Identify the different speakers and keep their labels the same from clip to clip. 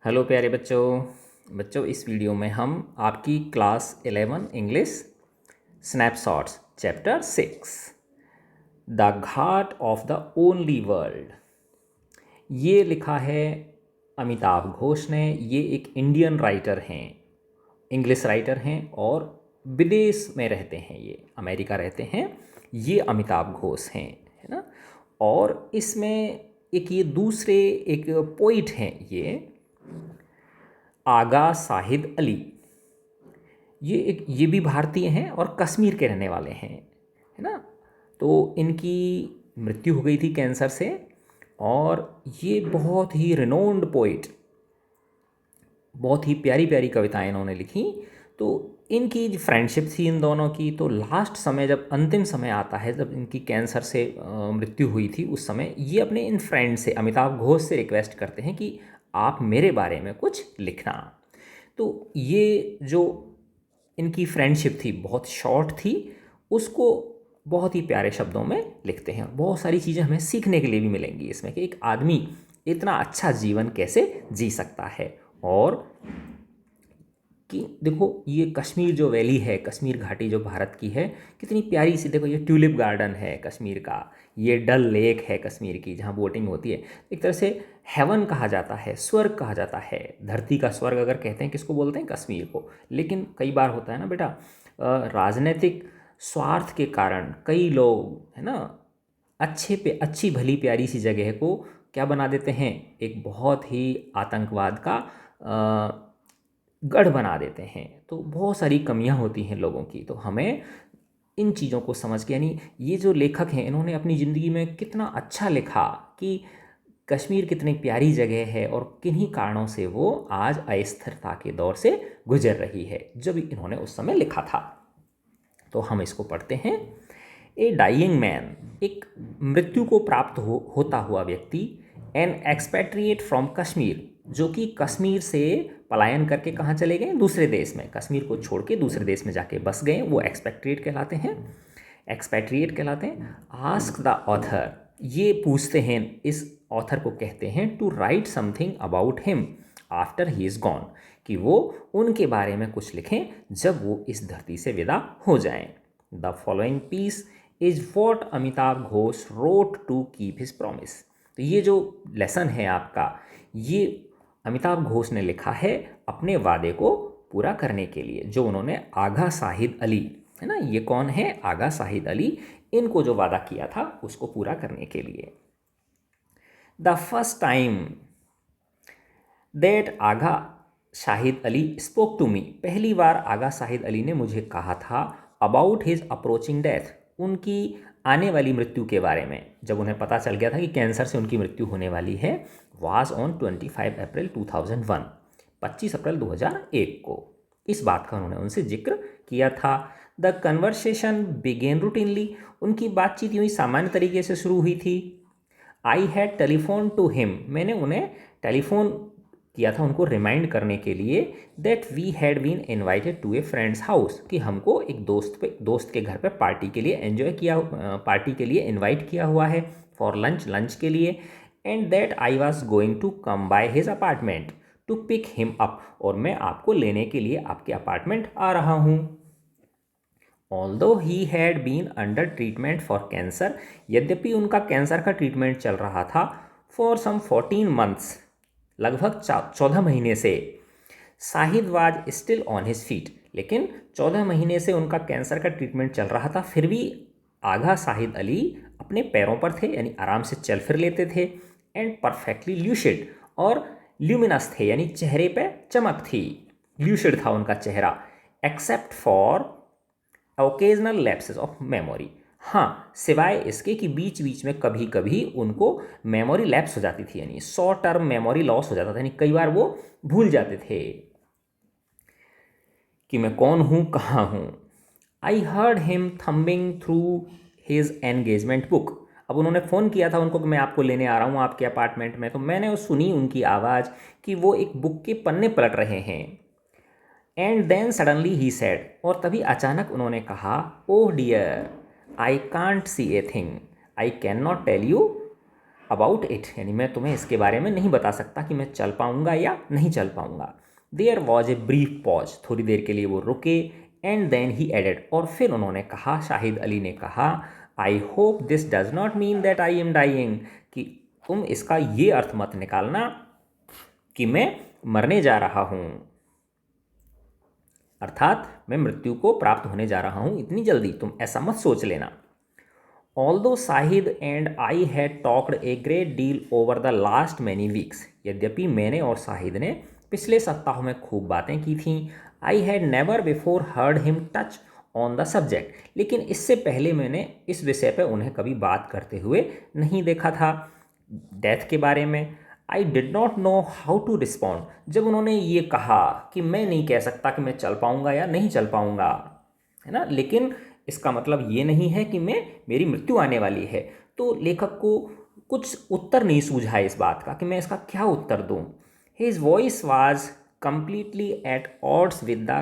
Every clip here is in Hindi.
Speaker 1: हेलो प्यारे बच्चों बच्चों इस वीडियो में हम आपकी class 11 English snapshots chapter 6 the Ghat of the only world ये लिखा है अमिताभ घोष ने। ये एक इंडियन राइटर हैं, इंग्लिश राइटर हैं और विदेश में रहते हैं, ये अमेरिका रहते हैं। ये अमिताभ घोष हैं, है ना। और इसमें एक ये दूसरे एक पोइट हैं, ये आगा साहिद अली। ये भी भारतीय हैं और कश्मीर के रहने वाले हैं, है ना। तो इनकी मृत्यु हो गई थी कैंसर से और ये बहुत ही रिनोन्ड पोइट, बहुत ही प्यारी प्यारी कविताएं इन्होंने लिखी। तो इनकी फ्रेंडशिप थी इन दोनों की। तो लास्ट समय जब अंतिम समय आता है, जब इनकी कैंसर से मृत्यु हुई थी, उस समय ये अपने इन फ्रेंड से, अमिताभ घोष से रिक्वेस्ट करते हैं कि आप मेरे बारे में कुछ लिखना। तो ये जो इनकी फ्रेंडशिप थी बहुत शॉर्ट थी, उसको बहुत ही प्यारे शब्दों में लिखते हैं। बहुत सारी चीज़ें हमें सीखने के लिए भी मिलेंगी इसमें कि एक आदमी इतना अच्छा जीवन कैसे जी सकता है। और कि देखो ये कश्मीर जो वैली है, कश्मीर घाटी जो भारत की है, कितनी प्यारी सी। देखो ये ट्यूलिप गार्डन है कश्मीर का, ये डल लेक है कश्मीर की जहाँ बोटिंग होती है। एक तरह से हेवन कहा जाता है, स्वर्ग कहा जाता है। धरती का स्वर्ग अगर कहते हैं किसको बोलते हैं? कश्मीर को। लेकिन कई बार होता है ना बेटा, राजनीतिक स्वार्थ के कारण कई लोग, है ना, अच्छी भली प्यारी सी जगह को क्या बना देते हैं, एक बहुत ही आतंकवाद का गढ़ बना देते हैं। तो बहुत सारी कमियां होती हैं लोगों की। तो हमें इन चीज़ों को समझ के, यानी ये जो लेखक हैं इन्होंने अपनी ज़िंदगी में कितना अच्छा लिखा कि कश्मीर कितनी प्यारी जगह है और किन्हीं कारणों से वो आज अस्थिरता के दौर से गुजर रही है, जब इन्होंने उस समय लिखा था। तो हम इसको पढ़ते हैं। ए डाइंग मैन, एक मृत्यु को प्राप्त होता हुआ व्यक्ति, एन एक्सपेट्रिएट फ्रॉम कश्मीर, जो कि कश्मीर से पलायन करके कहाँ चले गए? दूसरे देश में। कश्मीर को छोड़ के दूसरे देश में जाके बस गए, वो एक्सपेट्रिएट कहलाते हैं। एक्सपेट्रिएट कहलाते हैं। आस्क द ऑथर, ये पूछते हैं, इस ऑथर को कहते हैं to write something about him after he is gone, कि वो उनके बारे में कुछ लिखें जब वो इस धरती से विदा हो जाएं। The following piece is what Amitabh Ghosh wrote to keep his promise. तो ये जो लेसन है आपका, ये अमिताभ घोष ने लिखा है अपने वादे को पूरा करने के लिए, जो उन्होंने आगा साहिद अली, है ना, ये कौन है? आगा साहिद अली, इनको जो वादा किया था उसको पूरा करने के लिए। The first time that Agha Shahid Ali spoke to me, पहली बार आगा शाहिद अली ने मुझे कहा था अबाउट हिज अप्रोचिंग डेथ, उनकी आने वाली मृत्यु के बारे में। जब उन्हें पता चल गया था कि कैंसर से उनकी मृत्यु होने वाली है, वाज ऑन 25 अप्रैल 2001, 25 अप्रैल 2001 को इस बात का उन्होंने उनसे जिक्र किया था। द कन्वर्सेशन बिगेन रूटीनली, उनकी बातचीत यूँ ही सामान्य तरीके से शुरू हुई थी। I had telephone to him, मैंने उन्हें टेलीफोन किया था उनको रिमाइंड करने के लिए, that we had been invited to a friend's house, कि हमको एक दोस्त के घर पे पार्टी के लिए पार्टी के लिए इनवाइट किया हुआ है, फॉर लंच के लिए। And that I was going to come by his apartment to pick him up, और मैं आपको लेने के लिए आपके अपार्टमेंट आ रहा हूँ। Although he had been under treatment for cancer, यद्यपि उनका कैंसर का ट्रीटमेंट चल रहा था, फॉर सम 14 मंथ्स, लगभग 14 महीने से। Shahid was still on his feet, लेकिन 14 महीने से उनका कैंसर का ट्रीटमेंट चल रहा था, फिर भी आगा शाहिद अली अपने पैरों पर थे, यानी आराम से चल फिर लेते थे। एंड परफेक्टली ल्यूसिड, और ल्यूमिनस थे, यानी चेहरे पे चमक थी, ल्यूसिड था उनका चेहरा। Except for occasional lapses of memory, हाँ, सिवाय इसके कि बीच बीच में कभी कभी उनको मेमोरी लैप्स हो जाती थी, यानी शॉर्ट टर्म मेमोरी लॉस हो जाता था, यानी कई बार वो भूल जाते थे कि मैं कौन हूँ, कहाँ हूँ। आई heard him thumbing through his engagement book, अब उन्होंने फ़ोन किया था उनको कि मैं आपको लेने आ रहा हूँ आपके अपार्टमेंट में, तो मैंने सुनी उनकी आवाज़ कि वो एक बुक के पन्ने पलट रहे हैं। And then suddenly he said, और तभी अचानक उन्होंने कहा, oh dear, I can't see a thing, I can not tell you about it, यानी मैं तुम्हें इसके बारे में नहीं बता सकता कि मैं चल पाऊँगा या नहीं चल पाऊँगा। There was a brief pause, थोड़ी देर के लिए वो रुके। एंड देन ही एडेड, और फिर उन्होंने कहा, शाहिद अली ने कहा, I hope this does not mean that I am dying, कि तुम इसका ये अर्थ मत निकालना कि मैं मरने जा रहा हूँ, अर्थात मैं मृत्यु को प्राप्त होने जा रहा हूँ इतनी जल्दी, तुम ऐसा मत सोच लेना। Although Shahid and I had talked A great deal over the last many weeks, यद्यपि मैंने और शाहिद ने पिछले सप्ताहों में खूब बातें की थीं। I had never before heard him touch on the subject, लेकिन इससे पहले मैंने इस विषय पर उन्हें कभी बात करते हुए नहीं देखा था, डेथ के बारे में। I did not know how to respond, जब उन्होंने ये कहा कि मैं नहीं कह सकता कि मैं चल पाऊँगा या नहीं चल पाऊँगा, है ना, लेकिन इसका मतलब ये नहीं है कि मेरी मृत्यु आने वाली है। तो लेखक को कुछ उत्तर नहीं सूझा इस बात का कि मैं इसका क्या उत्तर दूँ। His voice was completely at odds with the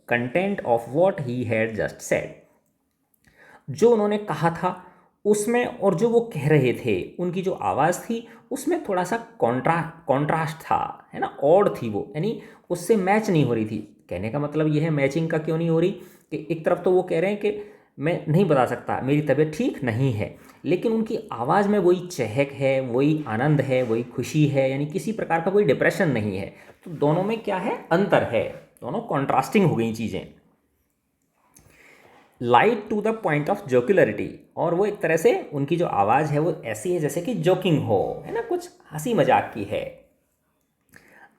Speaker 1: content of what he had just said. जो उन्होंने कहा था उसमें और जो वो कह रहे थे, उनकी जो आवाज़ थी उसमें थोड़ा सा कॉन्ट्रास्ट था, है ना, ऑड थी वो, यानी उससे मैच नहीं हो रही थी। कहने का मतलब ये है, मैचिंग का क्यों नहीं हो रही, कि एक तरफ तो वो कह रहे हैं कि मैं नहीं बता सकता, मेरी तबीयत ठीक नहीं है, लेकिन उनकी आवाज़ में वही चहक है, वही आनंद है, वही खुशी है, यानी किसी प्रकार का कोई डिप्रेशन नहीं है। तो दोनों में क्या है, अंतर है, दोनों कॉन्ट्रास्टिंग हो गई चीज़ें। Light to the point of jocularity, और वो एक तरह से उनकी जो आवाज़ है वो ऐसी है जैसे कि जोकिंग हो, है ना, कुछ हंसी मजाक की है।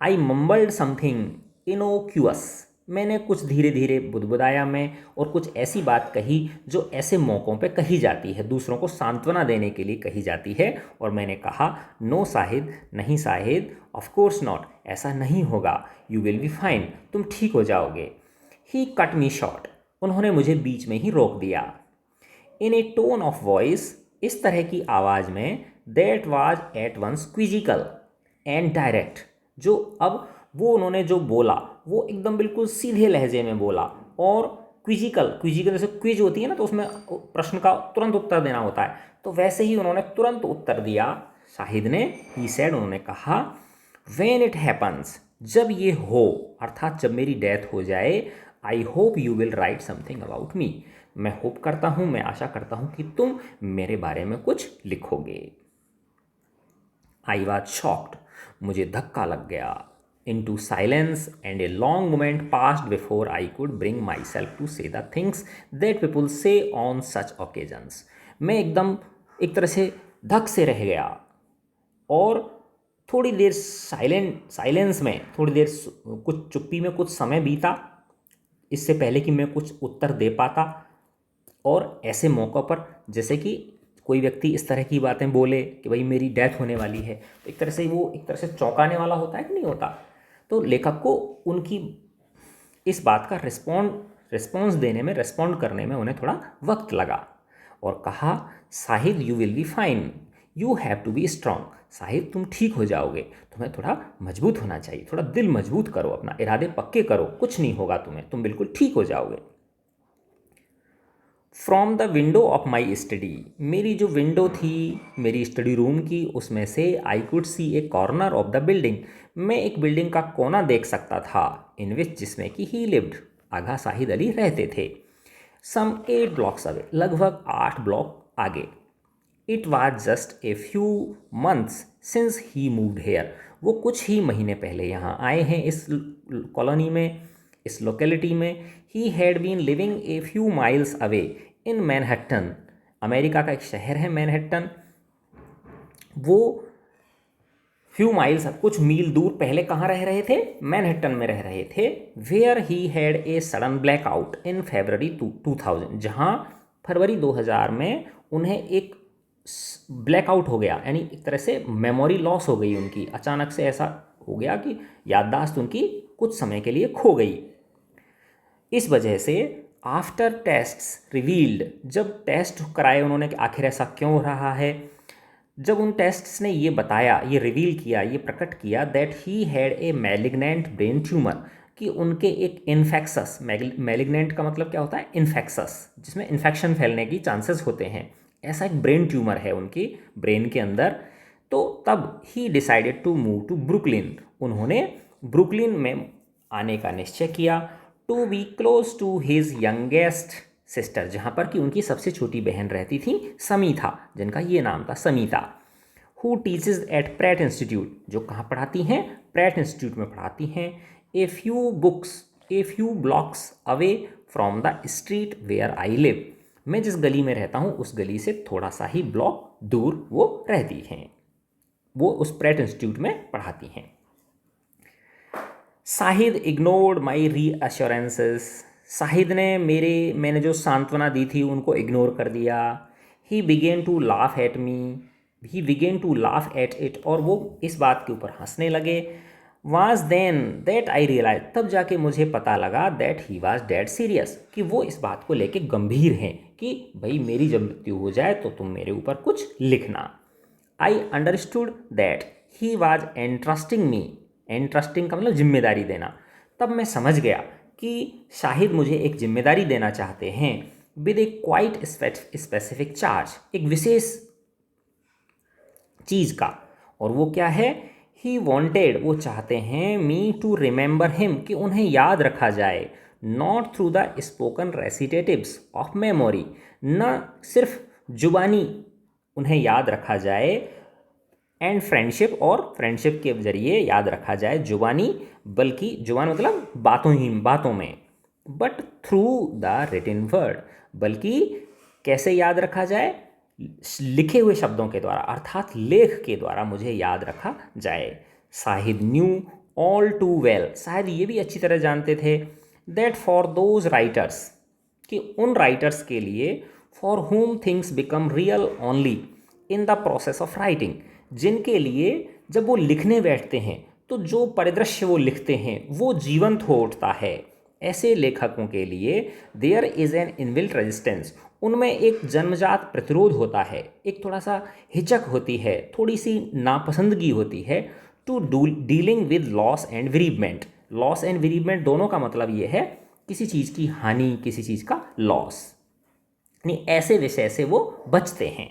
Speaker 1: आई मम्बल्ड समथिंग इनोक्यूअस, मैंने कुछ धीरे धीरे बुदबुदाया मैं, और कुछ ऐसी बात कही जो ऐसे मौक़ों पे कही जाती है, दूसरों को सांत्वना देने के लिए कही जाती है। और मैंने कहा, नो शाहिद, नहीं शाहिद, ऑफ कोर्स नॉट, ऐसा नहीं होगा, यू विल बी फाइन, तुम ठीक हो जाओगे। ही कट मी शॉर्ट, उन्होंने मुझे बीच में ही रोक दिया। In a tone of voice, इस तरह की आवाज़ में, that was at once quizzical and direct, जो अब वो उन्होंने जो बोला वो एकदम बिल्कुल सीधे लहजे में बोला, और क्विजिकल जैसे क्विज होती है ना, तो उसमें प्रश्न का तुरंत उत्तर देना होता है, तो वैसे ही उन्होंने तुरंत उत्तर दिया शाहिद ने। ही सेड, उन्होंने कहा, व्हेन इट हैपन्स, जब ये हो, अर्थात जब मेरी डेथ हो जाए, I hope you will write something about me, मैं होप करता हूँ, मैं आशा करता हूँ कि तुम मेरे बारे में कुछ लिखोगे। आई वॉज शॉक्ड, मुझे धक्का लग गया। into silence and a long moment passed before I could bring myself to say the things that people say on such occasions. मैं एकदम एक तरह से धक से रह गया, और थोड़ी देर साइलेंस में, थोड़ी देर कुछ चुप्पी में कुछ समय बीता, इससे पहले कि मैं कुछ उत्तर दे पाता। और ऐसे मौक़ों पर जैसे कि कोई व्यक्ति इस तरह की बातें बोले कि भाई मेरी डेथ होने वाली है, तो एक तरह से वो एक तरह से चौंकाने वाला होता है कि नहीं होता। तो लेखक को उनकी इस बात का रिस्पॉन्स देने में, रिस्पॉन्ड करने में उन्हें थोड़ा वक्त लगा, और कहा, Shahid you will be fine, you have to be strong, Shahid तुम ठीक हो जाओगे, तुम्हें थोड़ा मजबूत होना चाहिए, थोड़ा दिल मजबूत करो, अपना इरादे पक्के करो, कुछ नहीं होगा तुम्हें, तुम बिल्कुल ठीक हो जाओगे। From the window of my study, मेरी जो विंडो थी मेरी स्टडी रूम की, उसमें से I could see A corner of the building, मैं एक बिल्डिंग का कोना देख सकता था, इन विच, जिसमें कि ही लिव्ड, आगा शाहिद अली रहते थे, सम 8 ब्लॉक्स अवे, लगभग 8 ब्लॉक आगे। It was just a few months since he moved here, वो कुछ ही महीने पहले यहाँ आए हैं इस कॉलोनी में, इस लोकेलिटी में। He had been living a few miles away in Manhattan, America का एक शहर है मैनहट्टन, वो फ्यू माइल्स, कुछ मील दूर पहले कहाँ रह रहे थे, मैनहट्टन में रह रहे थे। Where he had a sudden blackout in February 2000, जहाँ फरवरी 2000 में उन्हें एक ब्लैकआउट हो गया, यानी एक तरह से मेमोरी लॉस हो गई उनकी, अचानक से ऐसा हो गया कि याददाश्त उनकी कुछ समय के लिए खो गई। इस वजह से आफ्टर टेस्ट्स रिवील्ड, जब टेस्ट कराए उन्होंने कि आखिर ऐसा क्यों हो रहा है, जब उन टेस्ट्स ने ये बताया, ये रिवील किया, ये प्रकट किया, that he had A malignant brain tumour, कि उनके एक इन्फेक्सस, मैलिग्नेंट का मतलब क्या होता है, इन्फेक्सस, जिसमें इन्फेक्शन फैलने की चांसेस होते हैं, ऐसा एक ब्रेन ट्यूमर है उनके ब्रेन के अंदर। तो तब he decided to move to Brooklyn, उन्होंने ब्रुकलिन में आने का निश्चय किया, to be close to his youngest sister, जहाँ पर कि उनकी सबसे छोटी बहन रहती थी समीथा, जिनका ये नाम था Sameeta, who teaches at Pratt Institute, जो कहाँ पढ़ाती हैं, प्रैट इंस्टीट्यूट में पढ़ाती हैं, a few blocks away from the street where I live, मैं जिस गली में रहता हूँ उस गली से थोड़ा सा ही ब्लॉक दूर वो रहती हैं, वो उस प्रैट इंस्टीट्यूट में पढ़ाती हैं। शाहिद इग्नोर्ड माई रीअश्योरेंसेस, शाहिद ने मैंने जो सांत्वना दी थी उनको इग्नोर कर दिया। He began to laugh at me, he began to laugh at it, और वो इस बात के ऊपर हंसने लगे। Was then that I realise, तब जाके मुझे पता लगा that he was dead serious, कि वो इस बात को लेके गंभीर हैं कि भाई मेरी जब मृत्यु हो जाए तो तुम मेरे ऊपर कुछ लिखना। I understood that he was entrusting me, entrusting का मतलब जिम्मेदारी देना, तब मैं समझ गया कि शाहिद मुझे एक जिम्मेदारी देना चाहते हैं, with A quite specific charge, एक विशेष चीज़ का, और वो क्या है, ही वॉन्टेड, वो चाहते हैं, मी टू रिमेंबर हिम, कि उन्हें याद रखा जाए, not through the spoken recitatives of memory, न सिर्फ जुबानी उन्हें याद रखा जाए, एंड फ्रेंडशिप, और फ्रेंडशिप के जरिए याद रखा जाए जुबानी, बल्कि जुबान मतलब बातों में, but through the written word, बल्कि कैसे याद रखा जाए, लिखे हुए शब्दों के द्वारा, अर्थात लेख के द्वारा मुझे याद रखा जाए। Shahid knew all too well, शायद ये भी अच्छी तरह जानते थे, दैट फॉर दोज राइटर्स, कि उन राइटर्स के लिए, for whom things become real only in the process of writing, जिनके लिए जब वो लिखने बैठते हैं तो जो परिदृश्य वो लिखते हैं वो जीवंत हो उठता है, ऐसे लेखकों के लिए there is an inbuilt resistance, उनमें एक जन्मजात प्रतिरोध होता है, एक थोड़ा सा हिचक होती है, थोड़ी सी नापसंदगी होती है, to dealing with loss and bereavement, loss and bereavement दोनों का मतलब ये है किसी चीज़ की हानि, किसी चीज़ का लॉस, नहीं ऐसे विषय से वो बचते हैं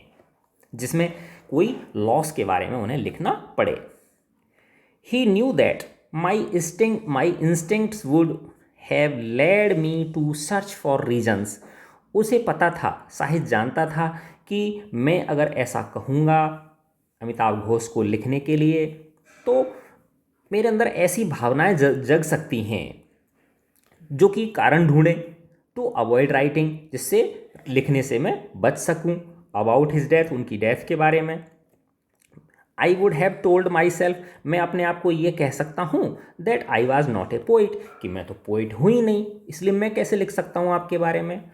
Speaker 1: जिसमें कोई लॉस के बारे में उन्हें लिखना पड़े। He knew that my instincts would have led me to search for reasons, उसे पता था, शाहिद जानता था कि मैं अगर ऐसा कहूँगा अमिताभ घोष को लिखने के लिए तो मेरे अंदर ऐसी भावनाएं जग सकती हैं जो कि कारण ढूंढें, टू अवॉइड राइटिंग, जिससे लिखने से मैं बच सकूं, अबाउट हिज डेथ, उनकी डेथ के बारे में। I would have told my self, मैं अपने आप को ये कह सकता हूँ, that I was not a poet, कि मैं तो पोइट हूँ ही नहीं, इसलिए मैं कैसे लिख सकता हूँ आपके बारे में,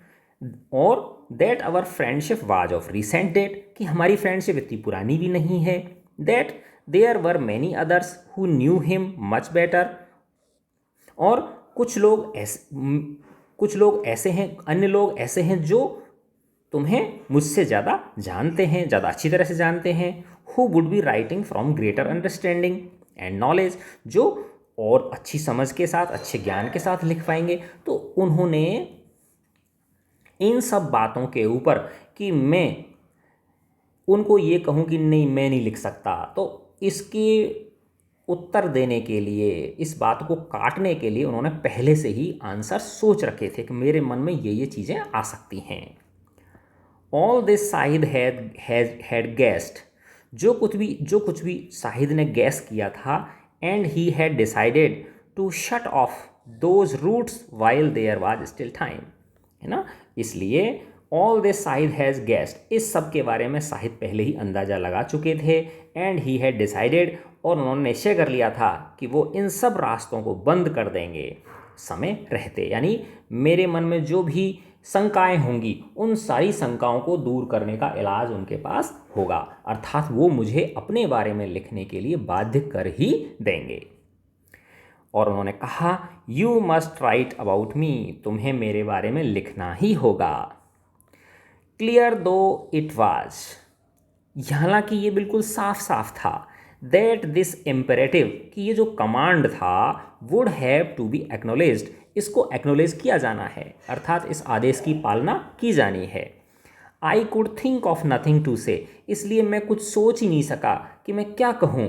Speaker 1: और that our friendship was of recent date, कि हमारी फ्रेंडशिप इतनी पुरानी भी नहीं है, that there were many others who knew him much better, और कुछ लोग ऐसे हैं, अन्य लोग ऐसे हैं जो तुम्हें मुझसे ज़्यादा जानते हैं, ज़्यादा अच्छी तरह से जानते हैं, who would be writing from greater understanding and knowledge, जो और अच्छी समझ के साथ, अच्छे ज्ञान के साथ लिख पाएंगे। तो उन्होंने इन सब बातों के ऊपर कि मैं उनको ये कहूँ कि नहीं मैं नहीं लिख सकता, तो इसके उत्तर देने के लिए, इस बात को काटने के लिए उन्होंने पहले से ही आंसर सोच रखे थे कि मेरे मन में ये चीज़ें आ सकती हैं। All this Shahid had guessed, जो कुछ भी शाहिद ने गैस किया था, and he had decided to shut off those routes while there was still time, है ना, इसलिए all this Shahid has guessed, इस सब के बारे में शाहिद पहले ही अंदाज़ा लगा चुके थे, एंड ही हैड डिसाइडेड, और उन्होंने निश्चय कर लिया था कि वो इन सब रास्तों को बंद कर देंगे समय रहते, यानी मेरे मन में जो भी शंकाएं होंगी उन सारी शंकाओं को दूर करने का इलाज उनके पास होगा, अर्थात वो मुझे अपने बारे में लिखने के लिए बाध्य कर ही देंगे। और उन्होंने कहा, you must write about me, तुम्हें मेरे बारे में लिखना ही होगा। क्लियर दो इट वाज, हालांकि ये बिल्कुल साफ साफ था, दैट दिस इम्पेरेटिव, कि ये जो कमांड था, वुड हैव टू बी एक्नोलेज्ड, इसको एक्नोलेज किया जाना है, अर्थात इस आदेश की पालना की जानी है। I could think of nothing to say, इसलिए मैं कुछ सोच ही नहीं सका कि मैं क्या कहूँ।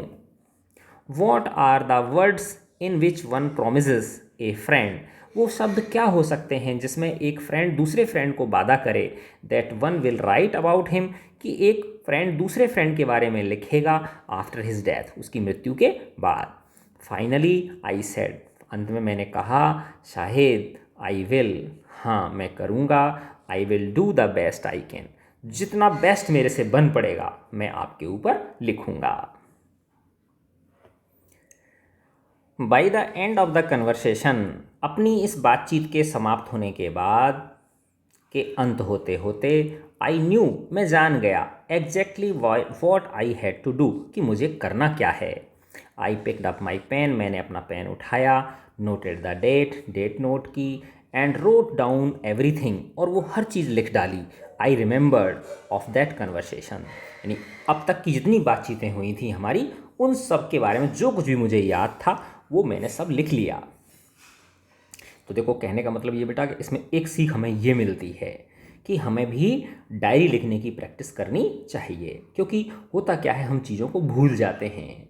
Speaker 1: What are the words in which one promises a friend, वो शब्द क्या हो सकते हैं जिसमें एक फ्रेंड दूसरे फ्रेंड को वादा करे that one will write about him, कि एक फ्रेंड दूसरे फ्रेंड के बारे में लिखेगा आफ्टर हिज डेथ, उसकी मृत्यु के बाद। फाइनली आई सेड, अंत में मैंने कहा, शाहिद आई विल, हाँ मैं करूँगा, I will do the best I can, जितना बेस्ट मेरे से बन पड़ेगा मैं आपके ऊपर लिखूँगा। By the end of the conversation, अपनी इस बातचीत के समाप्त होने के बाद के अंत होते होते, आई न्यू, मैं जान गया, exactly what I had to do, कि मुझे करना क्या है। I picked up my pen, मैंने अपना पेन उठाया, noted the date, date note की, एंड रोट डाउन एवरीथिंग, और वो हर चीज़ लिख डाली। I remembered of that conversation, यानी अब तक की जितनी बातचीतें हुई थी हमारी, उन सब के बारे में जो कुछ भी मुझे याद था वो मैंने सब लिख लिया। तो देखो, कहने का मतलब ये बेटा कि इसमें एक सीख हमें ये मिलती है कि हमें भी डायरी लिखने की प्रैक्टिस करनी चाहिए, क्योंकि होता क्या है, हम चीज़ों को भूल जाते हैं।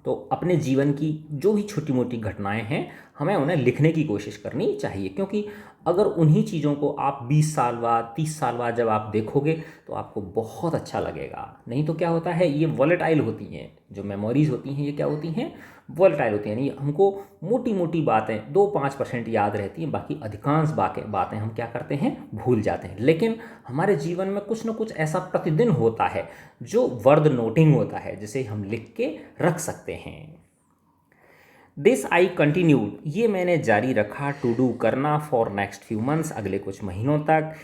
Speaker 1: तो अपने जीवन की जो भी छोटी मोटी घटनाएं हैं हमें उन्हें लिखने की कोशिश करनी चाहिए, क्योंकि अगर उन्हीं चीज़ों को आप 20 साल बाद 30 साल बाद जब आप देखोगे तो आपको बहुत अच्छा लगेगा। नहीं तो क्या होता है, ये वॉलेटाइल होती हैं, जो मेमोरीज होती हैं ये क्या होती हैं, वॉलेटाइल होती हैं। यानी हमको मोटी मोटी बातें 2-5% याद रहती हैं, बाकी अधिकांश बातें हम क्या करते हैं, भूल जाते हैं। लेकिन हमारे जीवन में कुछ ना कुछ ऐसा प्रतिदिन होता है जो वर्थ नोटिंग होता है, जिसे हम लिख के रख सकते हैं। दिस आई कंटिन्यूड, ये मैंने जारी रखा, टू डू, करना, फॉर नेक्स्ट फ्यू मंथ्स, अगले कुछ महीनों तक।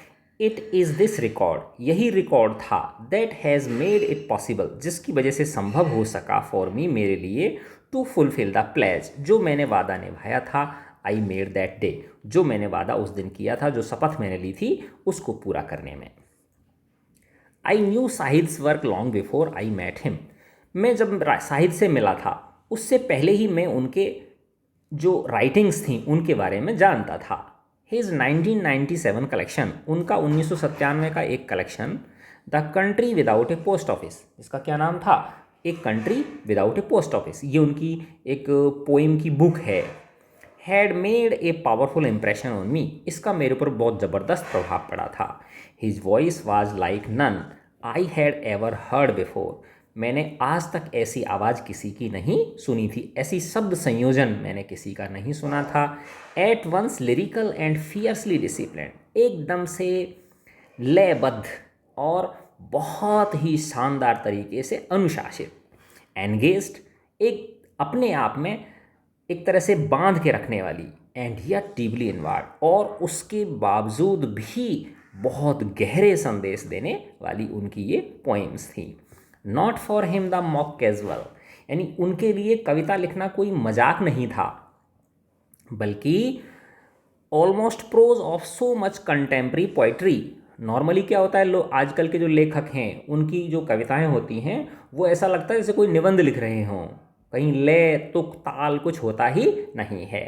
Speaker 1: इट इज़ दिस रिकॉर्ड, यही रिकॉर्ड था, that has made it possible, जिसकी वजह से संभव हो सका, फॉर मी, मेरे लिए, टू फुलफिल द प्लेज, जो मैंने वादा निभाया था, आई मेड दैट डे, जो मैंने वादा उस दिन किया था, जो शपथ मैंने ली थी उसको पूरा करने में। I knew Shahid's work long before I met him, मैं जब साहिद से मिला था उससे पहले ही मैं उनके जो राइटिंग्स थी उनके बारे में जानता था। हिज 1997 कलेक्शन, उनका 1997 का एक collection, the country without a post office, इसका क्या नाम था, एक country without a post office, ये उनकी एक पोइम की बुक है। Had made a powerful impression on me, इसका मेरे ऊपर बहुत ज़बरदस्त प्रभाव पड़ा था। His voice was like none I had ever heard before, मैंने आज तक ऐसी आवाज़ किसी की नहीं सुनी थी, ऐसी शब्द संयोजन मैंने किसी का नहीं सुना था। At once lyrical and fiercely discipline, एकदम से लयबद्ध और बहुत ही शानदार तरीके से अनुशासित। एंगेज्ड, एक अपने आप में एक तरह से बांध के रखने वाली। एंड यट डीपली इनवर्ड, और उसके बावजूद भी बहुत गहरे संदेश देने वाली उनकी ये पोइम्स थी। Not for him the mock casual, यानी उनके लिए कविता लिखना कोई मजाक नहीं था, बल्कि almost prose of so much contemporary poetry. Normally क्या होता है, लोग आजकल के जो लेखक हैं उनकी जो कविताएं होती हैं वो ऐसा लगता है जैसे कोई निबंध लिख रहे हों, कहीं लय तुक ताल कुछ होता ही नहीं है।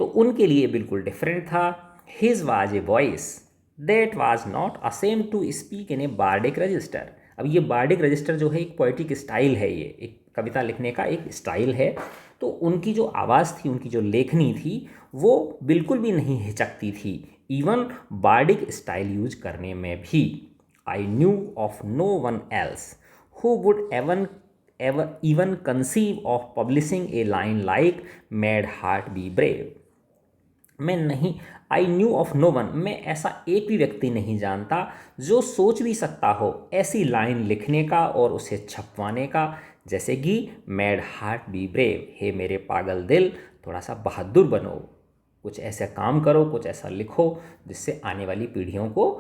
Speaker 1: तो उनके लिए बिल्कुल डिफरेंट था। His was a voice that was not ashamed to speak in a bardic register. अब ये बार्डिक रजिस्टर जो है एक पोइटिक स्टाइल है, ये एक कविता लिखने का एक स्टाइल है। तो उनकी जो आवाज़ थी, उनकी जो लेखनी थी, वो बिल्कुल भी नहीं हिचकती थी, इवन बार्डिक स्टाइल यूज करने में भी। I knew of no one else who would even conceive of publishing a line like mad heart be brave। मैं नहीं, I knew of no one, मैं ऐसा एक भी व्यक्ति नहीं जानता जो सोच भी सकता हो ऐसी लाइन लिखने का और उसे छपवाने का, जैसे कि मैड हार्ट बी ब्रेव, हे मेरे पागल दिल थोड़ा सा बहादुर बनो, कुछ ऐसा काम करो, कुछ ऐसा लिखो जिससे आने वाली पीढ़ियों को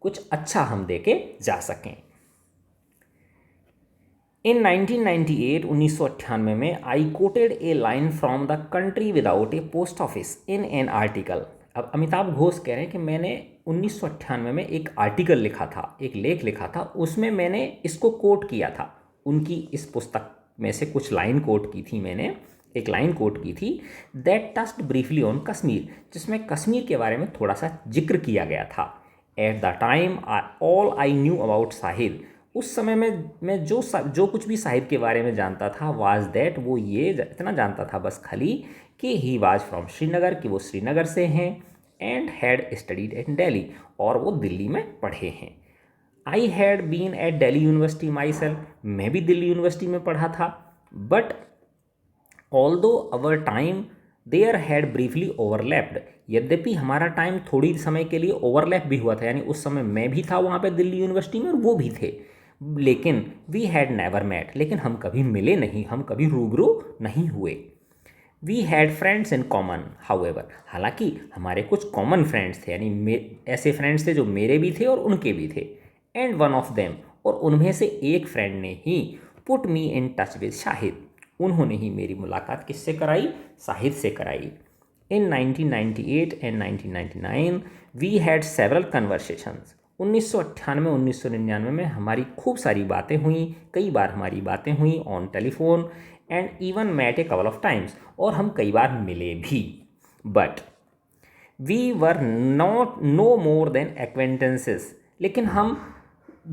Speaker 1: कुछ अच्छा हम दे के जा सकें। इन 1998 1998 में I quoted A line from the country without a post office in an article. अब अमिताभ घोष कह रहे हैं कि मैंने 1998 में एक आर्टिकल लिखा था, एक लेख लिखा था, उसमें मैंने इसको कोट किया था, उनकी इस पुस्तक में से कुछ लाइन कोट की थी मैंने, एक लाइन कोट की थी, that touched briefly on Kashmir, जिसमें कश्मीर के बारे में थोड़ा सा जिक्र किया गया था। At the time all I knew about Shahid, उस समय में मैं जो कुछ भी साहिद के बारे में जानता था वाज दैट, वो ये इतना जानता था बस खाली कि ही वाज फ्रॉम श्रीनगर, कि वो श्रीनगर से हैं, and had studied in Delhi, और वो दिल्ली में पढ़े हैं। I had been at Delhi university myself, मैं भी दिल्ली यूनिवर्सिटी में पढ़ा था। But although our time there had briefly overlapped, यद्यपि हमारा टाइम थोड़ी समय के लिए ओवरलैप भी हुआ था, यानी उस समय मैं भी था वहाँ पे दिल्ली यूनिवर्सिटी में और वो भी थे, लेकिन वी हैड नेवर मेट, लेकिन हम कभी मिले नहीं, हम कभी रूबरू नहीं हुए। We had friends in common however, हालांकि हमारे कुछ कॉमन फ्रेंड्स थे, यानी ऐसे फ्रेंड्स थे जो मेरे भी थे और उनके भी थे। एंड वन ऑफ देम, और उनमें से एक फ्रेंड ने he put me in touch with Shahid, उन्होंने ही मेरी मुलाकात किससे कराई, शाहिद से कराई। In 1998 and 1999 we had several conversations, 1998 1999 में हमारी खूब सारी बातें हुई, कई बार हमारी बातें हुई on telephone, and even met a couple of times, और हम कई बार मिले भी। But we were not no more than acquaintances, लेकिन हम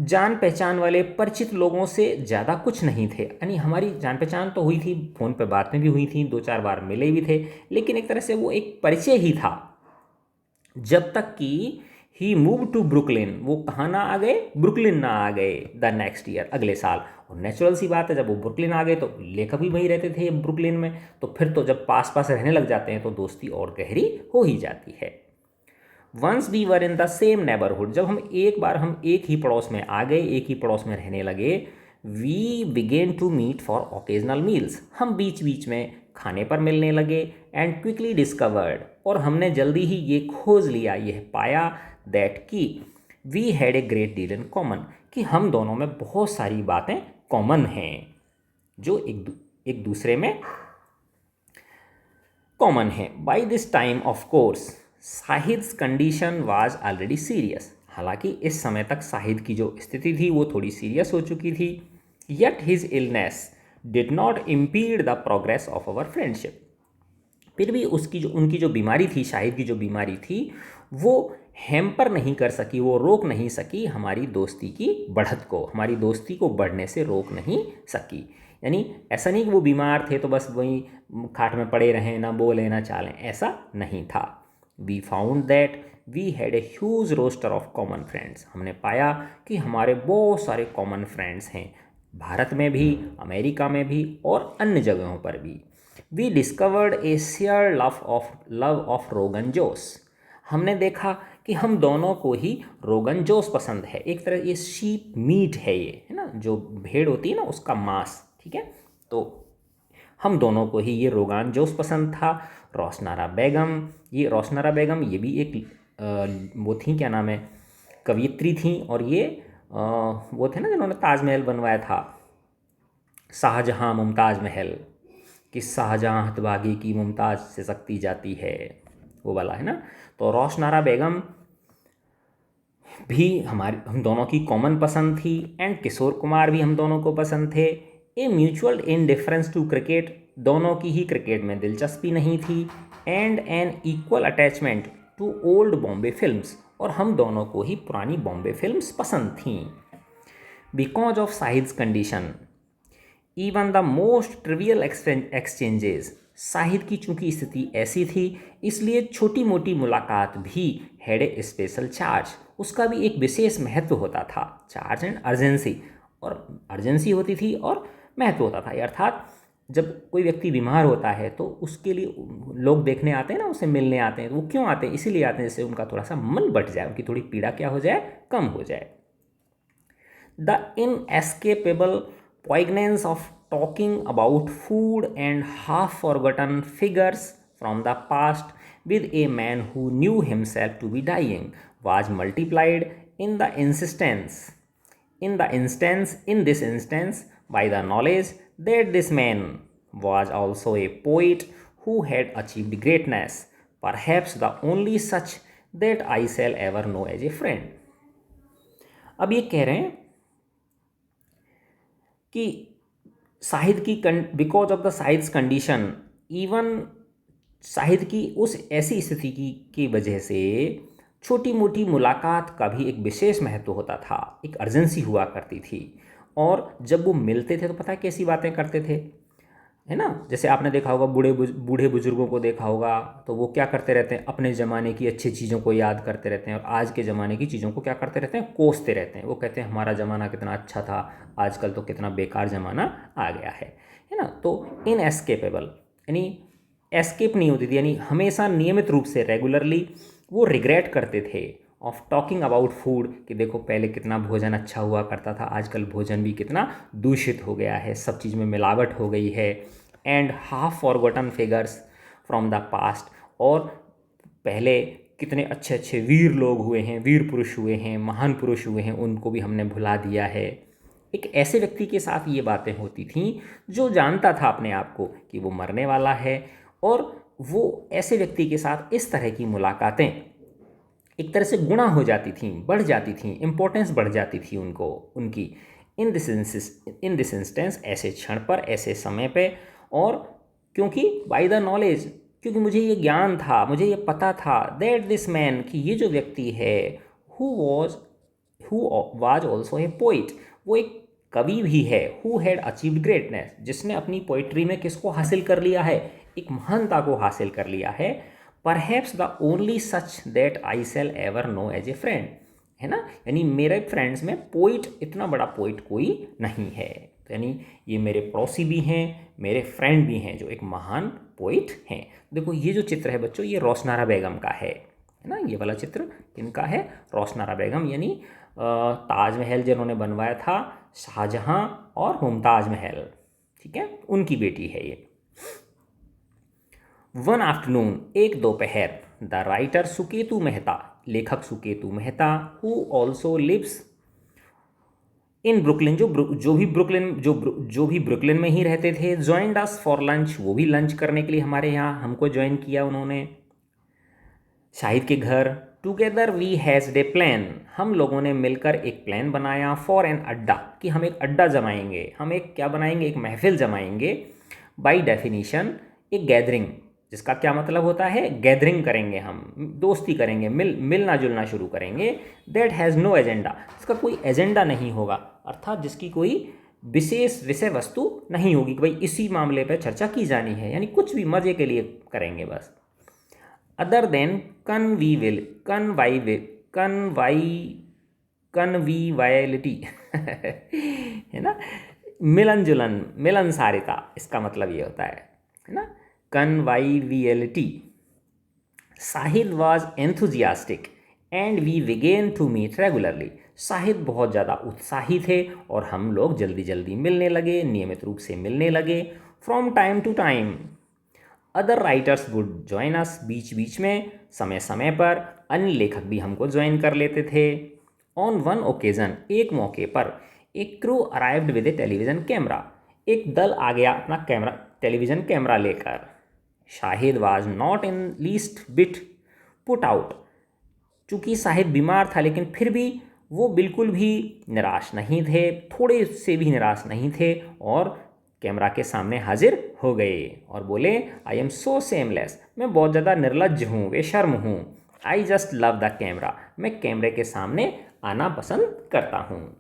Speaker 1: जान पहचान वाले परिचित लोगों से ज़्यादा कुछ नहीं थे, यानी हमारी जान पहचान तो हुई थी, फ़ोन पे बातें भी हुई थी, 2-4 बार मिले भी थे, लेकिन एक तरह से वो एक परिचय ही था, जब तक कि ही मूव टू ब्रुकलिन, वो कहाँ ना आ गए, ब्रुकलिन ना आ गए द नेक्स्ट ईयर, अगले साल। और नेचुरल सी बात है, जब वो ब्रुकलिन आ गए तो लेखक भी वहीं रहते थे ब्रुकलिन में, तो फिर तो जब पास पास रहने लग जाते हैं तो दोस्ती और गहरी हो ही जाती है। Once we were in the same neighbourhood, जब हम एक ही पड़ोस में आ गए, एक ही पड़ोस में रहने लगे, we began to meet for occasional meals, हम बीच बीच में खाने पर मिलने लगे। एंड क्विकली डिस्कवर्ड, और हमने जल्दी ही ये खोज लिया, यह पाया, दैट कि we had a great deal in common, कि हम दोनों में बहुत सारी बातें कॉमन हैं, जो एक दूसरे में कॉमन है। By this time of course Shahid's condition was already serious, हालांकि इस समय तक साहिद की जो स्थिति थी वो थोड़ी सीरियस हो चुकी थी। Yet his illness did not impede the progress of our friendship, फिर भी उनकी जो बीमारी थी, शाहिद की जो बीमारी थी, वो हैम्पर नहीं कर सकी, वो रोक नहीं सकी हमारी दोस्ती की बढ़त को, हमारी दोस्ती को बढ़ने से रोक नहीं सकी। यानी ऐसा नहीं कि वो बीमार थे तो बस वहीं खाट में पड़े रहें, ना बोलें ना चालें, ऐसा नहीं था। We found that we had a huge roster of common friends, हमने पाया कि हमारे बहुत सारे कॉमन फ्रेंड्स हैं, भारत में भी, अमेरिका में भी और अन्य जगहों पर भी। We discovered a share love of rogan josh, हमने देखा कि हम दोनों को ही रोगन जोश पसंद है, एक तरह ये शीप मीट है, ये है ना, जो भेड़ होती है ना उसका मांस, ठीक है, तो हम दोनों को ही ये रोगान जोश पसंद था। रोशनारा बेगम ये भी एक वो थी, क्या नाम है, कवियत्री थी, और ये वो थे ना जिन्होंने ताजमहल बनवाया था, शाहजहां मुमताज़ महल, कि शाहजहां हतभागी की मुमताज़ से सकती जाती है, वो वाला है ना। तो रोशनारा बेगम भी हम दोनों की कॉमन पसंद थी, एंड किशोर कुमार भी हम दोनों को पसंद थे। A mutual indifference to cricket, दोनों की ही क्रिकेट में दिलचस्पी नहीं थी। And an equal attachment to old Bombay films, और हम दोनों को ही पुरानी बॉम्बे फिल्म्स पसंद थीं। Because of Shahid's condition even the most trivial exchanges, Shahid की चूंकि स्थिति ऐसी थी, इसलिए छोटी मोटी मुलाकात भी हैड ए स्पेशल चार्ज, उसका भी एक विशेष महत्व होता था। चार्ज एंड अर्जेंसी, और अर्जेंसी होती थी और महत्व होता था, अर्थात जब कोई व्यक्ति बीमार होता है तो उसके लिए लोग देखने आते हैं ना, उसे मिलने आते हैं, तो वो क्यों आते हैं, इसीलिए आते हैं जिससे उनका थोड़ा सा मन बट जाए, उनकी थोड़ी पीड़ा क्या हो जाए, कम हो जाए। The inescapable poignance of talking about food and half forgotten figures from the past with a man who knew himself to be dying was multiplied in this instance by the knowledge that this man was also a poet who had achieved greatness, perhaps the only such that I shall ever know as a friend. अब ये कह रहे हैं कि साहिद की because of the Shahid's condition, even Shahid की उस ऐसी स्थिति की वजह से छोटी मोटी मुलाकात का भी एक विशेष महत्व होता था, एक अर्जेंसी हुआ करती थी। और जब वो मिलते थे तो पता है कैसी बातें करते थे, है ना। जैसे आपने देखा होगा, बूढ़े बुजुर्गों को देखा होगा, तो वो क्या करते रहते हैं, अपने ज़माने की अच्छी चीज़ों को याद करते रहते हैं और आज के ज़माने की चीज़ों को क्या करते रहते हैं, कोसते रहते हैं। वो कहते हैं हमारा ज़माना कितना अच्छा था, आजकल तो कितना बेकार ज़माना आ गया है ना। तो इनएस्केपेबल यानी एस्केप नहीं होती थी, यानी हमेशा नियमित रूप से रेगुलरली वो रिग्रेट करते थे ऑफ टॉकिंग अबाउट फूड, कि देखो पहले कितना भोजन अच्छा हुआ करता था, आजकल भोजन भी कितना दूषित हो गया है, सब चीज़ में मिलावट हो गई है। And half forgotten figures from the past, और पहले कितने अच्छे अच्छे वीर लोग हुए हैं, वीर पुरुष हुए हैं, महान पुरुष हुए हैं, उनको भी हमने भुला दिया है। एक ऐसे व्यक्ति के साथ ये बातें होती थीं जो जानता था अपने आप को कि वो मरने वाला है, और वो ऐसे व्यक्ति के साथ इस तरह की मुलाकातें एक तरह से गुणा हो जाती थीं, बढ़ जाती थीं, इम्पोर्टेंस बढ़ जाती थी उनको उनकी इन दिस इंस्टेंस, ऐसे क्षण पर, ऐसे समय पे। और क्योंकि बाय द नॉलेज, क्योंकि मुझे ये ज्ञान था, मुझे ये पता था दैट दिस मैन, कि ये जो व्यक्ति है, who was also a poet, वो एक कवि भी है, हु हैड अचीव्ड ग्रेटनेस, जिसने अपनी पोइट्री में किसको हासिल कर लिया है, एक महानता को हासिल कर लिया है। Perhaps the only such that I shall ever know as a friend, है ना। यानी मेरे फ्रेंड्स में पोइट, इतना बड़ा पोइट कोई नहीं है। तो यानी ये मेरे पड़ोसी भी हैं, मेरे फ्रेंड भी हैं जो एक महान पोइट हैं। देखो ये जो चित्र है बच्चों, ये रोशनारा बेगम का है ना। ये वाला चित्र किनका है, रोशनारा बेगम, यानी ताजमहल जिन्होंने बनवाया था, शाहजहां और मुमताज़ महल, ठीक है, उनकी बेटी है ये। वन आफ्टरनून, एक दोपहर, द राइटर सुकेतु मेहता, लेखक Suketu Mehta, who also lives in Brooklyn, जो भी ब्रुकलिन में ही रहते थे, ज्वाइंड अस फॉर लंच, वो भी लंच करने के लिए हमारे यहाँ हमको ज्वाइन किया उन्होंने, शाहिद के घर। Together we has day plan, हम लोगों ने मिलकर एक प्लान बनाया, फॉर एन अड्डा, कि हम एक अड्डा जमाएंगे, हम एक क्या बनाएंगे, एक महफिल जमाएंगे। बाई डेफिनीशन एक गैदरिंग, जिसका क्या मतलब होता है, गैदरिंग करेंगे, हम दोस्ती करेंगे, मिलना जुलना शुरू करेंगे। दैट हैज़ नो एजेंडा, इसका कोई एजेंडा नहीं होगा, अर्थात जिसकी कोई विशेष विषय वस्तु नहीं होगी कि भाई इसी मामले पर चर्चा की जानी है, यानी कुछ भी मज़े के लिए करेंगे बस। अदर देन कन्वीवाइलिटी है ना, मिलन जुलन, मिलनसारिता, इसका मतलब ये होता है ना, conviviality. Shahid was enthusiastic and we began to meet regularly, Shahid बहुत ज़्यादा उत्साही थे और हम लोग जल्दी जल्दी मिलने लगे, नियमित रूप से मिलने लगे। From time to time other writers would join us, बीच बीच में, समय समय पर अन्य लेखक भी हमको ज्वाइन कर लेते थे। ऑन वन ओकेज़न, एक मौके पर, एक crew arrived with A television camera, एक दल आ गया अपना टेलीविज़न कैमरा लेकर। Shahid was not in least bit put out, चूँकि साहिद बीमार था लेकिन फिर भी वो बिल्कुल भी निराश नहीं थे, थोड़े से भी निराश नहीं थे, और कैमरा के सामने हाजिर हो गए और बोले, आई एम सो सेमलेस, मैं बहुत ज़्यादा निर्लज्ज हूँ, बेशर्म हूँ। I just love the camera, मैं कैमरे के सामने आना पसंद करता हूँ।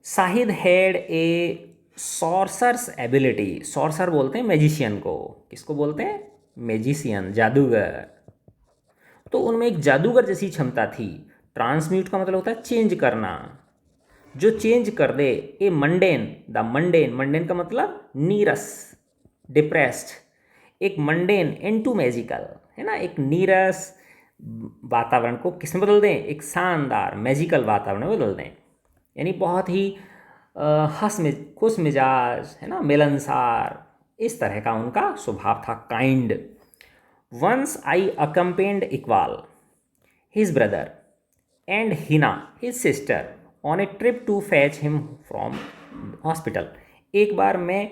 Speaker 1: Shahid had a sorcerer's ability, sorcerer बोलते हैं मैजिशियन को, किसको बोलते हैं, मैजिशियन, जादूगर। तो उनमें एक जादूगर जैसी क्षमता थी। ट्रांसम्यूट का मतलब होता है चेंज करना, जो चेंज कर दे। ए मंडेन, द मंडेन, मंडेन का मतलब नीरस, डिप्रेस्ड, एक मंडेन इनटू मैजिकल, है ना, एक नीरस वातावरण को किसमें बदल दें, एक शानदार मैजिकल वातावरण में बदल दें। यानी बहुत ही खुश मिजाज, है ना, मिलनसार, इस तरह का उनका स्वभाव था, kind. Once I accompanied Iqbal, his brother, and Hina, his sister, on a trip to fetch him from hospital, एक बार मैं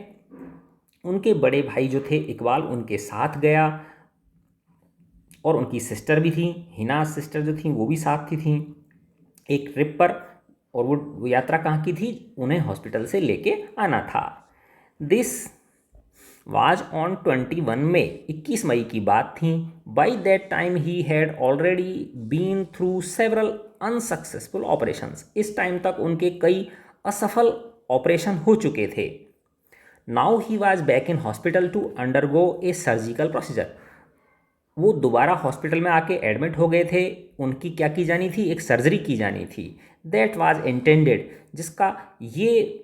Speaker 1: उनके बड़े भाई जो थे इकबाल, उनके साथ गया, और उनकी सिस्टर भी थी, हिना सिस्टर जो थी वो भी साथ थी एक ट्रिप पर, और वो यात्रा कहाँ की थी, उन्हें हॉस्पिटल से लेके आना था। दिस वाज ऑन 21 मई, 21 मई की बात थी। By that time he had already been through several unsuccessful operations, इस टाइम तक उनके कई असफल ऑपरेशन हो चुके थे। Now he was back in hospital to undergo a surgical procedure, वो दोबारा हॉस्पिटल में आके एडमिट हो गए थे। उनकी क्या की जानी थी, एक सर्जरी की जानी थी। दैट वाज इंटेंडेड, जिसका ये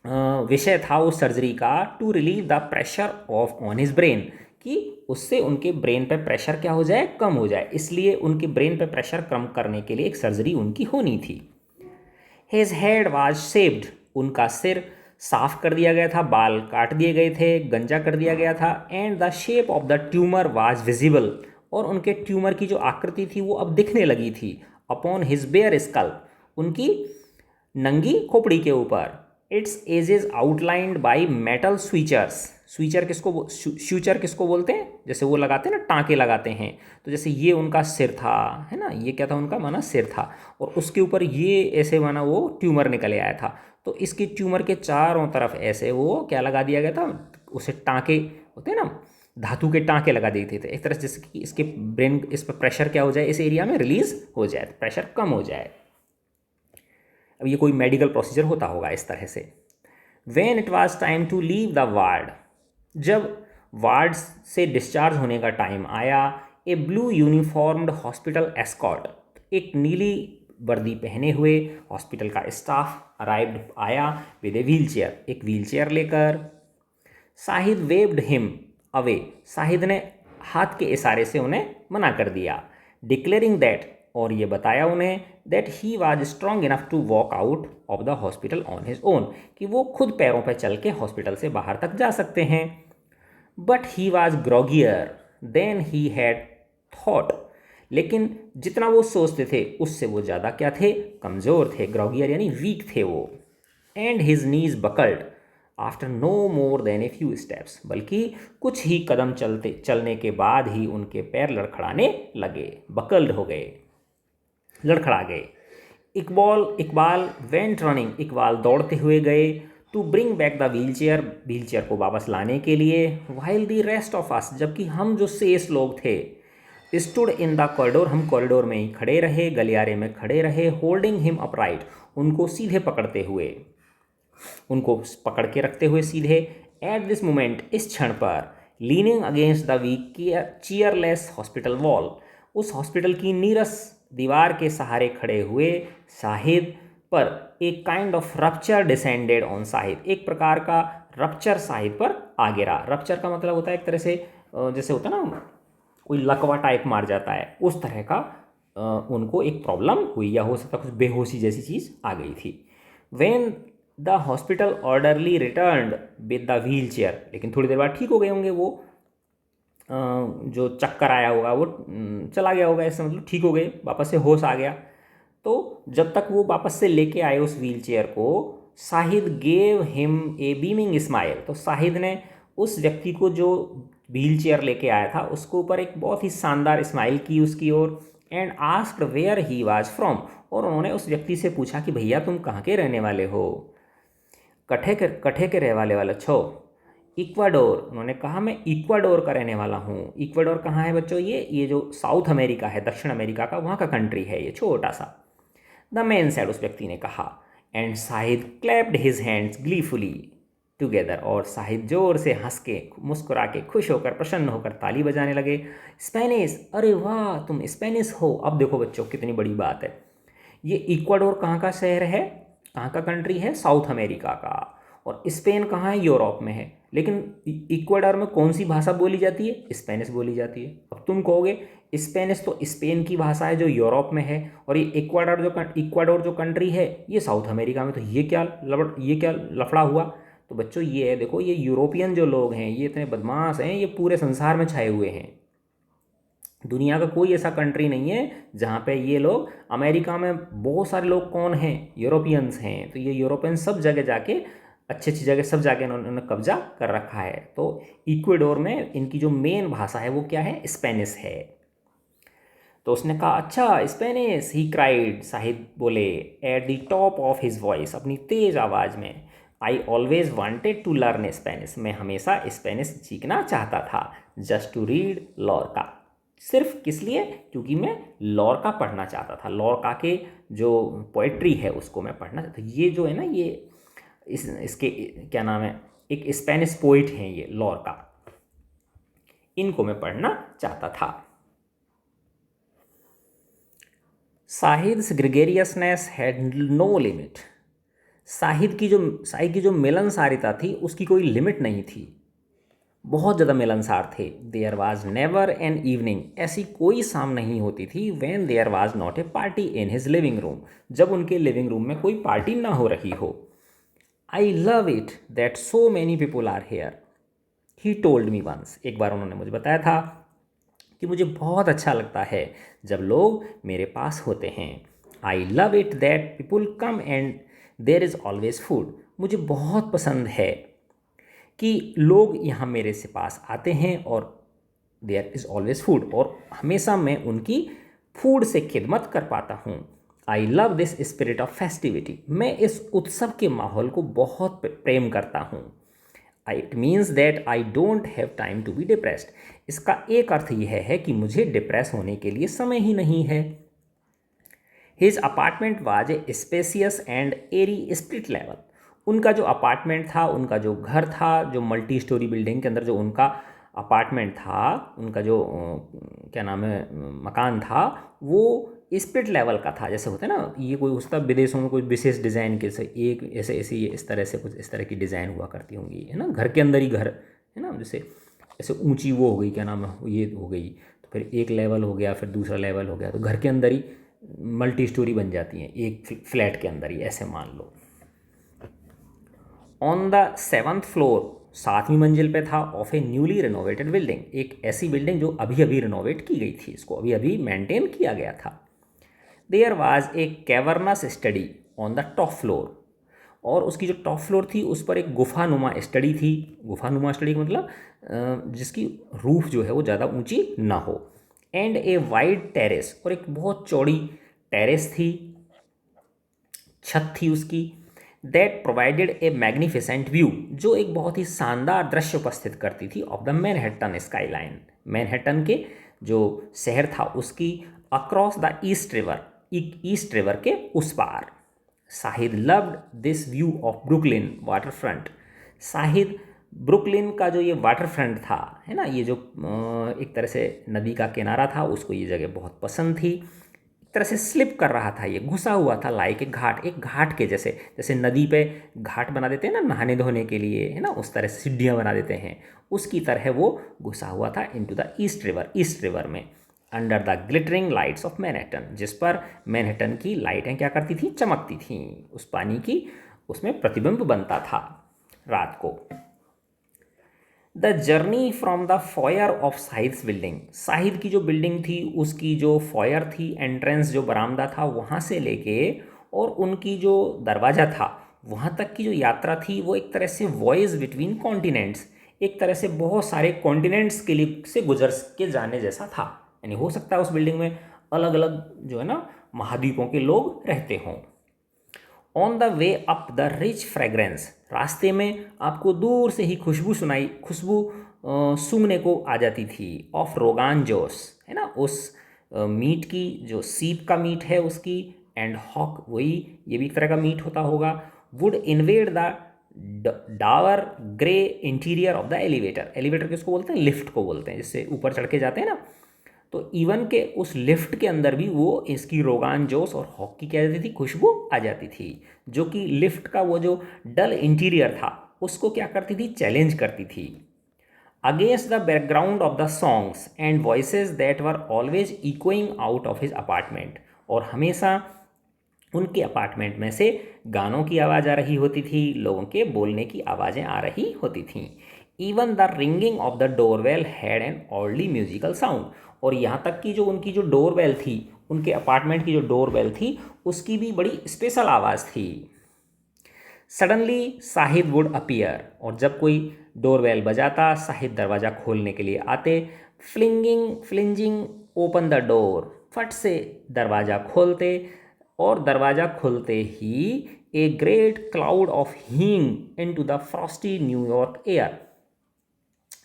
Speaker 1: विषय था उस सर्जरी का, to relieve the pressure off on his brain, कि उससे उनके ब्रेन पे प्रेशर क्या हो जाए, कम हो जाए। इसलिए उनके ब्रेन पे प्रेशर कम करने के लिए एक सर्जरी उनकी होनी थी। हिज हेड वाज शेव्ड, उनका सिर साफ कर दिया गया था, बाल काट दिए गए थे, गंजा कर दिया गया था। And the shape of the tumour was visible, और उनके ट्यूमर की जो आकृति थी वो अब दिखने लगी थी। अपॉन हिज बेयर स्कल, उनकी नंगी खोपड़ी के ऊपर। Its edges outlined by metal sutures, suture किसको बोलते हैं, जैसे वो लगाते हैं ना, टाँके लगाते हैं। तो जैसे ये उनका सिर था, है ना, ये क्या था उनका, माना सिर था, और उसके ऊपर ये ऐसे माना वो ट्यूमर निकल आया था। तो इसकी ट्यूमर के चारों तरफ ऐसे वो क्या लगा दिया गया था, उसे टाँके होते हैं ना, धातु के टाँके लगा देते थे एक तरह से, जैसे कि इसके ब्रेन, इस पर प्रेशर क्या हो जाए, इस एरिया में रिलीज हो जाए, प्रेशर कम हो जाए। अब ये कोई मेडिकल प्रोसीजर होता होगा इस तरह से। When it was time to leave the ward, जब वार्ड से डिस्चार्ज होने का टाइम आया, ए ब्लू यूनिफॉर्म्ड हॉस्पिटल एस्कॉर्ट, एक नीली वर्दी पहने हुए हॉस्पिटल का स्टाफ अराइव्ड आया विद ए व्हील चेयर, एक व्हील चेयर लेकर। Shahid waived him away, Shahid ने हाथ के इशारे से उन्हें मना कर दिया। डिक्लेयरिंग दैट, और ये बताया उन्हें, that he was strong enough to walk out of the hospital on his own, कि वो खुद पैरों पर चल के हॉस्पिटल से बाहर तक जा सकते हैं। But he was groggier than he had thought, लेकिन जितना वो सोचते थे उससे वो ज़्यादा क्या थे, कमज़ोर थे। ग्रॉगियर यानी वीक थे वो। And his knees buckled after no more than a few steps, बल्कि कुछ ही कदम चलने के बाद ही उनके पैर लड़खड़ाने लगे, बकल्ड हो गए, लड़खड़ा गए। इकबाल वेंट रनिंग, इकबाल दौड़ते हुए गए, to bring back the wheelchair को वापस लाने के लिए। While the rest of us, जबकि हम जो शेष लोग थे, स्टूड इन द कॉरिडोर, हम कॉरिडोर में ही खड़े रहे, गलियारे में खड़े रहे। होल्डिंग हिम अपराइट, उनको सीधे पकड़ते हुए, उनको पकड़ के रखते हुए सीधे। एट दिस मोमेंट, इस क्षण पर, leaning against the weak cheerless hospital wall, उस हॉस्पिटल की नीरस दीवार के सहारे खड़े हुए शाहिद पर एक kind of rupture descended on Shahid, एक प्रकार का रप्चर शाहिद पर आ गिरा। रप्चर का मतलब होता है एक तरह से जैसे होता है ना, कोई लकवा टाइप मार जाता है, उस तरह का उनको एक प्रॉब्लम हुई, या हो सकता कुछ बेहोशी जैसी चीज़ आ गई थी। When the hospital orderly returned with the wheel chair, लेकिन थोड़ी देर बाद ठीक हो गए होंगे वो, जो चक्कर आया होगा वो चला गया होगा, इससे मतलब ठीक हो गए, वापस से होश आ गया। तो जब तक वो वापस से लेके आए उस व्हील चेयर को, Shahid gave him a beaming smile, तो शाहिद ने उस व्यक्ति को जो व्हील चेयर लेके आया था उसके ऊपर एक बहुत ही शानदार स्माइल की उसकी ओर। And asked where he was from, और उन्होंने उस व्यक्ति से पूछा कि भैया तुम कहाँ के रहने वाले हो, कठे के रहने वाले छो। इक्वाडोर, उन्होंने कहा मैं इक्वाडोर का रहने वाला हूँ। इक्वाडोर कहाँ है बच्चों, ये जो साउथ अमेरिका है, दक्षिण अमेरिका का, वहाँ का कंट्री है ये, छोटा सा। द मैन सैड, उस व्यक्ति ने कहा। And Shahid clapped his hands gleefully together, और शाहिद जोर से हंस के, मुस्कुरा के, खुश होकर, प्रसन्न होकर ताली बजाने लगे। स्पेनिश, अरे वाह तुम स्पेनिश हो। अब देखो बच्चों कितनी बड़ी बात है, ये इक्वाडोर कहाँ का शहर है, कहाँ का कंट्री है, साउथ अमेरिका का, और स्पेन कहाँ है, यूरोप में है। लेकिन इक्वाडोर में कौन सी भाषा बोली जाती है, स्पेनिश बोली जाती है। अब तुम कहोगे स्पेनिश तो स्पेन की भाषा है जो यूरोप में है, और ये इक्वाडोर जो कंट्री है ये साउथ अमेरिका में, तो ये क्या लफड़ा हुआ। तो बच्चों ये है, देखो ये यूरोपियन जो लोग हैं ये इतने बदमाश हैं, ये पूरे संसार में छाए हुए हैं। दुनिया का कोई ऐसा कंट्री नहीं है जहाँ पे ये लोग, अमेरिका में बहुत सारे लोग कौन हैं, यूरोपियंस हैं, तो ये यूरोपियन सब जगह जाके, अच्छी अच्छी जगह सब जाके इन्होंने कब्जा कर रखा है। तो इक्वाडोर में इनकी जो मेन भाषा है वो क्या है, स्पेनिश है। तो उसने कहा अच्छा स्पेनिश, ही क्राइड, शाहिद बोले, at the top of his voice, अपनी तेज आवाज़ में। I always wanted to learn Spanish, मैं हमेशा स्पेनिश सीखना चाहता था। जस्ट टू रीड लॉर्का, सिर्फ किस लिए, क्योंकि मैं लॉर्का पढ़ना चाहता था, लॉर्का के जो पोइट्री है उसको मैं पढ़ना चाहता था। ये जो है ना, ये इसके क्या नाम है, एक स्पेनिश पोइट हैं ये लॉर्का, इनको मैं पढ़ना चाहता था। साहिद्स ग्रेगेरियसनेस हैड नो लिमिट, साहिद की जो मिलनसारिता थी उसकी कोई लिमिट नहीं थी, बहुत ज़्यादा मिलनसार थे। There was never an evening, ऐसी कोई शाम नहीं होती थी, when there was not a party in his living room, जब उनके लिविंग रूम में कोई पार्टी ना हो रही हो। I love it that so many people are here, he told me once, एक बार उन्होंने मुझे बताया था कि मुझे बहुत अच्छा लगता है जब लोग मेरे पास होते हैं। I love it that people come and there is always food, मुझे बहुत पसंद है कि लोग यहाँ मेरे से पास आते हैं और देयर इज़ ऑलवेज फूड, और हमेशा मैं उनकी फूड से खिदमत कर पाता हूँ। I love this spirit of festivity, मैं इस उत्सव के माहौल को बहुत प्रेम करता हूँ। It means that I don't have time to be depressed, इसका एक अर्थ यह है कि मुझे डिप्रेस होने के लिए समय ही नहीं है। His apartment was a spacious and airy split level, उनका जो अपार्टमेंट था, उनका जो घर था, जो मल्टी स्टोरी बिल्डिंग के अंदर जो उनका अपार्टमेंट था, उनका जो क्या नाम है मकान था, वो स्प्लिट लेवल का था। जैसे होता है ना, ये कोई उसका विदेशों में कोई विशेष डिज़ाइन के से एक ऐसे ऐसे इस तरह से कुछ इस तरह की डिज़ाइन हुआ करती होंगी, है ना, घर के अंदर ही घर है ना, जैसे ऐसे ऊंची वो हो गई, क्या नाम है, ये हो गई, तो फिर एक लेवल हो गया, फिर दूसरा लेवल हो गया, तो घर के अंदर ही मल्टी स्टोरी बन जाती हैं, एक फ्लैट के अंदर ही, ऐसे मान लो। ऑन द 7th फ्लोर, 7वीं मंजिल पे था, of A newly renovated building, एक ऐसी बिल्डिंग जो अभी अभी रिनोवेट की गई थी, इसको अभी अभी मेंटेन किया गया था। There was a cavernous study on the top floor, और उसकी जो टॉप फ्लोर थी उस पर एक गुफानुमा स्टडी थी। गुफानुमा स्टडी का मतलब जिसकी रूफ जो है वो ज़्यादा ऊंची ना हो। एंड ए वाइड टेरेस, और एक बहुत चौड़ी टेरेस थी, छत थी उसकी। That provided a magnificent view, जो एक बहुत ही शानदार दृश्य उपस्थित करती थी, of the Manhattan skyline, Manhattan के जो शहर था उसकी across the East River, East River के उस पार। Shahid loved this view of Brooklyn waterfront, Shahid Brooklyn का जो ये वाटर फ्रंट था, है ना, ये जो एक तरह से नदी का किनारा था, उसको ये जगह बहुत पसंद थी। तरह से स्लिप कर रहा था, ये घुसा हुआ था, लाइक एक घाट के जैसे, जैसे नदी पे घाट बना देते हैं ना नहाने धोने के लिए, है ना, उस तरह से सीढ़ियाँ बना देते हैं, उसकी तरह वो घुसा हुआ था इनटू द ईस्ट रिवर में, under the glittering lights off Manhattan, जिस पर मैनहट्टन की लाइटें क्या करती थी, चमकती थीं, उस पानी की उसमें प्रतिबिंब बनता था रात को। The journey from the foyer of Shahid's building, Shahid की जो बिल्डिंग थी उसकी जो फॉयर थी, एंट्रेंस जो बरामदा था, वहाँ से लेके और उनकी जो दरवाज़ा था वहाँ तक की जो यात्रा थी, वो एक तरह से वॉयज बिटवीन कॉन्टिनेंट्स, एक तरह से बहुत सारे कॉन्टिनेंट्स के लिए से गुजर के जाने जैसा था। यानी हो सकता है उस बिल्डिंग में अलग अलग जो है ना महाद्वीपों के लोग रहते हों। On the way up the rich fragrance, रास्ते में आपको दूर से ही खुशबू सूंघने को आ जाती थी, ऑफ रोगान जोश, है ना, उस मीट की जो सीप का मीट है उसकी, एंड हॉक, वही ये भी एक तरह का मीट होता होगा। Would invade the dour grey interior of the elevator, elevator किसको बोलते हैं, लिफ्ट को बोलते हैं, जिससे ऊपर चढ़ के जाते हैं ना, तो इवन के उस लिफ्ट के अंदर भी वो इसकी रोगान जोश और हॉक की क्या जाती थी, खुशबू आ जाती थी, जो कि लिफ्ट का वो जो डल इंटीरियर था उसको क्या करती थी, चैलेंज करती थी। Against the background of the songs and voices that were always echoing out of his apartment, और हमेशा उनके अपार्टमेंट में से गानों की आवाज़ आ रही होती थी, लोगों के बोलने की आवाज़ें आ रही होती थीं। Even the ringing of the doorbell had an orderly musical sound, और यहाँ तक कि जो उनकी जो डोरबेल थी, उनके अपार्टमेंट की जो डोरबेल थी उसकी भी बड़ी स्पेशल आवाज़ थी। सडनली साहिद वुड अपीयर, और जब कोई डोरबेल बजाता साहिद दरवाज़ा खोलने के लिए आते। फ्लिंजिंग ओपन द डोर, फट से दरवाज़ा खोलते, और दरवाज़ा खुलते ही a great cloud of hing into the frosty New York air.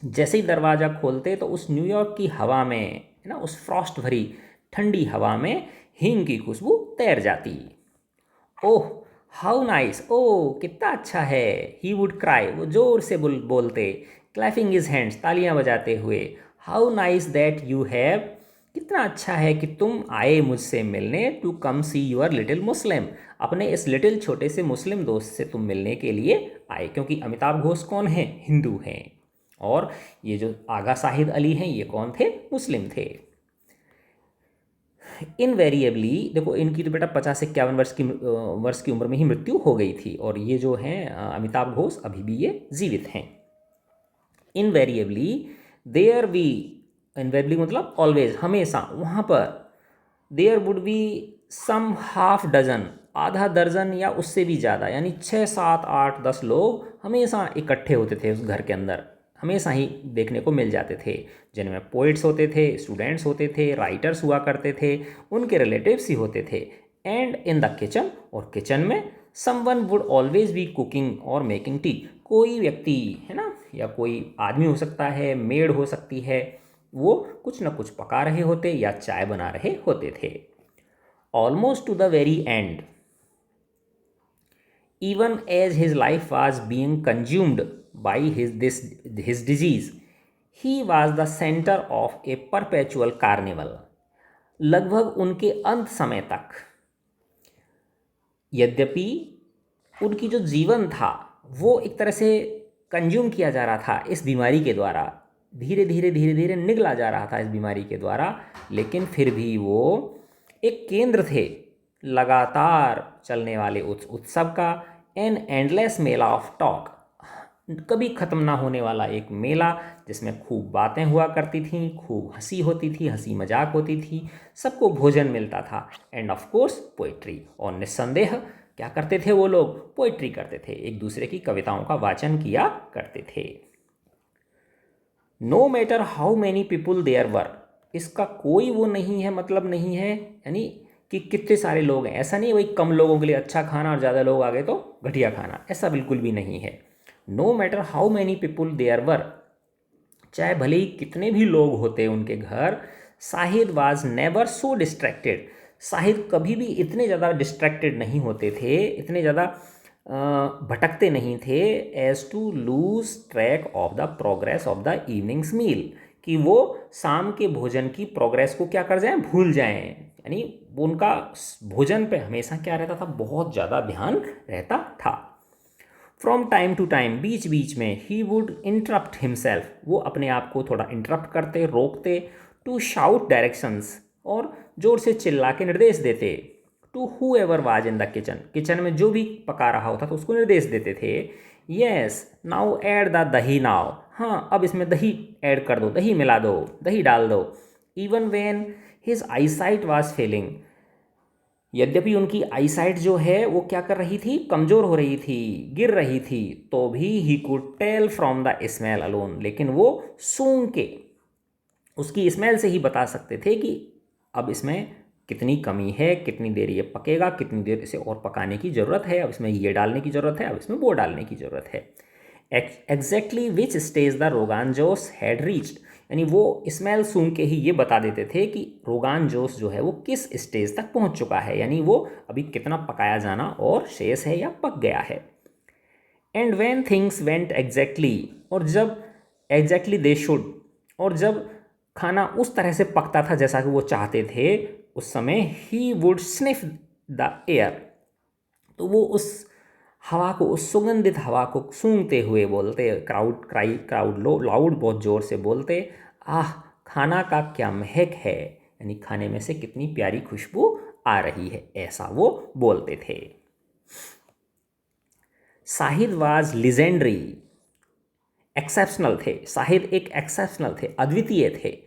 Speaker 1: जैसे ही दरवाज़ा खोलते तो उस न्यूयॉर्क की हवा में, है ना, उस फ्रॉस्ट भरी ठंडी हवा में हींग की खुशबू तैर जाती। ओह हाउ नाइस, ओह कितना अच्छा है। ही वुड क्राई, वो जोर से बोलते, क्लैपिंग हिज हैंड्स, तालियां बजाते हुए। How nice that you have, कितना अच्छा है कि तुम आए मुझसे मिलने। To come see your little Muslim, अपने इस लिटिल छोटे से मुस्लिम दोस्त से तुम मिलने के लिए आए। क्योंकि अमिताभ घोष कौन है, हिंदू हैं, और ये जो आगा शाहिद अली हैं ये कौन थे, मुस्लिम थे। इनवेरिएबली देखो, इनकी तो बेटा 50-51 वर्ष की उम्र में ही मृत्यु हो गई थी, और ये जो हैं अमिताभ घोष अभी भी ये जीवित हैं। इनवेरिएबली देयर बी, इनवेरिएबली मतलब ऑलवेज, हमेशा, वहाँ पर there would be some half dozen, आधा दर्जन या उससे भी ज़्यादा, यानी 6, 7, 8, 10 लोग हमेशा इकट्ठे होते थे उस घर के अंदर, हमेशा ही देखने को मिल जाते थे, जिनमें पोइट्स होते थे, स्टूडेंट्स होते थे, राइटर्स हुआ करते थे, उनके रिलेटिव्स ही होते थे। एंड इन द किचन, और किचन में someone would always be cooking और मेकिंग टी, कोई व्यक्ति, है ना, या कोई आदमी हो सकता है, मेड हो सकती है, वो कुछ ना कुछ पका रहे होते या चाय बना रहे होते थे। Almost two the very and, even as his life was being consumed by his disease, he was the center of a perpetual carnival। लगभग उनके अंत समय तक, यद्यपि उनकी जो जीवन था वो एक तरह से कंज्यूम किया जा रहा था इस बीमारी के द्वारा, धीरे धीरे धीरे धीरे निगला जा रहा था इस बीमारी के द्वारा, लेकिन फिर भी वो एक केंद्र थे लगातार चलने वाले उस उत्सव का। An endless Mela of talk, कभी ख़त्म ना होने वाला एक मेला, जिसमें खूब बातें हुआ करती थीं, खूब हंसी होती थी, हंसी मजाक होती थी, सबको भोजन मिलता था, एंड ऑफ कोर्स पोइट्री, और निस्संदेह क्या करते थे वो लोग, पोइट्री करते थे, एक दूसरे की कविताओं का वाचन किया करते थे। No matter how many people there were, इसका कोई वो नहीं है, मतलब नहीं है, यानी कि कितने सारे लोग हैं, ऐसा नहीं वही कम लोगों के लिए अच्छा खाना और ज़्यादा लोग आ गए तो घटिया खाना, ऐसा बिल्कुल भी नहीं है। No matter how many people there were, चाहे भले ही कितने भी लोग होते उनके घर, Shahid was never so distracted, Shahid कभी भी इतने ज़्यादा डिस्ट्रैक्टेड नहीं होते थे, इतने ज़्यादा भटकते नहीं थे, as to lose track of the progress of the evening's meal, कि वो शाम के भोजन की प्रोग्रेस को क्या कर जाएं, भूल जाएं, यानी उनका भोजन पे हमेशा क्या रहता था, बहुत ज़्यादा ध्यान रहता था। फ्रॉम टाइम टू टाइम, बीच बीच में, ही वुड इंटरप्ट हिमसेल्फ, वो अपने आप को थोड़ा इंटरप्ट करते, रोकते, टू शाउट डायरेक्शंस, और ज़ोर से चिल्ला के निर्देश देते, to whoever was in the kitchen, kitchen में जो भी पका रहा होता तो उसको निर्देश देते थे। येस नाउ ऐड द दही नाउ, हाँ अब इसमें दही ऐड कर दो, दही मिला दो, दही डाल दो। Even when his eyesight was failing, यद्यपि उनकी आईसाइट जो है वो क्या कर रही थी, कमज़ोर हो रही थी, गिर रही थी, तो भी he could tell from the smell alone, लेकिन वो सूंघ के, उसकी स्मेल से ही बता सकते थे कि अब इसमें कितनी कमी है, कितनी देर ये पकेगा, कितनी देर इसे और पकाने की ज़रूरत है, अब इसमें ये डालने की ज़रूरत है, अब इसमें वो डालने की ज़रूरत है। एग्जैक्टली विच स्टेज द रोगान जोश हैड रीच्ड, यानी वो स्मेल सूंघ के ही ये बता देते थे कि रोगान जोश जो है वो किस स्टेज तक पहुंच चुका है, यानी वो अभी कितना पकाया जाना और शेष है या पक गया है। And when things went exactly, और जब एग्जैक्टली दे शुड, और जब खाना उस तरह से पकता था जैसा कि वो चाहते थे, उस समय he would sniff the air, तो वो उस हवा को, उस सुगंधित हवा को सूंघते हुए बोलते, क्राउड लाउड बहुत ज़ोर से बोलते, आह खाना का क्या महक है, यानी खाने में से कितनी प्यारी खुशबू आ रही है, ऐसा वो बोलते थे। साहिद वाज लिजेंडरी, एक्सेप्शनल थे, साहिद एक एक्सेप्शनल थे, अद्वितीय थे,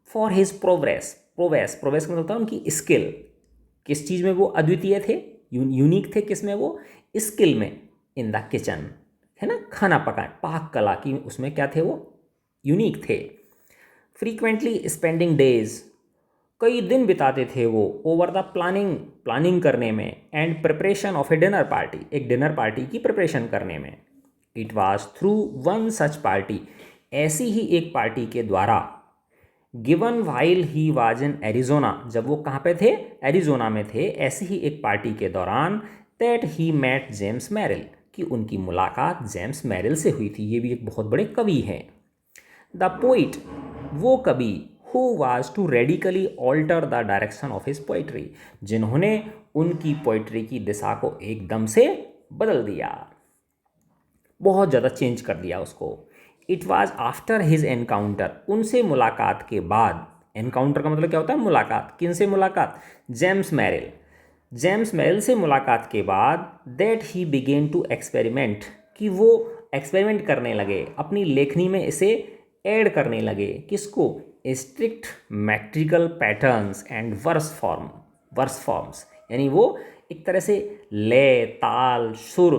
Speaker 1: फॉर हिज प्रोग्रेस, प्रोग्रेस का मतलब होता है उनकी स्किल, किस चीज़ में वो अद्वितीय थे, यूनिक थे, किस में वो, स्किल में, इन द किचन, है ना, खाना पकाए, पाक कला की, उसमें क्या थे वो, यूनिक थे। फ्रीक्वेंटली स्पेंडिंग डेज कई दिन बिताते थे वो ओवर द प्लानिंग करने में and preparation of A dinner party, एक डिनर पार्टी की प्रिपरेशन करने में। It was through one such party, ऐसी ही एक पार्टी के द्वारा, given while he was in Arizona, जब वो कहाँ पे थे, एरिजोना में थे, ऐसी ही एक पार्टी के दौरान, that he met James Merrill, कि उनकी मुलाकात जेम्स मैरिल से हुई थी। ये भी एक बहुत बड़े कवि हैं। द पोइट, वो कवि, who was to radically alter the direction of his poetry, जिन्होंने उनकी पोइट्री की दिशा को एकदम से बदल दिया, बहुत ज़्यादा चेंज कर दिया उसको। It was after his encounter, उनसे मुलाकात के बाद, एनकाउंटर का मतलब क्या होता है, मुलाकात, किन से मुलाकात, जेम्स मैरिल, जेम्स मैरिल से मुलाकात के बाद, that he began to experiment, कि वो एक्सपेरिमेंट करने लगे, अपनी लेखनी में इसे ऐड करने लगे, किसको, strict metrical patterns and verse forms, यानी वो एक तरह से लय, ताल, सुर,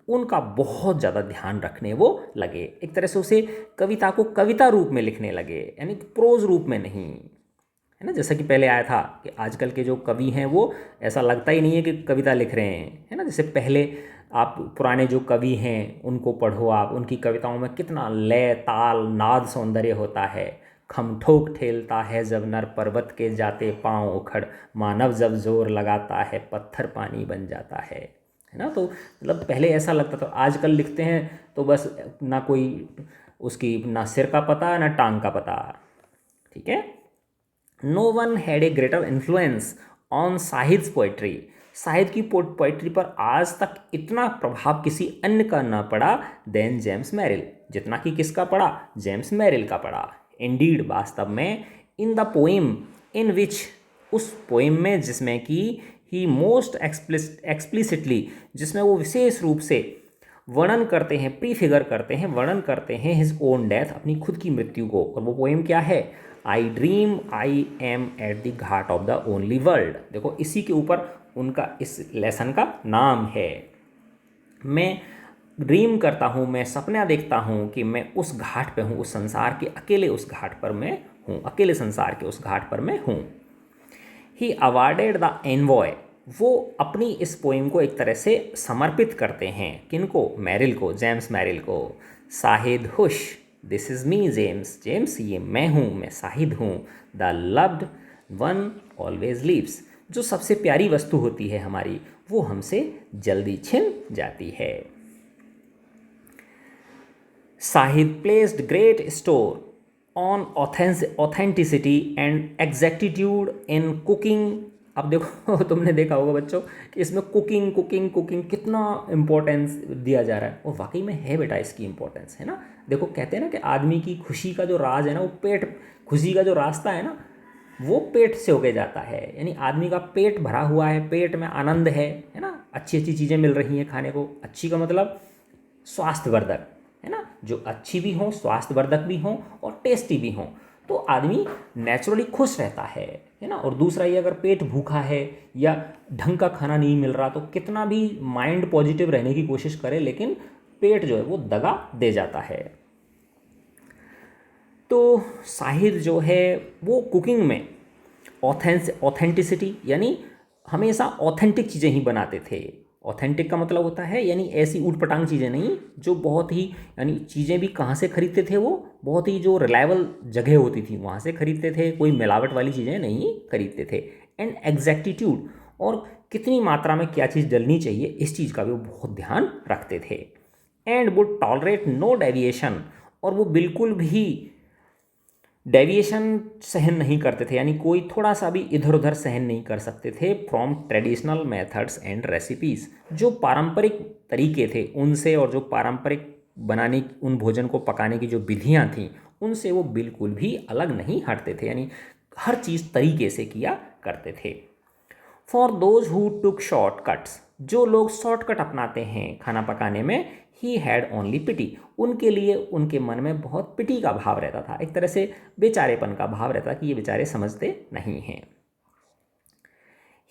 Speaker 1: उनका बहुत ज़्यादा ध्यान रखने वो लगे, एक तरह से उसे कविता को कविता रूप में लिखने लगे, यानी प्रोज रूप में नहीं, है ना। जैसा कि पहले आया था कि आजकल के जो कवि हैं वो ऐसा लगता ही नहीं है कि कविता लिख रहे हैं, है ना। जैसे पहले आप पुराने जो कवि हैं उनको पढ़ो, आप उनकी कविताओं में कितना लय, ताल, नाद, सौंदर्य होता है। खम ठोक ठेलता है जब नर पर्वत के जाते पांव उखड़, मानव जब जोर लगाता है पत्थर पानी बन जाता है ना। तो मतलब पहले ऐसा लगता था, आजकल लिखते हैं तो बस ना कोई उसकी ना सिर का पता ना टांग का पता, ठीक है। No one had a greater influence on Shahid's poetry, Shahid की पोइट्री पर आज तक इतना प्रभाव किसी अन्य का ना पड़ा देन जेम्स मैरिल, जितना कि किसका पड़ा, जेम्स मैरिल का पड़ा। इंडीड, वास्तव में, इन द पोइम इन विच, उस पोइम में जिसमें कि ही मोस्ट एक्सप्लिसिटली, जिसमें वो विशेष रूप से वर्णन करते हैं, प्रीफिगर करते हैं, वर्णन करते हैं हिज ओन डेथ, अपनी खुद की मृत्यु को। और वो पोएम क्या है, आई dream I am at the Ghat of the only world. देखो इसी के ऊपर उनका इस लेसन का नाम है। मैं ड्रीम करता हूँ, मैं सपना देखता हूँ कि मैं उस घाट पे हूँ, उस संसार के अकेले उस घाट पर मैं हूँ, अकेले संसार के उस घाट पर मैं हूँ। ही अवार्डेड द एनवॉय, वो अपनी इस पोइम को एक तरह से समर्पित करते हैं, किनको, मैरिल को, जेम्स मैरिल को। Shahid hush, this is me James, James ये मैं हूँ, मैं साहिद हूँ। The loved one always leaves, जो सबसे प्यारी वस्तु होती है हमारी, वो हमसे जल्दी छिन जाती है। Shahid placed great store on authenticity and एग्जैक्टिट्यूड in cooking. अब देखो तुमने देखा होगा बच्चों कि इसमें कुकिंग कुकिंग कुकिंग कितना इम्पोर्टेंस दिया जा रहा है, और वाकई में है बेटा इसकी इम्पोर्टेंस, है ना। देखो कहते हैं ना कि आदमी की खुशी का जो राज है ना, वो पेट, खुशी का जो रास्ता है ना वो पेट से होके जाता है, यानी आदमी का पेट भरा हुआ है, पेट में आनंद है ना, अच्छी अच्छी चीज़ें मिल रही हैं खाने को, अच्छी का मतलब स्वास्थ्यवर्धक, है ना, जो अच्छी भी हों, स्वास्थ्यवर्धक भी हों और टेस्टी भी हों, तो आदमी नेचुरली खुश रहता है ना। और दूसरा ये, अगर पेट भूखा है या ढंग का खाना नहीं मिल रहा तो कितना भी माइंड पॉजिटिव रहने की कोशिश करे, लेकिन पेट जो है वो दगा दे जाता है। तो साहिर जो है वो कुकिंग में ऑथेंटिसिटी, यानी हमेशा ऑथेंटिक चीज़ें ही बनाते थे। ऑथेंटिक का मतलब होता है यानी ऐसी ऊटपटांग चीज़ें नहीं, जो बहुत ही, यानी चीज़ें भी कहाँ से खरीदते थे, वो बहुत ही जो रिलायबल जगह होती थी वहाँ से खरीदते थे, कोई मिलावट वाली चीज़ें नहीं खरीदते थे। एंड एग्जैक्टिट्यूड, और कितनी मात्रा में क्या चीज़ डलनी चाहिए इस चीज़ का भी वो बहुत ध्यान रखते थे। And would tolerate no deviation, और वो बिल्कुल भी डेविएशन सहन नहीं करते थे, यानी कोई थोड़ा सा भी इधर उधर सहन नहीं कर सकते थे from traditional methods and recipes, जो पारंपरिक तरीके थे उनसे, और जो पारंपरिक बनाने, उन भोजन को पकाने की जो विधियां थीं उनसे वो बिल्कुल भी अलग नहीं हटते थे, यानी हर चीज़ तरीके से किया करते थे। For those who took shortcuts, जो लोग शॉर्टकट अपनाते हैं खाना पकाने में, ही हैड ओनली पिटी, उनके लिए उनके मन में बहुत पिटी का भाव रहता था, एक तरह से बेचारेपन का भाव रहता कि ये बेचारे समझते नहीं हैं।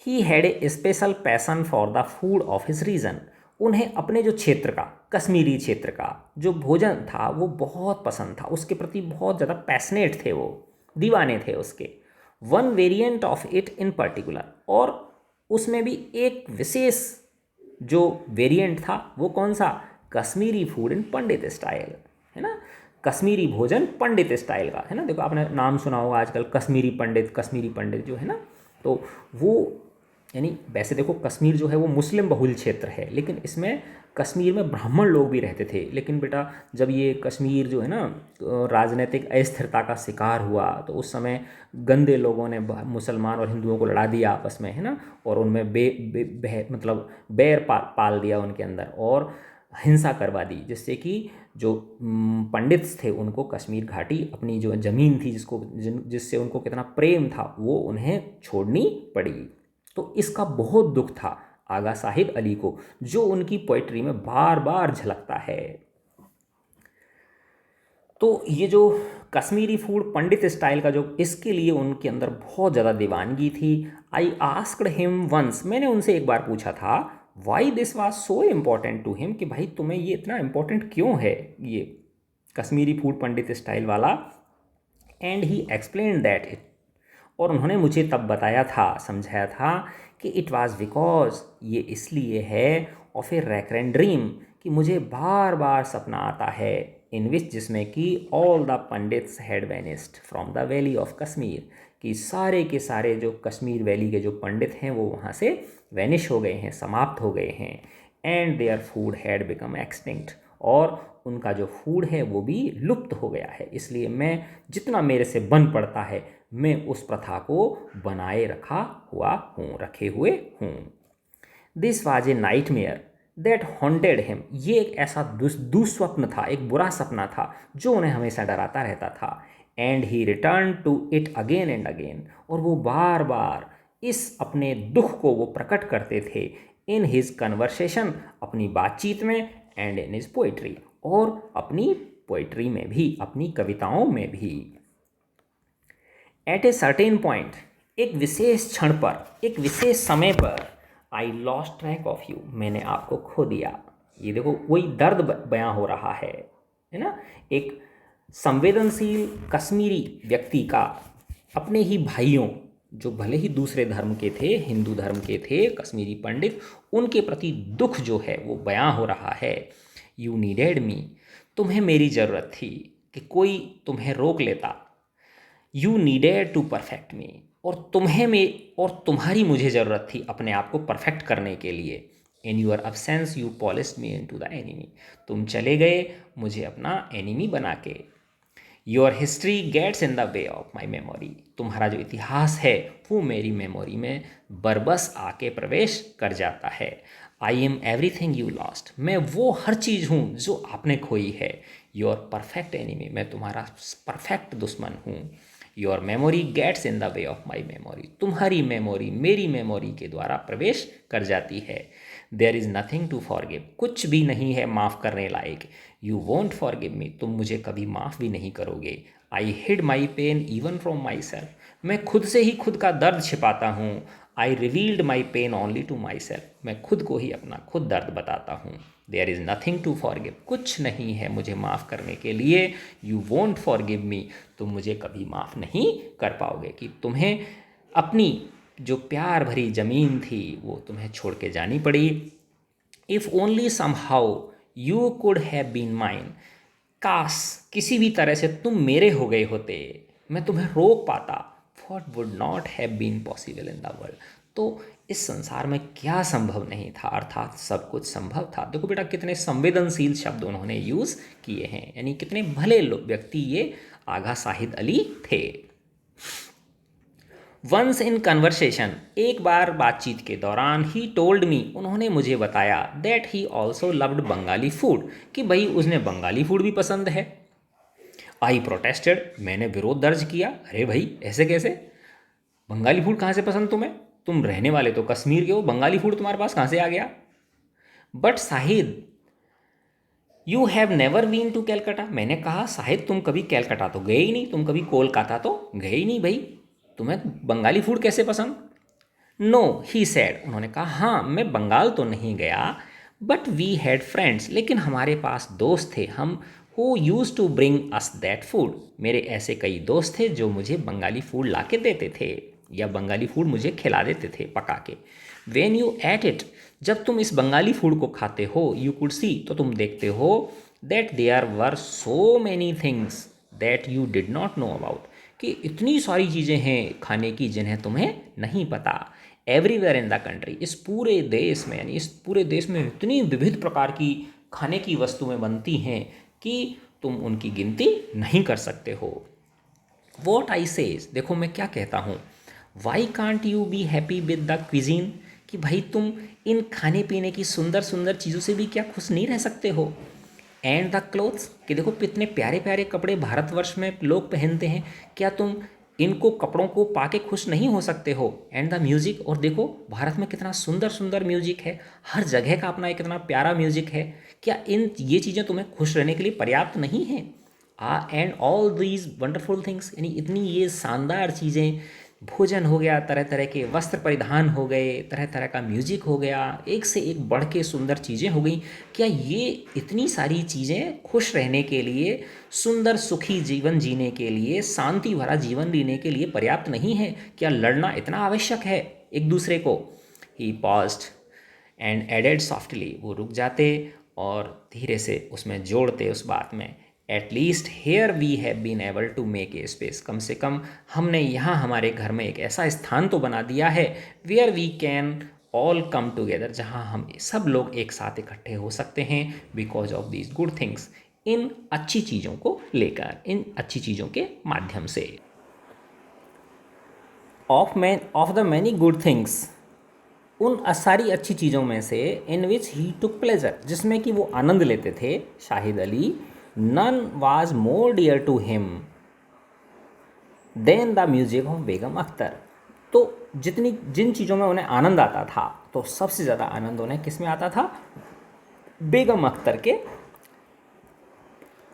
Speaker 1: He had a special passion for the food of his region, उन्हें अपने जो क्षेत्र का, कश्मीरी क्षेत्र का जो भोजन था वो बहुत पसंद था, उसके प्रति बहुत ज़्यादा पैशनेट थे, वो दीवाने थे उसके। One variant of it in particular, और उसमें भी एक विशेष जो वेरिएंट था वो कौन सा, Kashmiri food in Pandit style, है ना, कश्मीरी भोजन पंडित स्टाइल का, है ना। देखो आपने नाम सुना होगा आजकल कश्मीरी पंडित जो है ना, तो वो यानी वैसे देखो कश्मीर जो है वो मुस्लिम बहुल क्षेत्र है, लेकिन इसमें कश्मीर में ब्राह्मण लोग भी रहते थे। लेकिन बेटा जब ये कश्मीर जो है ना राजनीतिक अस्थिरता का शिकार हुआ, तो उस समय गंदे लोगों ने मुसलमान और हिंदुओं को लड़ा दिया आपस में, है ना, और उनमें मतलब बैर पाल दिया उनके अंदर, और हिंसा करवा दी, जिससे कि जो पंडित थे उनको कश्मीर घाटी अपनी जो ज़मीन थी जिससे उनको कितना प्रेम था वो उन्हें छोड़नी पड़ी। तो इसका बहुत दुख था आगा साहिब अली को, जो उनकी पोइट्री में बार बार झलकता है। तो ये जो कश्मीरी फूड पंडित स्टाइल का जो, इसके लिए उनके अंदर बहुत ज़्यादा दीवानगी थी। आई आस्क्ड हिम वंस, मैंने उनसे एक बार पूछा था, why this was so important to him, कि भाई तुम्हें ये इतना इम्पोर्टेंट क्यों है ये कश्मीरी फूड पंडित स्टाइल वाला। And he explain that it, और उन्होंने मुझे तब बताया था, समझाया था कि इट वाज बिकॉज, ये इसलिए है, ऑफ ए रेकरेंट ड्रीम, कि मुझे बार बार सपना आता है, इन विच, जिसमें कि all the pandits had vanished from the valley of Kashmir, कि सारे के सारे जो कश्मीर वैली के जो पंडित हैं वो वहाँ से वैनिश हो गए हैं, समाप्त हो गए हैं। And their food had become extinct, और उनका जो फूड है वो भी लुप्त हो गया है। इसलिए मैं जितना मेरे से बन पड़ता है मैं उस प्रथा को बनाए रखे हुए हूँ। This was A nightmare that haunted him, ये एक ऐसा दुस्वप्न था, एक बुरा सपना था जो उन्हें हमेशा डराता रहता था। And he return to it again and again, और वो बार बार इस अपने दुख को वो प्रकट करते थे इन हिज कन्वर्सेशन, अपनी बातचीत में, एंड इन हिज पोइट्री, और अपनी पोइट्री में भी, अपनी कविताओं में भी। एट ए सर्टेन पॉइंट, एक विशेष क्षण पर, एक विशेष समय पर, I lost track of you, मैंने आपको खो दिया। ये देखो वही दर्द बयां हो रहा है ना, एक संवेदनशील कश्मीरी व्यक्ति का अपने ही भाइयों, जो भले ही दूसरे धर्म के थे, हिंदू धर्म के थे, कश्मीरी पंडित, उनके प्रति दुख जो है वो बयां हो रहा है। यू नीडेड मी, तुम्हें मेरी ज़रूरत थी कि कोई तुम्हें रोक लेता। यू नीडेड टू परफेक्ट मी, और तुम्हारी मुझे ज़रूरत थी अपने आप को परफेक्ट करने के लिए। In your absence you polished me into the enemy, तुम चले गए मुझे अपना एनिमी बना के। Your history gets in the way of my memory, तुम्हारा जो इतिहास है वो मेरी मेमोरी में बरबस आके प्रवेश कर जाता है। I am everything you lost, मैं वो हर चीज़ हूँ जो आपने खोई है। योर परफेक्ट एनिमी, मैं तुम्हारा परफेक्ट दुश्मन हूँ। Your memory gets in the way of my memory, तुम्हारी मेमोरी मेरी मेमोरी के द्वारा प्रवेश कर जाती है। There is nothing to forgive, कुछ भी नहीं है माफ़ करने लायक। यू वोंट फॉरगिव मी, तुम मुझे कभी माफ़ भी नहीं करोगे। I hid my pain even from myself, मैं खुद से ही खुद का दर्द छिपाता हूँ। I revealed my pain only to my self, मैं खुद को ही अपना खुद दर्द बताता हूँ। There is nothing to forgive, कुछ नहीं है मुझे माफ़ करने के लिए। यू वोंट फॉरगिव मी, तुम मुझे कभी माफ़ नहीं कर पाओगे, कि तुम्हें अपनी जो प्यार भरी ज़मीन थी वो तुम्हें छोड़ के जानी पड़ी। If only somehow you could have been mine, काश किसी भी तरह से तुम मेरे हो गए होते, मैं तुम्हें रोक पाता। What would not have been possible in the world, तो इस संसार में क्या संभव नहीं था, अर्थात सब कुछ संभव था। देखो बेटा कितने संवेदनशील शब्द उन्होंने यूज़ किए हैं, यानी कितने भले व्यक्ति ये आगा साहिद अली थे। वंस इन कन्वर्सेशन, एक बार बातचीत के दौरान, ही टोल्ड मी, उन्होंने मुझे बताया, that he also loved Bengali food, कि भाई उसने बंगाली फूड भी पसंद है। आई प्रोटेस्टेड, मैंने विरोध दर्ज किया, अरे भाई ऐसे कैसे, बंगाली फूड कहाँ से पसंद तुम्हें, तुम रहने वाले तो कश्मीर के हो, बंगाली फूड तुम्हारे पास कहाँ से आ गया। But Shahid you have never been to Calcutta, मैंने कहा साहिद तुम कभी कैलकाटा तो गए ही नहीं, तुम कभी कोलकाता तो गए ही नहीं भाई, तुम्हें बंगाली फूड कैसे पसंद। नो ही सैड, उन्होंने कहा हाँ मैं बंगाल तो नहीं गया, बट वी हैड फ्रेंड्स, लेकिन हमारे पास दोस्त थे, हम who use to bring us that food, मेरे ऐसे कई दोस्त थे जो मुझे बंगाली फूड ला के देते थे या बंगाली फूड मुझे खिला देते थे पका के। वेन यू एट इट, जब तुम इस बंगाली फूड को खाते हो, यू कुड सी, तो तुम देखते हो, that there were so many things that you did not know about, कि इतनी सारी चीज़ें हैं खाने की जिन्हें तुम्हें नहीं पता। एवरीवेयर इन द कंट्री, इस पूरे देश में, यानी इस पूरे देश में इतनी विविध प्रकार की खाने की वस्तुएं बनती हैं कि तुम उनकी गिनती नहीं कर सकते हो। वॉट आई सेज, देखो मैं क्या कहता हूँ, why can't you be happy with the cuisine, कि भाई तुम इन खाने पीने की सुंदर सुंदर चीज़ों से भी क्या खुश नहीं रह सकते हो। एंड द क्लोथ्स, कि देखो कितने प्यारे प्यारे कपड़े भारतवर्ष में लोग पहनते हैं, क्या तुम इनको कपड़ों को पाके खुश नहीं हो सकते हो। एंड द म्यूज़िक, और देखो भारत में कितना सुंदर सुंदर म्यूज़िक है, हर जगह का अपना एक कितना प्यारा म्यूज़िक है, क्या इन ये चीज़ें तुम्हें खुश रहने के लिए पर्याप्त नहीं हैं। And all these wonderful things, यानी इतनी ये शानदार चीज़ें, भोजन हो गया, तरह तरह के वस्त्र परिधान हो गए, तरह तरह का म्यूजिक हो गया, एक से एक बढ़ के सुंदर चीज़ें हो गई, क्या ये इतनी सारी चीज़ें खुश रहने के लिए, सुंदर सुखी जीवन जीने के लिए, शांति भरा जीवन जीने के लिए पर्याप्त नहीं है, क्या लड़ना इतना आवश्यक है एक दूसरे को। ही पॉज्ड एंड एडेड सॉफ्टली, वो रुक जाते और धीरे से उसमें जोड़ते उस बात में, at least here we have been able to make a space, कम से कम हमने यहाँ हमारे घर में एक ऐसा स्थान तो बना दिया है, where we can all come together, जहाँ हम सब लोग एक साथ इकट्ठे हो सकते हैं, because of these good things, इन अच्छी चीज़ों को लेकर, इन अच्छी चीज़ों के माध्यम से। Of the many good things, उन सारी अच्छी चीज़ों में से, इन विच ही टुक प्लेजर, जिसमें कि वो आनंद लेते थे Shahid Ali, none was more dear to him then the music of Begum Akhtar, तो जिन चीज़ों में उन्हें आनंद आता था, तो सबसे ज़्यादा आनंद उन्हें किस में आता था, बेगम अख्तर के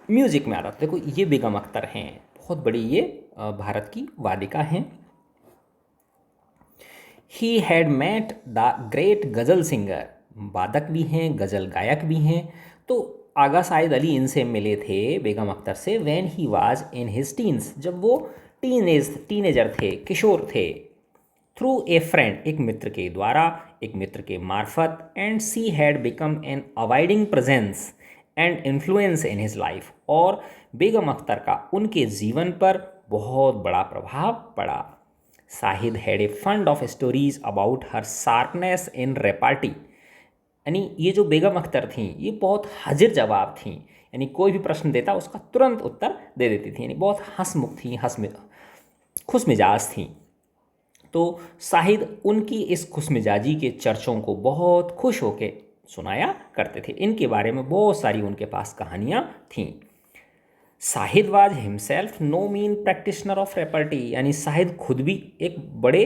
Speaker 1: म्यूज़िक में आता था। देखो ये बेगम अख्तर हैं, बहुत बड़ी ये भारत की वादिका हैं। He had met the great ghazal singer, वादक भी हैं, गज़ल गायक भी हैं, तो आगा साइद अली इनसे मिले थे, बेगम अख्तर से, when he was in his teens, जब वो टीनेजर थे, किशोर थे, थ्रू ए फ्रेंड, एक मित्र के द्वारा, एक मित्र के मार्फत, and she had become an avoiding presence and influence in his life, और बेगम अख्तर का उनके जीवन पर बहुत बड़ा प्रभाव पड़ा। Shahid had a fund of stories about her sharpness in repartee, यानी ये जो बेगम अख्तर थीं ये बहुत हाजिर जवाब थीं, यानी कोई भी प्रश्न देता उसका तुरंत उत्तर दे देती थी, यानी बहुत हंसमुख थी, खुश मिजाज थीं। तो साहिद उनकी इस खुश मिजाजी के चर्चों को बहुत खुश होकर सुनाया करते थे, इनके बारे में बहुत सारी उनके पास कहानियाँ थीं। Shahid was himself no mean practitioner of repartee, यानी साहिद खुद भी एक बड़े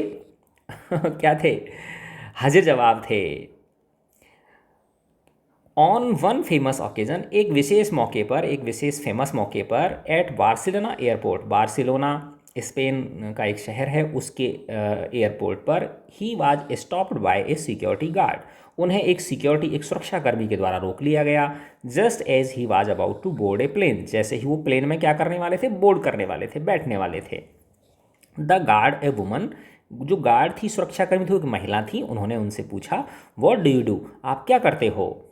Speaker 1: क्या थे, हाजिर जवाब थे। ऑन वन फेमस ओकेजन, एक विशेष मौके पर, एक विशेष फेमस मौके पर, at Barcelona airport, Barcelona Spain का एक शहर है, उसके एयरपोर्ट पर, he was stopped by a security guard, उन्हें एक सुरक्षाकर्मी के द्वारा रोक लिया गया। Just as he was about to board a plane, जैसे ही वो प्लेन में क्या करने वाले थे, बोर्ड करने वाले थे, बैठने वाले थे। द गार्ड ए वुमन, जो गार्ड थी, सुरक्षाकर्मी थी, एक महिला थी, उन्होंने उनसे पूछा, व्हाट डू यू डू, आप क्या करते हो।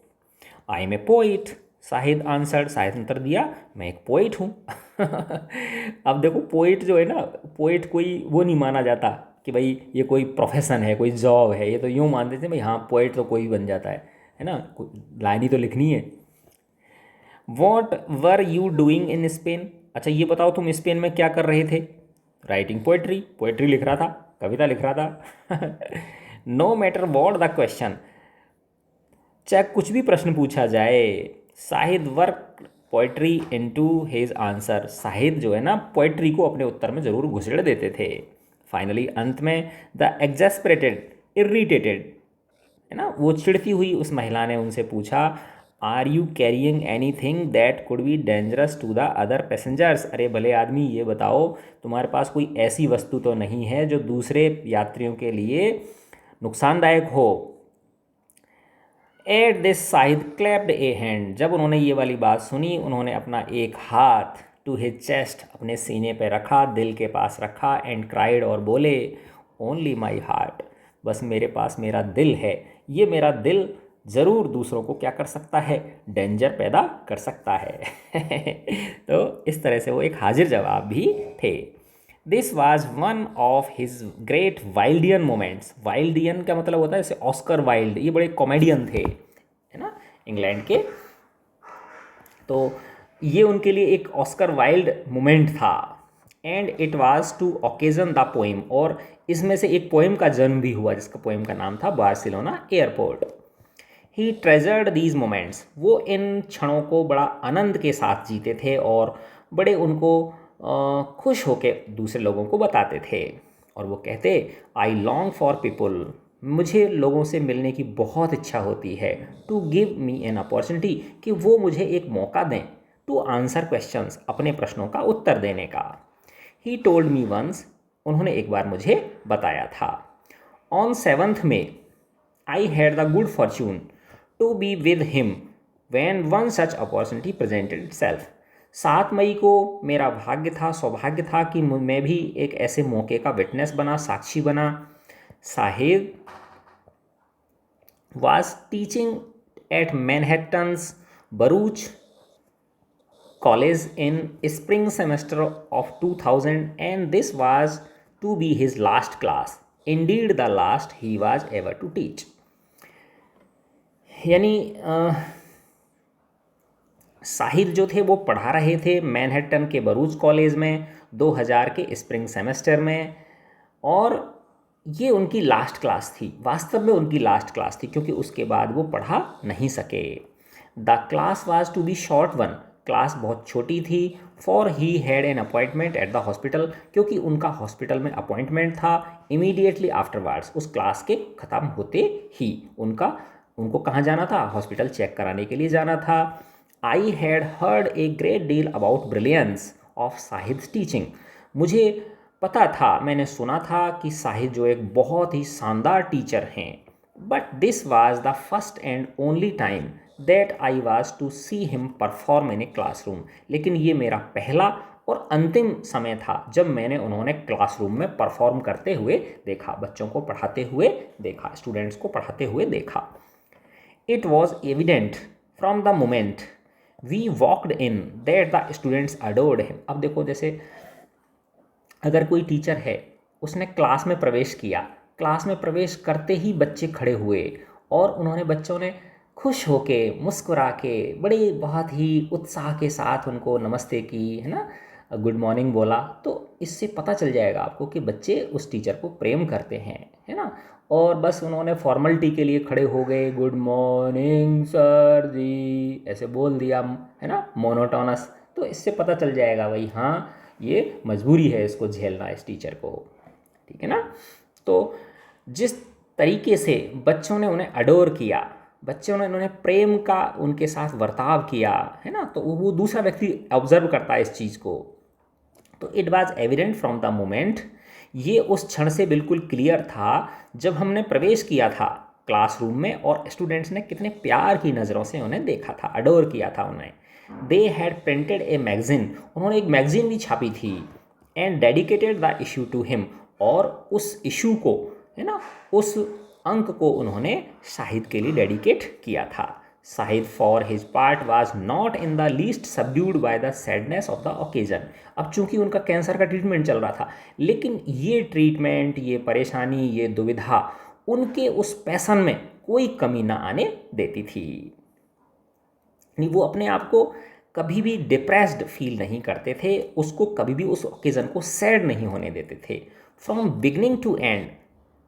Speaker 1: I am a poet, Shahid answered, Shahid उत्तर दिया, मैं एक पोइट हूँ। अब देखो पोइट जो है ना, पोइट कोई वो नहीं माना जाता कि भाई ये कोई प्रोफेशन है, कोई जॉब है, ये तो यूँ मानते थे भाई हाँ पोइट तो कोई भी बन जाता है ना, लाइन ही तो लिखनी है। What were you doing in Spain, अच्छा ये बताओ तुम स्पेन में क्या कर रहे थे। राइटिंग पोइट्री, पोइट्री लिख रहा था, कविता लिख रहा था। No matter what the question, चाहे कुछ भी प्रश्न पूछा जाए, Shahid work poetry into his answer, Shahid जो है ना पोइट्री को अपने उत्तर में ज़रूर घुसेड़ देते थे। फाइनली अंत में, द एग्जेस्परेटेड इरिटेटेड, है ना, वो चिढ़ती हुई उस महिला ने उनसे पूछा, are you carrying anything that could be dangerous to the other passengers, अरे भले आदमी ये बताओ तुम्हारे पास कोई ऐसी वस्तु तो नहीं है जो दूसरे यात्रियों के लिए नुकसानदायक हो। At this Shahid clapped A hand, जब उन्होंने ये वाली बात सुनी उन्होंने अपना एक हाथ टू हिज चेस्ट, अपने सीने पे रखा, दिल के पास रखा, एंड क्राइड, और बोले, ओनली माई हार्ट, बस मेरे पास मेरा दिल है, ये मेरा दिल ज़रूर दूसरों को क्या कर सकता है, डेंजर पैदा कर सकता है। तो इस तरह से वो एक हाजिर जवाब भी थे। This was one of his great Wildean moments. Wildean का मतलब होता है जैसे ऑस्कर वाइल्ड, ये बड़े कॉमेडियन थे, है ना, इंग्लैंड के। तो ये उनके लिए एक ऑस्कर वाइल्ड मोमेंट था। And it was to occasion the poem, और इसमें से एक पोइम का जन्म भी हुआ जिसका पोइम का नाम था Barcelona airport. He treasured these moments, वो इन क्षणों को बड़ा आनंद के साथ जीते थे और बड़े उनको खुश होके दूसरे लोगों को बताते थे। और वो कहते, आई लॉन्ग फॉर पीपल, मुझे लोगों से मिलने की बहुत इच्छा होती है, to give me an opportunity, कि वो मुझे एक मौका दें, टू आंसर क्वेश्चंस, अपने प्रश्नों का उत्तर देने का। ही टोल्ड मी वंस, उन्होंने एक बार मुझे बताया था। On 7th May I had the good fortune to be with him when one such opportunity presented itself. 7 मई को मेरा भाग्य था, सौभाग्य था कि मैं भी एक ऐसे मौके का विटनेस बना, साक्षी बना। Shahid was teaching at Manhattan's Baruch College in spring semester of 2000, and this was to be his last class, indeed the last he was ever to teach। यानी साहिर जो थे वो पढ़ा रहे थे मैनहट्टन के बरूच कॉलेज में 2000 के स्प्रिंग सेमेस्टर में, और ये उनकी लास्ट क्लास थी, वास्तव में उनकी लास्ट क्लास थी, क्योंकि उसके बाद वो पढ़ा नहीं सके। The class was to be short one, class बहुत छोटी थी। For he had an appointment at the hospital, क्योंकि उनका हॉस्पिटल में अपॉइंटमेंट था। इमीडिएटली आफ्टरवर्ड्स, उस क्लास के ख़त्म होते ही उनको कहाँ जाना था, हॉस्पिटल चेक कराने के लिए जाना था। I had heard a great deal about brilliance of Shahid's teaching, मुझे पता था, मैंने सुना था कि साहिद जो एक बहुत ही शानदार टीचर हैं। But this was the first and only time that I was to see him perform in a classroom, लेकिन ये मेरा पहला और अंतिम समय था जब मैंने उन्होंने क्लासरूम में परफॉर्म करते हुए देखा, बच्चों को पढ़ाते हुए देखा, स्टूडेंट्स को पढ़ाते हुए देखा। It was evident from the moment we walked in that the students adored him. अब देखो, जैसे अगर कोई टीचर है, उसने क्लास में प्रवेश किया, क्लास में प्रवेश करते ही बच्चे खड़े हुए और बच्चों ने खुश होके, मुस्कुरा के, बड़े बहुत ही उत्साह के साथ उनको नमस्ते की, है ना, गुड मॉर्निंग बोला, तो इससे पता चल जाएगा आपको कि बच्चे उस टीचर को प्रेम करते हैं, है ना। और बस उन्होंने फॉर्मलिटी के लिए खड़े हो गए, गुड मॉर्निंग सर जी, ऐसे बोल दिया, है ना, मोनोटोनस, तो इससे पता चल जाएगा भाई हाँ, ये मजबूरी है इसको झेलना, इस टीचर को, ठीक है ना। तो जिस तरीके से बच्चों ने उन्हें अडोर किया, बच्चों ने उन्हें प्रेम का उनके साथ बर्ताव किया, है ना, तो वो दूसरा व्यक्ति ऑब्जर्व करता है इस चीज़ को। तो it was evident from the moment, ये उस क्षण से बिल्कुल क्लियर था जब हमने प्रवेश किया था क्लासरूम में और स्टूडेंट्स ने कितने प्यार की नज़रों से उन्हें देखा था, अडोर किया था उन्हें। They had printed a magazine, उन्होंने एक मैगजीन भी छापी थी, and dedicated the issue to him, और उस इशू को, है ना, उस अंक को उन्होंने शाहिद के लिए डेडिकेट किया था। Shahid for his part was not in the least subdued by the sadness of the occasion. अब चूंकि उनका कैंसर का ट्रीटमेंट चल रहा था, लेकिन ये ट्रीटमेंट, ये परेशानी, ये दुविधा उनके उस पैशन में कोई कमी ना आने देती थी। नहीं, वो अपने आप को कभी भी डिप्रेस्ड फील नहीं करते थे, उसको कभी भी उस ओकेज़न को सैड नहीं होने देते थे। From beginning to end,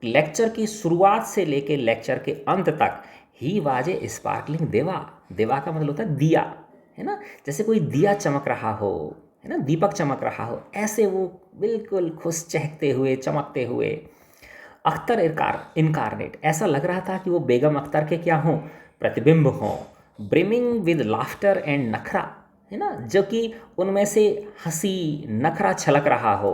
Speaker 1: lecture की शुरुआत से लेके लेक्चर के अंत तक, ही वाज ए स्पार्कलिंग देवा। देवा का मतलब होता है दिया, है ना, जैसे कोई दिया चमक रहा हो, है ना, दीपक चमक रहा हो, ऐसे वो बिल्कुल खुश, चहकते हुए, चमकते हुए। अख्तर इनकारनेट, ऐसा लग रहा था कि वो बेगम अख्तर के क्या हों, प्रतिबिंब हों। ब्रिमिंग विद लाफ्टर एंड नखरा, है ना, जो कि उनमें से हंसी, नखरा छलक रहा हो।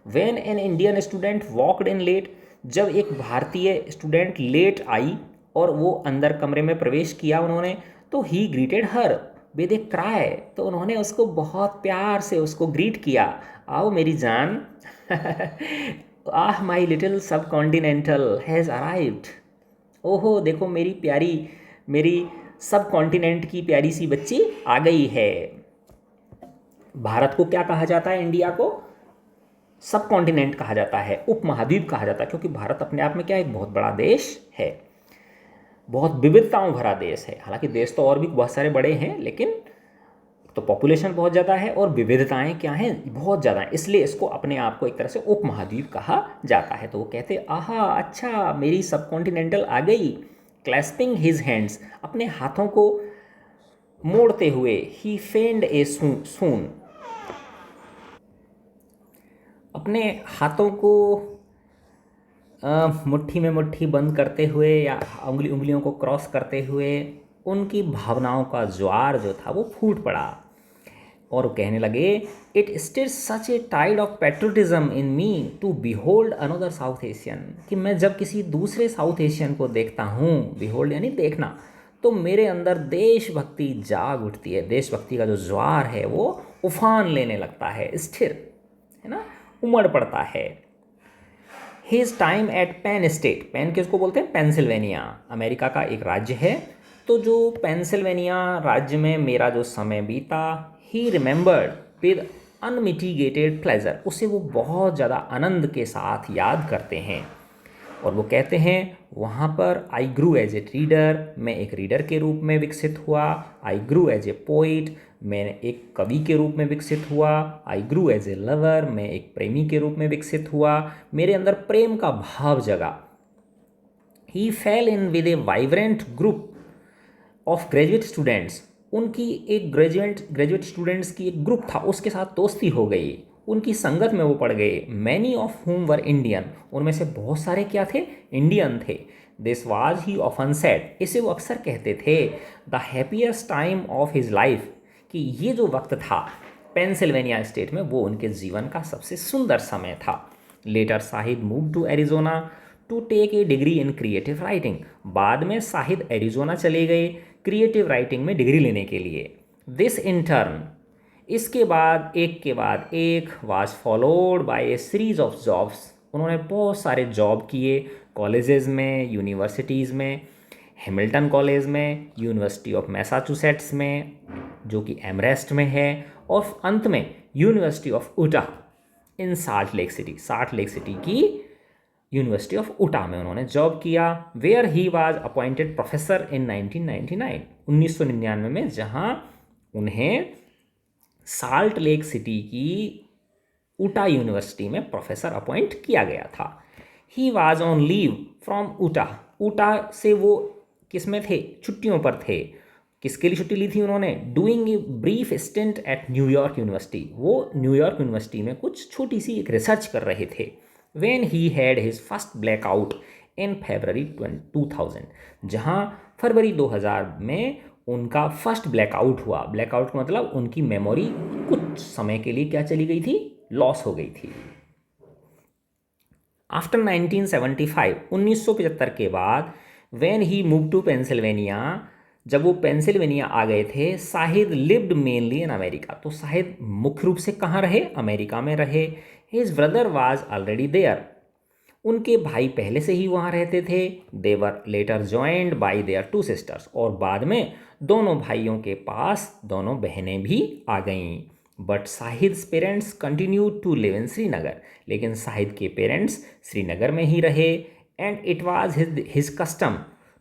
Speaker 1: When an Indian student walked in late, जब एक भारतीय स्टूडेंट लेट आई, और वो अंदर कमरे में प्रवेश किया उन्होंने, तो ही greeted her with a cry, तो उन्होंने उसको बहुत प्यार से उसको ग्रीट किया, आओ मेरी जान। आह माई लिटिल सब कॉन्टिनेंटल हैज़ अराइव्ड, ओहो देखो मेरी प्यारी, मेरी सब कॉन्टिनेंट की प्यारी सी बच्ची आ गई है। भारत को क्या कहा जाता है, इंडिया को सब कॉन्टिनेंट कहा जाता है, उपमहाद्वीप कहा जाता है, क्योंकि भारत अपने आप में क्या एक बहुत बड़ा देश है, बहुत विविधताओं भरा देश है। हालांकि देश तो और भी बहुत सारे बड़े हैं, लेकिन तो पॉपुलेशन बहुत ज़्यादा है और विविधताएं क्या हैं, बहुत ज़्यादा हैं, इसलिए इसको अपने आप को एक तरह से उपमहाद्वीप कहा जाता है। तो वो कहते आहा अच्छा मेरी सब कॉन्टिनेंटल आ गई, क्लैस्पिंग हिज हैंड्स, अपने हाथों को मोड़ते हुए, ही फेंड ए सून, अपने हाथों को मुट्ठी में मुट्ठी बंद करते हुए या उंगलियों को क्रॉस करते हुए उनकी भावनाओं का ज्वार जो था वो फूट पड़ा, और वो कहने लगे, it stirs such a tide of patriotism in me to behold another South Asian, कि मैं जब किसी दूसरे साउथ एशियन को देखता हूँ, बिहोल्ड यानी देखना, तो मेरे अंदर देशभक्ति जाग उठती है, देशभक्ति का जो ज्वार है वो उफान लेने लगता है, स्थिर है ना, उमड़ पड़ता है। His time at Penn State, Penn किसको बोलते हैं, पेंसिल्वेनिया, अमेरिका का एक राज्य है, तो जो पेंसिल्वेनिया राज्य में मेरा जो समय बीता, ही रिमेंबर्ड विद अनमिटिगेटेड प्लेजर, उसे वो बहुत ज़्यादा आनंद के साथ याद करते हैं। और वो कहते हैं वहाँ पर आई ग्रू एज ए रीडर, मैं एक रीडर के रूप में विकसित हुआ, आई ग्रू एज ए पोइट, मैं एक कवि के रूप में विकसित हुआ, आई ग्रू एज ए लवर, मैं एक प्रेमी के रूप में विकसित हुआ, मेरे अंदर प्रेम का भाव जगा। He fell in with a vibrant group of graduate students, उनकी एक ग्रेजुएट स्टूडेंट्स की एक ग्रुप था, उसके साथ दोस्ती हो गई, उनकी संगत में वो पड़ गए। मैनी ऑफ हुम वर इंडियन, उनमें से बहुत सारे क्या थे, इंडियन थे। This was he often said, इसे वो अक्सर कहते थे, the happiest time of his life, कि ये जो वक्त था पेंसिल्वेनिया स्टेट में वो उनके जीवन का सबसे सुंदर समय था। Later Shahid move to Arizona to take a degree in creative writing, बाद में साहिद एरिजोना चले गए क्रिएटिव राइटिंग में डिग्री लेने के लिए। दिस इन टर्न, इसके बाद एक के बाद एक, was followed by A series of jobs, उन्होंने बहुत सारे जॉब किए कॉलेजेस में, यूनिवर्सिटीज़ में, हैमिल्टन कॉलेज में, यूनिवर्सिटी ऑफ मैसाचुसेट्स में जो कि एमरेस्ट में है, और अंत में University of Utah in Salt Lake City, Salt Lake City की यूनिवर्सिटी ऑफ उटा में उन्होंने जॉब किया। Where he was appointed professor in 1999, 1999 में, जहां उन्हें साल्ट लेक सिटी की उटा यूनिवर्सिटी में प्रोफेसर अपॉइंट किया गया था। He was on leave from उटा, उटा से वो किस में थे, छुट्टियों पर थे। किसके लिए छुट्टी ली थी उन्होंने, doing a brief stint at New York University, वो न्यूयॉर्क यूनिवर्सिटी में कुछ छोटी सी एक रिसर्च कर रहे थे। When he had his first blackout in February 2000, जहां फरवरी 2000 में उनका फर्स्ट ब्लैकआउट हुआ। ब्लैकआउट का मतलब उनकी मेमोरी कुछ समय के लिए क्या चली गई थी, लॉस हो गई थी। आफ्टर 1975, 1975 के बाद, when he move to Pennsylvania, जब वो पेंसिल्वेनिया आ गए थे, Shahid lived mainly in America, तो साहिद मुख्य रूप से कहाँ रहे, अमेरिका में रहे। His brother was already there, उनके भाई पहले से ही वहाँ रहते थे। They were later joined by their two sisters, और बाद में दोनों भाइयों के पास दोनों बहनें भी आ गईं। But Shahid's parents continue to live in Srinagar, लेकिन साहिद के पेरेंट्स श्रीनगर में ही रहे। And it was his custom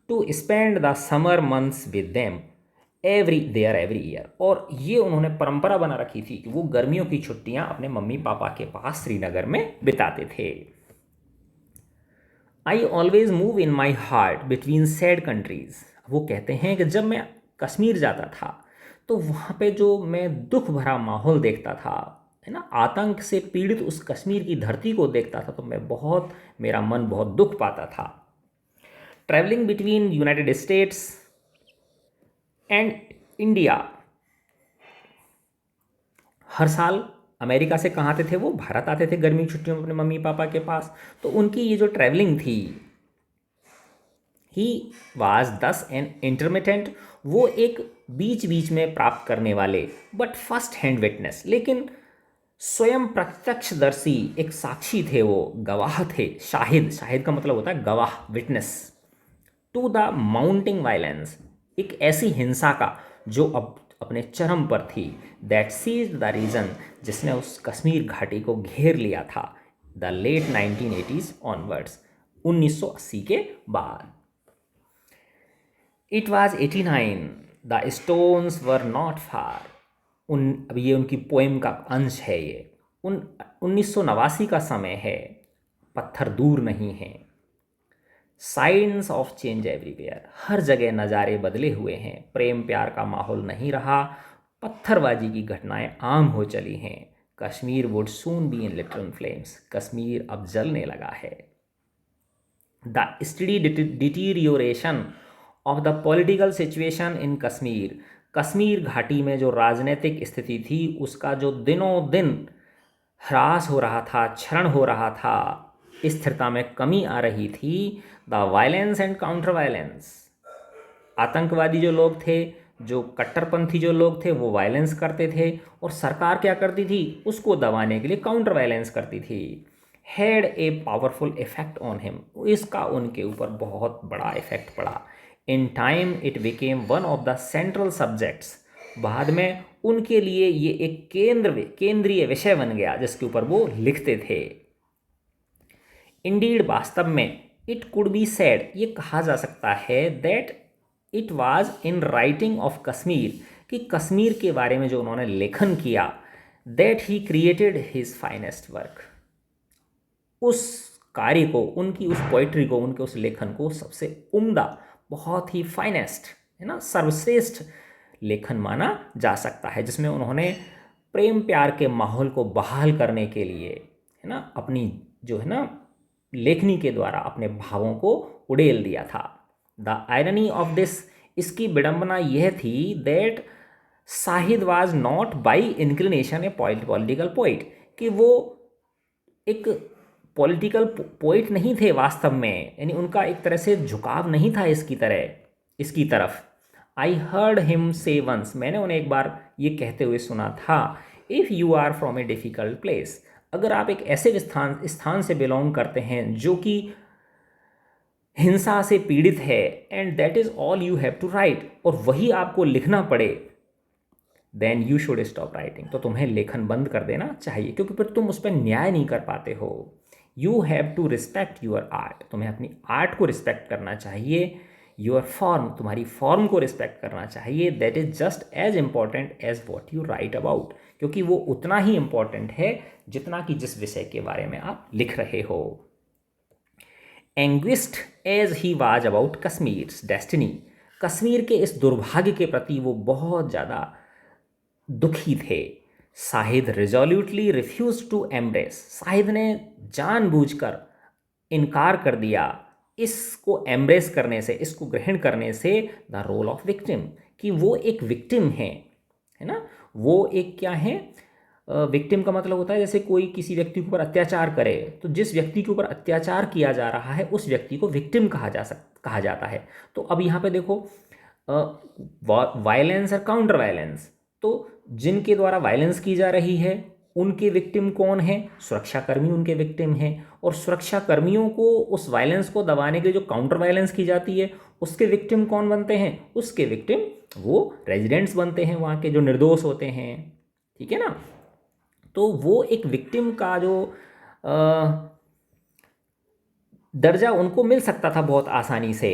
Speaker 1: to spend the summer months with them every year, और ये उन्होंने परंपरा बना रखी थी कि वो गर्मियों की छुट्टियां अपने मम्मी पापा के पास श्रीनगर में बिताते थे। I always move in my heart between sad countries, वो कहते हैं कि जब मैं कश्मीर जाता था तो वहाँ पे जो मैं दुख भरा माहौल देखता था, है ना, आतंक से पीड़ित उस कश्मीर की धरती को देखता था, तो मैं बहुत, मेरा मन बहुत दुख पाता था। Travelling between United States and India, हर साल अमेरिका से कहाँ आते थे वो, भारत आते थे गर्मी की छुट्टियों में अपने मम्मी पापा के पास। तो उनकी ये जो ट्रैवलिंग थी, ही वाज दस एन इंटरमिटेंट, वो एक बीच बीच में प्राप्त करने वाले बट फर्स्ट हैंड विटनेस, लेकिन स्वयं प्रत्यक्षदर्शी एक साक्षी थे, वो गवाह थे, शाहिद, शाहिद का मतलब होता है गवाह, witness, to the mounting violence, एक ऐसी हिंसा का जो अब अपने चरम पर थी, दैट सीज द रीजन, जिसने उस कश्मीर घाटी को घेर लिया था, द लेट 1980s ऑनवर्ड्स, 1980 के बाद। It was 89, the stones were not far, अब ये उनकी पोएम का अंश है, ये 1989 का समय है, पत्थर दूर नहीं है, साइंस ऑफ चेंज एवरीवेयर, हर जगह नज़ारे बदले हुए हैं, प्रेम प्यार का माहौल नहीं रहा, पत्थरबाजी की घटनाएं आम हो चली हैं, Kashmir would soon be in literal flames, Kashmir अब जलने लगा है। The study deterioration of the political situation in Kashmir, Kashmir घाटी में जो राजनीतिक स्थिति थी उसका जो दिनों दिन ह्रास हो रहा था, क्षरण हो रहा था, स्थिरता में कमी आ रही थी, the violence and counter violence, आतंकवादी जो लोग थे, जो कट्टरपंथी जो लोग थे, वो वायलेंस करते थे, और सरकार क्या करती थी, उसको दबाने के लिए काउंटर वायलेंस करती थी, had a powerful effect on him, इसका उनके ऊपर बहुत बड़ा इफेक्ट पड़ा। In time it became one of the central subjects, बाद में उनके लिए ये एक केंद्रीय विषय बन गया जिसके ऊपर वो लिखते थे। इंडीड, वास्तव में, इट कुड बी सेड, ये कहा जा सकता है, that it was in writing of Kashmir, कि कश्मीर के बारे में जो उन्होंने लेखन किया, that he created his finest work, उस कार्य को, उनकी उस पोइट्री को, उनके उस लेखन को सबसे उम्दा, बहुत ही फाइनेस्ट, है ना, सर्वश्रेष्ठ लेखन माना जा सकता है, जिसमें उन्होंने प्रेम प्यार के माहौल को बहाल करने के लिए, है ना, अपनी जो है ना लेखनी के द्वारा अपने भावों को उड़ेल दिया था। द आयरनी ऑफ दिस, इसकी विडंबना यह थी, that Shahid was not by inclination A political poet, कि वो एक पॉलिटिकल पोइट नहीं थे वास्तव में, यानी उनका एक तरह से झुकाव नहीं था इसकी तरफ। I heard him say once, मैंने उन्हें एक बार ये कहते हुए सुना था, if you are from a difficult place, अगर आप एक ऐसे स्थान से बिलोंग करते हैं जो कि हिंसा से पीड़ित है, and that is all you have to write, और वही आपको लिखना पड़े, then you should stop writing, तो तुम्हें लेखन बंद कर देना चाहिए, क्योंकि फिर तुम उस पर न्याय नहीं कर पाते हो। You have to respect your art, तुम्हें अपनी आर्ट को रिस्पेक्ट करना चाहिए, योर फॉर्म, तुम्हारी फॉर्म को रिस्पेक्ट करना चाहिए, that is just as important as what you write about, क्योंकि वो उतना ही इम्पॉर्टेंट है जितना कि जिस विषय के बारे में आप लिख रहे हो। Anguished as he was about Kashmir's destiny, Kashmir के इस दुर्भाग्य के प्रति वो बहुत ज़्यादा दुखी थे। Shahid resolutely refuse to embrace, शाहिद ने जानबूझकर इनकार कर दिया इसको एम्ब्रेस करने से, इसको ग्रहण करने से, द रोल ऑफ विक्टिम, कि वो एक विक्टिम है ना, वो एक क्या है, विक्टिम का मतलब होता है जैसे कोई किसी व्यक्ति के ऊपर अत्याचार करे, तो जिस व्यक्ति के ऊपर अत्याचार किया जा रहा है उस व्यक्ति को विक्टिम कहा जाता है। तो अब यहाँ पे देखो, वायलेंस और काउंटर वायलेंस, तो जिनके द्वारा वायलेंस की जा रही है उनके विक्टिम कौन है, सुरक्षाकर्मी उनके विक्टिम हैं, और सुरक्षाकर्मियों को उस वायलेंस को दबाने के लिए जो काउंटर वायलेंस की जाती है उसके विक्टिम कौन बनते हैं, उसके विक्टिम वो रेजिडेंट्स बनते हैं, वहाँ के जो निर्दोष होते हैं, ठीक है ना। तो वो एक विक्टिम का जो दर्जा उनको मिल सकता था बहुत आसानी से,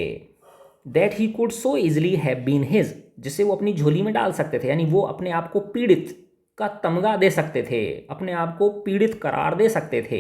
Speaker 1: that he could so easily have been his, जिसे वो अपनी झोली में डाल सकते थे, यानी वो अपने आप को पीड़ित का तमगा दे सकते थे, अपने आप को पीड़ित करार दे सकते थे।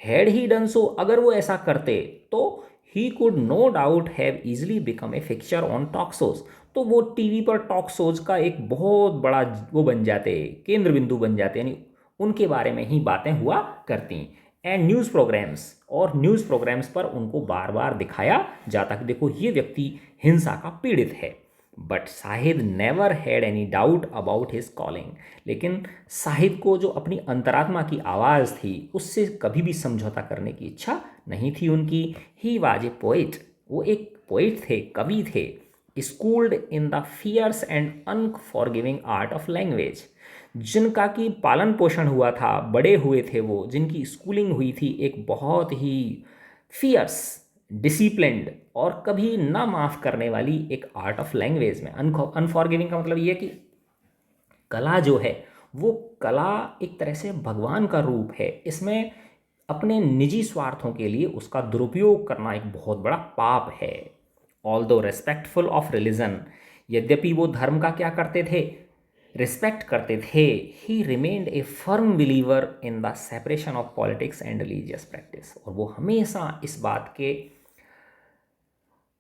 Speaker 1: हैड ही डन सो, अगर वो ऐसा करते तो he could no doubt have easily become a fixture on talk shows, तो वो टीवी पर टॉक शोज का एक बहुत बड़ा वो बन जाते, केंद्र बिंदु बन जाते, यानी उनके बारे में ही बातें हुआ करती। एंड न्यूज़ प्रोग्राम्स, और न्यूज़ प्रोग्राम्स पर उनको बार बार दिखाया जाता कि देखो ये व्यक्ति हिंसा का पीड़ित है। But Shahid never had any doubt about his calling, लेकिन शाहिद को जो अपनी अंतरात्मा की आवाज़ थी उससे कभी भी समझौता करने की इच्छा नहीं थी उनकी। ही वाज ए पोइट, वो एक पोइट थे, कवि थे, schooled in the fierce and unforgiving art of language, जिनका कि पालन पोषण हुआ था, बड़े हुए थे वो, जिनकी स्कूलिंग हुई थी एक बहुत ही फियर्स, डिसिप्लिन्ड और कभी ना माफ़ करने वाली एक आर्ट ऑफ लैंग्वेज में। अनफॉरगिविंग का मतलब ये है कि कला जो है वो कला एक तरह से भगवान का रूप है, इसमें अपने निजी स्वार्थों के लिए उसका दुरुपयोग करना एक बहुत बड़ा पाप है। ऑल दो रेस्पेक्टफुल ऑफ रिलीजन, यद्यपि वो धर्म का क्या करते थे, रिस्पेक्ट करते थे, ही remained A firm believer in the separation of politics and religious practice, और वो हमेशा इस बात के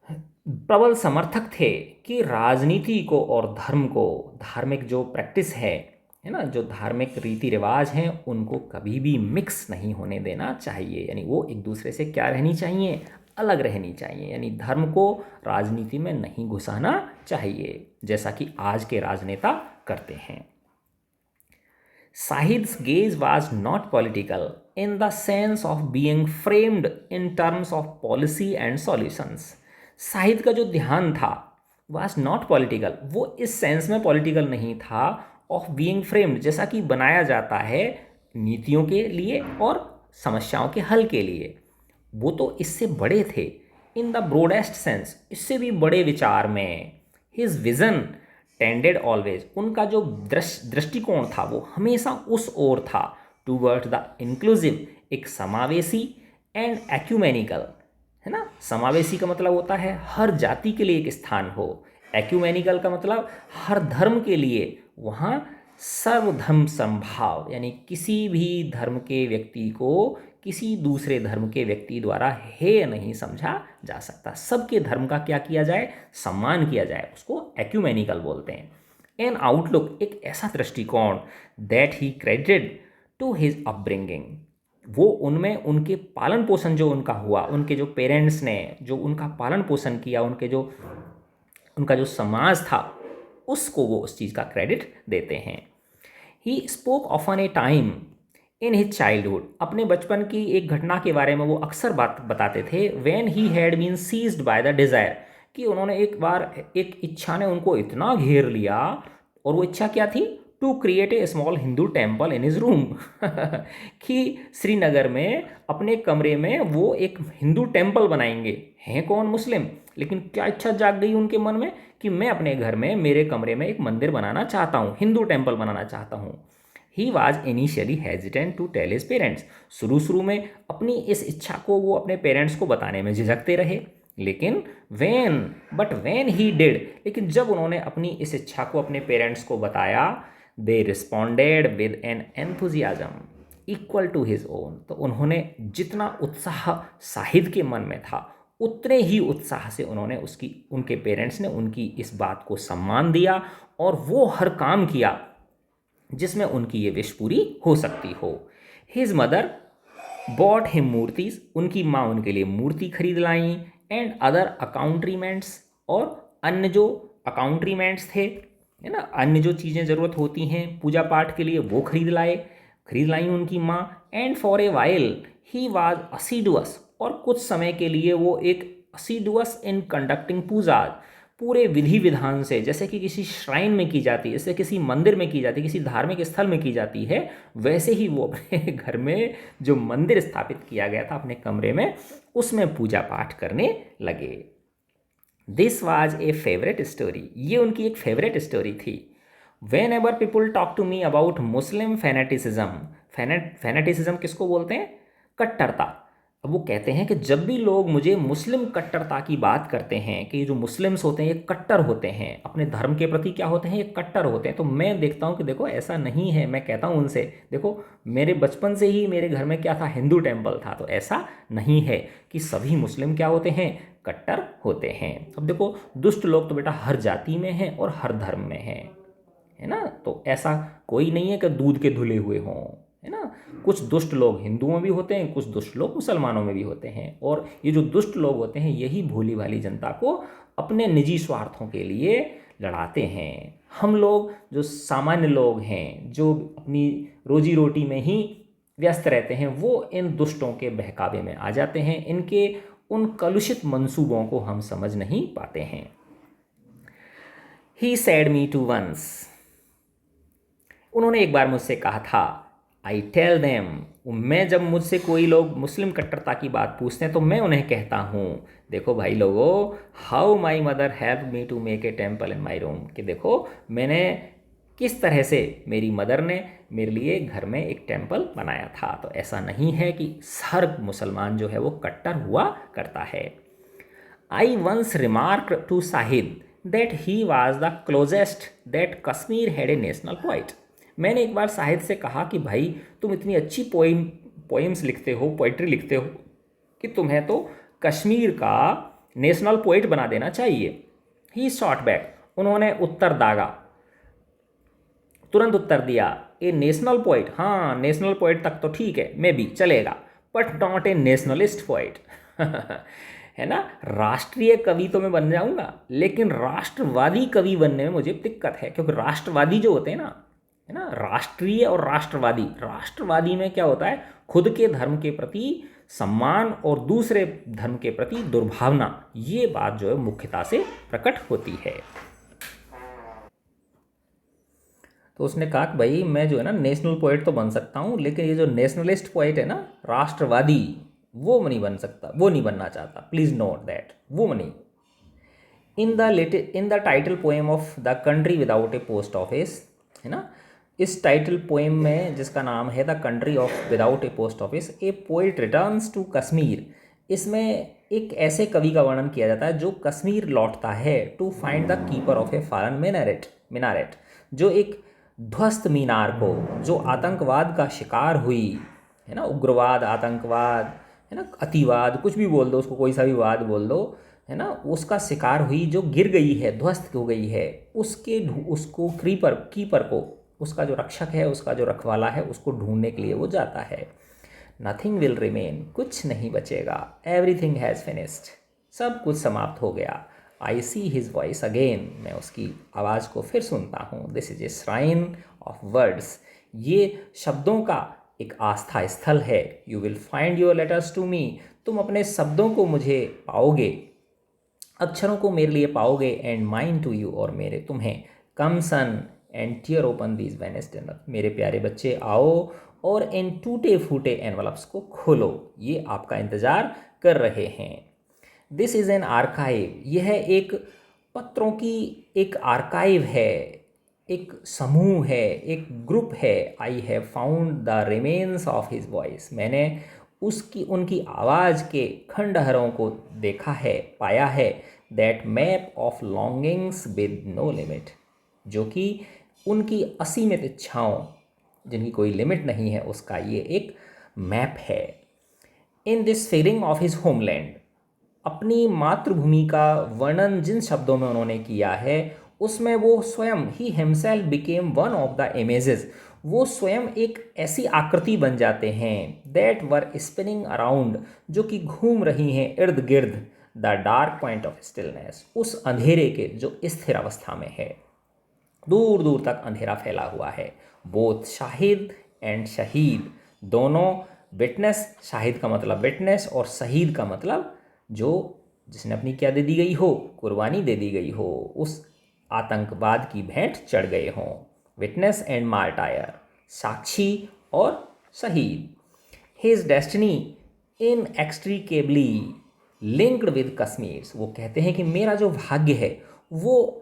Speaker 1: प्रबल समर्थक थे कि राजनीति को और धर्म को, धार्मिक जो प्रैक्टिस है ना, जो धार्मिक रीति रिवाज हैं, उनको कभी भी मिक्स नहीं होने देना चाहिए। यानी वो एक दूसरे से क्या रहनी चाहिए, अलग रहनी चाहिए। यानी धर्म को राजनीति में नहीं घुसाना चाहिए, जैसा कि आज के राजनेता करते हैं। Sahid's gaze was not political in the sense of being framed in terms of policy and solutions. Shahid का जो ध्यान था was not political, वो इस सेंस में पॉलिटिकल नहीं था, ऑफ बीइंग फ्रेम्ड, जैसा कि बनाया जाता है नीतियों के लिए और समस्याओं के हल के लिए। वो तो इससे बड़े थे, इन द ब्रॉडेस्ट सेंस, इससे भी बड़े विचार में। हिज विजन टेंडेड ऑलवेज, उनका जो दृष्टिकोण था वो हमेशा उस ओर था, टूवर्ड्स द इंक्लूसिव, एक समावेशी एंड एक्यूमेनिकल, है ना। समावेशी का मतलब होता है हर जाति के लिए एक स्थान हो, एक्यूमेनिकल का मतलब हर धर्म के लिए वहाँ सर्वधर्म संभाव, यानी किसी भी धर्म के व्यक्ति को किसी दूसरे धर्म के व्यक्ति द्वारा हेय नहीं समझा जा सकता, सबके धर्म का क्या किया जाए, सम्मान किया जाए, उसको एक्यूमेनिकल बोलते हैं। एन आउटलुक, एक ऐसा दृष्टिकोण, that he credited to his upbringing, वो उनमें उनके पालन पोषण जो उनका हुआ, उनके जो पेरेंट्स ने जो उनका पालन पोषण किया, उनका जो समाज था, उसको वो उस चीज़ का क्रेडिट देते हैं। He spoke often A time in his childhood, अपने बचपन की एक घटना के बारे में वो अक्सर बात बताते थे, when he had been seized by the desire, कि उन्होंने एक बार एक इच्छा ने उनको इतना घेर लिया, और वो इच्छा क्या थी, to create a small Hindu temple in his room कि श्रीनगर में अपने कमरे में वो एक हिंदू टेम्पल बनाएंगे। हैं कौन, मुस्लिम, लेकिन क्या इच्छा जाग गई उनके मन में कि मैं अपने घर में, मेरे कमरे में एक मंदिर बनाना चाहता हूँ, हिंदू टेम्पल बनाना चाहता हूँ। He was initially hesitant to tell his parents, शुरू में अपनी इस इच्छा को वो अपने पेरेंट्स को बताने में झिझकते रहे, लेकिन व्हेन ही डिड, लेकिन जब उन्होंने अपनी इस इच्छा को अपने पेरेंट्स को बताया, they responded with an enthusiasm equal to his own, तो उन्होंने जितना उत्साह साहिद के मन में था, उतने ही उत्साह से उनके पेरेंट्स ने उनकी इस बात को सम्मान दिया, और वो हर काम किया जिसमें उनकी ये विश पूरी हो सकती हो। हिज मदर बॉट हिम मूर्तिज, उनकी माँ उनके लिए मूर्ति खरीद लाई, एंड अदर अकाउंट्रीमेंट्स, और अन्य जो अकाउंट्रीमेंट्स थे, है ना, अन्य जो चीज़ें ज़रूरत होती हैं पूजा पाठ के लिए, वो खरीद लाई उनकी माँ। And for a while he was assiduous, और कुछ समय के लिए वो एक असीडुअस इन कंडक्टिंग पूजा, पूरे विधि विधान से, जैसे कि किसी श्राइन में की जाती है, जैसे किसी मंदिर में की जाती है, किसी धार्मिक स्थल में की जाती है, वैसे ही वो अपने घर में जो मंदिर स्थापित किया गया था अपने कमरे में, उसमें पूजा पाठ करने लगे। This was a favourite story, ये उनकी एक फेवरेट स्टोरी थी। Whenever people talk to me about Muslim fanaticism, fanaticism किसको बोलते हैं, कट्टरता। अब वो कहते हैं कि जब भी लोग मुझे मुस्लिम कट्टरता की बात करते हैं कि जो मुस्लिम्स होते हैं ये कट्टर होते हैं, अपने धर्म के प्रति क्या होते हैं, ये कट्टर होते हैं, तो मैं देखता हूँ कि देखो ऐसा नहीं है। मैं कहता हूँ उनसे, देखो मेरे बचपन से ही मेरे घर में क्या था, हिंदू टेम्पल था, तो ऐसा नहीं है कि सभी मुस्लिम क्या होते हैं, कट्टर होते हैं। अब देखो दुष्ट लोग तो बेटा हर जाति में हैं और हर धर्म में हैं, है ना, तो ऐसा कोई नहीं है कि दूध के धुले हुए हों, है ना। कुछ दुष्ट लोग हिंदुओं में भी होते हैं, कुछ दुष्ट लोग मुसलमानों में भी होते हैं, और ये जो दुष्ट लोग होते हैं यही भोली भाली जनता को अपने निजी स्वार्थों के लिए लड़ाते हैं। हम लोग जो सामान्य लोग हैं, जो अपनी रोजी रोटी में ही व्यस्त रहते हैं, वो इन दुष्टों के बहकावे में आ जाते हैं, इनके उन कलुषित मंसूबों को हम समझ नहीं पाते हैं। ही सैड मी टू वंस, उन्होंने एक बार मुझसे कहा था। आई टेल देम, मैं जब मुझसे कोई लोग मुस्लिम कट्टरता की बात पूछते हैं तो मैं उन्हें कहता हूँ, देखो भाई लोगों, how my mother help me to make a temple in my room, कि देखो मैंने किस तरह से मेरी मदर ने मेरे लिए घर में एक टेम्पल बनाया था। तो ऐसा नहीं है कि हर मुसलमान जो है वो कट्टर हुआ करता है। I once remark to Shahid that he was the closest that Kashmir had a national poet, मैंने एक बार साहिद से कहा कि भाई तुम इतनी अच्छी पोइम्स लिखते हो, पोइट्री लिखते हो कि तुम्हें तो कश्मीर का नेशनल पोइट बना देना चाहिए। ही शॉट बैक, उन्होंने उत्तर दागा, तुरंत उत्तर दिया, ए नेशनल पोइट, हाँ नेशनल पोइट तक तो ठीक है, मे भी चलेगा, but not a nationalist poet. है ना, राष्ट्रीय कवि तो मैं बन जाऊंगा, लेकिन राष्ट्रवादी कवि बनने में मुझे दिक्कत है, क्योंकि राष्ट्रवादी जो होते हैं ना, है ना, राष्ट्रीय और राष्ट्रवादी, राष्ट्रवादी में क्या होता है, खुद के धर्म के प्रति सम्मान और दूसरे धर्म के प्रति दुर्भावना, ये बात जो है मुख्यता से प्रकट होती है। तो उसने कहा कि भाई मैं जो है ना नेशनल पोएट तो बन सकता हूँ, लेकिन ये जो नेशनलिस्ट पोएट है ना, राष्ट्रवादी, वो नहीं बन सकता, वो नहीं बनना चाहता, प्लीज़ नोट दैट, वो नहीं। In the title poem of the country without a post office, है ना, इस टाइटल पोएम में जिसका नाम है the country of without a post office, a poet returns to Kashmir, इसमें एक ऐसे कवि का वर्णन किया जाता है जो कश्मीर लौटता है to find the keeper of a fallen minaret, जो एक ध्वस्त मीनार को, जो आतंकवाद का शिकार हुई, है ना, उग्रवाद, आतंकवाद, है ना, अतिवाद, कुछ भी बोल दो उसको, कोई सा भी वाद बोल दो, है ना, उसका शिकार हुई, जो गिर गई है, ध्वस्त हो गई है, उसको कीपर को, उसका जो रक्षक है, उसका जो रखवाला है, उसको ढूंढने के लिए वो जाता है। नथिंग विल रिमेन, कुछ नहीं बचेगा, एवरीथिंग हैज़ फिनिश्ड, सब कुछ समाप्त हो गया। I see his voice again, मैं उसकी आवाज़ को फिर सुनता हूँ। This is a shrine of words, ये शब्दों का एक आस्था स्थल है। You will find your letters to me, तुम अपने शब्दों को मुझे पाओगे, अक्षरों को मेरे लिए पाओगे, एंड माइन टू यू, और मेरे तुम्हें। Come son and tear open these vanished envelope, मेरे प्यारे बच्चे आओ और इन टूटे फूटे एनवलप्स को खोलो, ये आपका इंतज़ार कर रहे हैं। दिस इज़ एन आर्काइव, यह एक पत्रों की एक आर्काइव है, एक समूह है, एक ग्रुप है। I have found the remains of his voice, मैंने उनकी आवाज़ के खंडहरों को देखा है, पाया है। That map of longings with no limit, जो कि उनकी असीमित इच्छाओं, जिनकी कोई लिमिट नहीं है, उसका ये एक मैप है। In this figuring of his homeland, अपनी मातृभूमि का वर्णन जिन शब्दों में उन्होंने किया है, उसमें वो स्वयं he himself became one of the images, वो स्वयं एक ऐसी आकृति बन जाते हैं। दैट वर स्पिनिंग अराउंड, जो कि घूम रही हैं इर्द गिर्द, the dark point of stillness, उस अंधेरे के जो स्थिर अवस्था में है। दूर दूर तक अंधेरा फैला हुआ है। बोथ शाहिद एंड शहीद, दोनों विटनेस, शाहिद का मतलब विटनेस और शहीद का मतलब जो जिसने अपनी क्या दे दी गई हो, कुर्बानी दे दी गई हो, उस आतंकवाद की भेंट चढ़ गए हों। विटनेस एंड मार्टायर, साक्षी और शहीद। His destiny inextricably linked with Kashmir, वो कहते हैं कि मेरा जो भाग्य है वो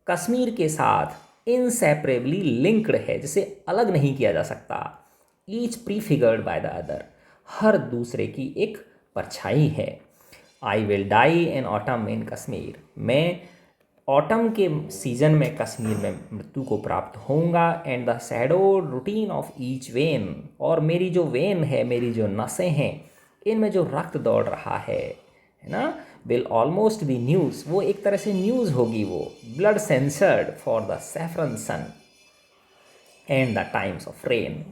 Speaker 1: कश्मीर के साथ इनसेपरेबली लिंक्ड है, जिसे अलग नहीं किया जा सकता। Each prefigured by the other, हर दूसरे की एक परछाई है। I will die in autumn in Kashmir, मैं ऑटम के सीजन में कश्मीर में मृत्यु को प्राप्त होऊंगा। And the shadow routine of each when, और मेरी जो वेन है, मेरी जो नसें हैं, इनमें जो रक्त दौड़ रहा है ना, विल ऑलमोस्ट बी न्यूज़, वो एक तरह से न्यूज़ होगी, वो blood censored for the saffron sun and the times of rain.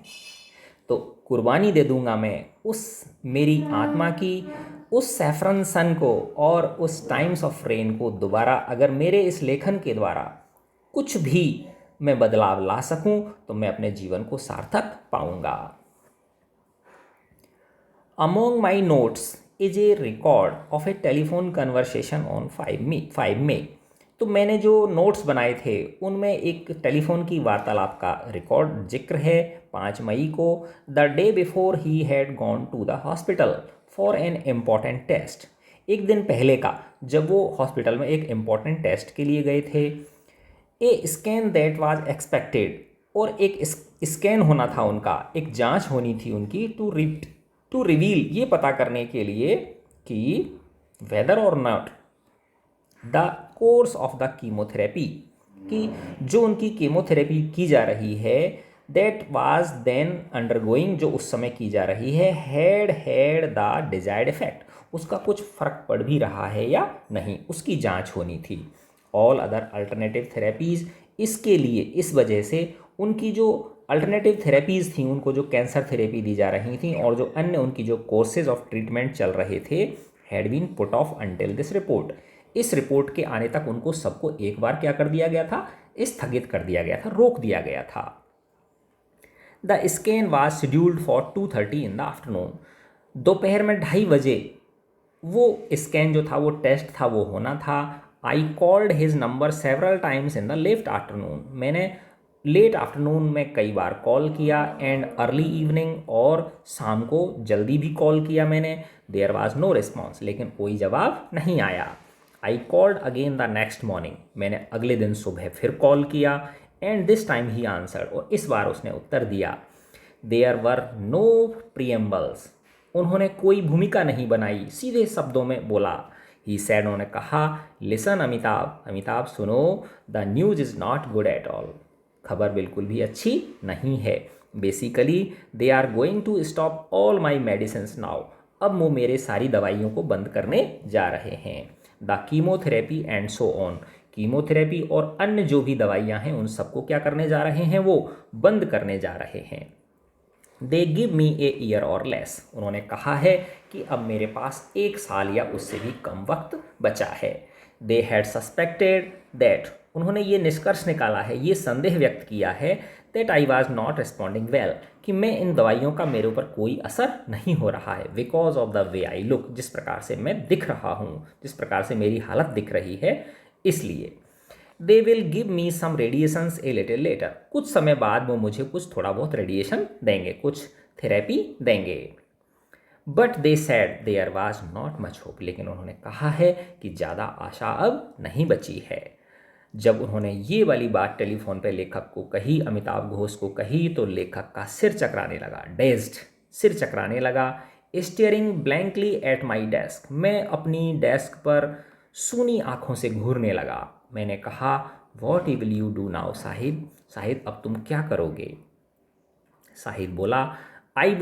Speaker 1: तो कुर्बानी दे दूंगा मैं उस मेरी आत्मा की, उस सैफरन सन को और उस टाइम्स ऑफ रेन को दोबारा, अगर मेरे इस लेखन के द्वारा कुछ भी मैं बदलाव ला सकूं तो मैं अपने जीवन को सार्थक पाऊंगा। Among my notes is a record of A telephone conversation on 5 मई। तो मैंने जो नोट्स बनाए थे उनमें एक टेलीफोन की वार्तालाप का रिकॉर्ड जिक्र है 5 मई को, the day before he had gone to the hospital for an important test. एक दिन पहले का, जब वो हॉस्पिटल में एक इम्पॉर्टेंट टेस्ट के लिए गए थे। ए स्कैन दैट वाज एक्सपेक्टेड, और एक स्कैन होना था उनका, एक जांच होनी थी उनकी, टू रिवील, ये पता करने के लिए कि वेदर और not the course of the chemotherapy, कि जो उनकी कीमोथेरेपी की जा रही है दैट वाज देन अंडरगोइंग, जो उस समय की जा रही है, हैड द डिजायर्ड इफेक्ट, उसका कुछ फ़र्क पड़ भी रहा है या नहीं, उसकी जांच होनी थी। ऑल अदर अल्टरनेटिव थेरेपीज़, इसके लिए, इस वजह से उनकी जो अल्टरनेटिव थेरेपीज़ थी, उनको जो कैंसर थेरेपी दी जा रही थी और जो अन्य उनकी जो कोर्सेज ऑफ ट्रीटमेंट चल रहे थे, had been put off until this report, इस रिपोर्ट के आने तक उनको सबको एक बार क्या कर दिया गया था, स्थगित कर दिया गया था, रोक दिया गया था। The scan was scheduled for 2:30 in the afternoon, दोपहर में 2:30 वो स्कैन जो था, वो टेस्ट था, वो होना था। I called his number several times in the late afternoon, मैंने लेट आफ्टरनून में कई बार कॉल किया, एंड अर्ली इवनिंग, और शाम को जल्दी भी कॉल किया मैंने। देयर वाज नो रिस्पॉन्स, लेकिन कोई जवाब नहीं आया। I called again the next morning, मैंने अगले दिन सुबह फिर कॉल किया, and this time he answered, और इस बार उसने उत्तर दिया। देयर वर नो प्रियम्बल्स, उन्होंने कोई भूमिका नहीं बनाई, सीधे शब्दों में बोला। ही सैड, उन्होंने कहा, लिसन अमिताभ, अमिताभ सुनो, the news is not good at all, खबर बिल्कुल भी अच्छी नहीं है। Basically they are going to stop all my medicines now, अब वो मेरे सारी दवाइयों को बंद करने जा रहे हैं। The chemotherapy and so on, chemotherapy और अन्य जो भी दवाइयाँ हैं उन सबको क्या करने जा रहे हैं, वो बंद करने जा रहे हैं। They give me a year और लेस, उन्होंने कहा है कि अब मेरे पास 1 साल या उससे भी कम वक्त बचा है। दे हैड सस्पेक्टेड दैट, उन्होंने ये निष्कर्ष निकाला है, ये संदेह व्यक्त किया है, that I was not responding well, कि मैं इन दवाइयों का मेरे ऊपर कोई असर नहीं हो रहा है, because of the way I look, जिस प्रकार से मैं दिख रहा हूँ, जिस प्रकार से मेरी हालत दिख रही है, इसलिए। They will give me some radiations a little later, कुछ समय बाद वो मुझे कुछ थोड़ा बहुत रेडिएशन देंगे, कुछ थेरेपी देंगे। But they said there was not much hope, लेकिन उन्होंने कहा है कि ज़्यादा आशा अब नहीं बची है। जब उन्होंने ये वाली बात टेलीफोन पर लेखक को कही, अमिताभ घोष को कही, तो लेखक का सिर चकराने लगा, डेज्ड, सिर चकराने लगा। Steering blankly at my desk, मैं अपनी डेस्क पर सूनी आंखों से घूरने लगा। मैंने कहा, what will you do now Shahid, Shahid अब तुम क्या करोगे। साहिद बोला, I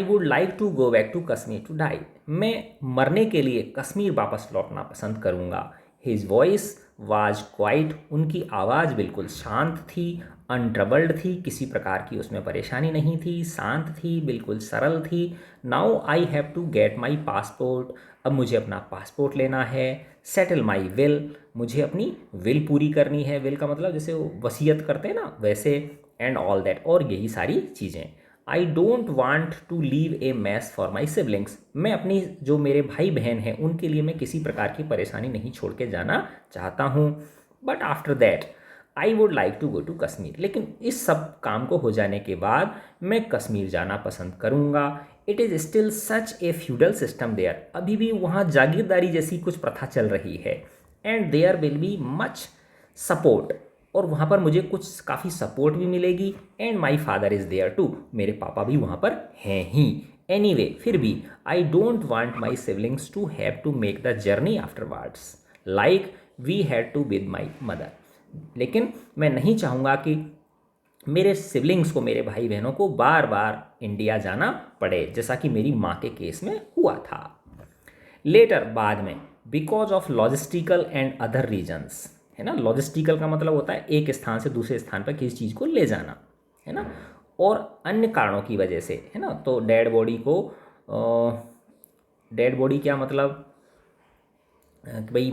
Speaker 1: would like to go back to Kashmir to die, मैं मरने के लिए कश्मीर वापस लौटना पसंद करूँगा। हिज वॉइस वाज क्वाइट, उनकी आवाज़ बिल्कुल शांत थी, अनट्रबल्ड थी, किसी प्रकार की उसमें परेशानी नहीं थी, शांत थी, बिल्कुल सरल थी। Now I have to get my passport, अब मुझे अपना पासपोर्ट लेना है। सेटल माई विल, मुझे अपनी विल पूरी करनी है, विल का मतलब जैसे वो वसीयत करते हैं ना, वैसे। एंड ऑल दैट, और यही सारी चीज़ें। I don't want to leave a mess for my siblings, मैं अपनी जो मेरे भाई बहन हैं उनके लिए मैं किसी प्रकार की परेशानी नहीं छोड़ के जाना चाहता हूँ। But after that I would like to go to Kashmir, लेकिन इस सब काम को हो जाने के बाद मैं कश्मीर जाना पसंद करूँगा। It is still such a feudal system there, अभी भी वहाँ जागीरदारी जैसी कुछ प्रथा चल रही है। And there will be much support, और वहाँ पर मुझे कुछ काफ़ी सपोर्ट भी मिलेगी। And my father is there too, मेरे पापा भी वहाँ पर हैं ही। एनीवे, फिर भी I don't want my siblings to have to make the journey afterwards like we had to with my mother, लेकिन मैं नहीं चाहूँगा कि मेरे सिबलिंग्स को, मेरे भाई बहनों को बार बार इंडिया जाना पड़े, जैसा कि मेरी माँ के केस में हुआ था। लेटर, बाद में, because of logistical and other reasons, है ना, लॉजिस्टिकल का मतलब होता है एक स्थान से दूसरे स्थान पर किसी चीज़ को ले जाना, है ना, और अन्य कारणों की वजह से, है ना। तो डेड बॉडी को, डेड बॉडी क्या मतलब कि भाई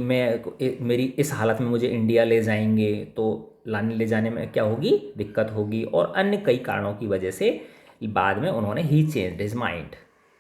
Speaker 1: मेरी इस हालत में मुझे इंडिया ले जाएंगे तो लाने ले जाने में क्या होगी, दिक्कत होगी, और अन्य कई कारणों की वजह से बाद में उन्होंने ही चेंज्ड हिज माइंड,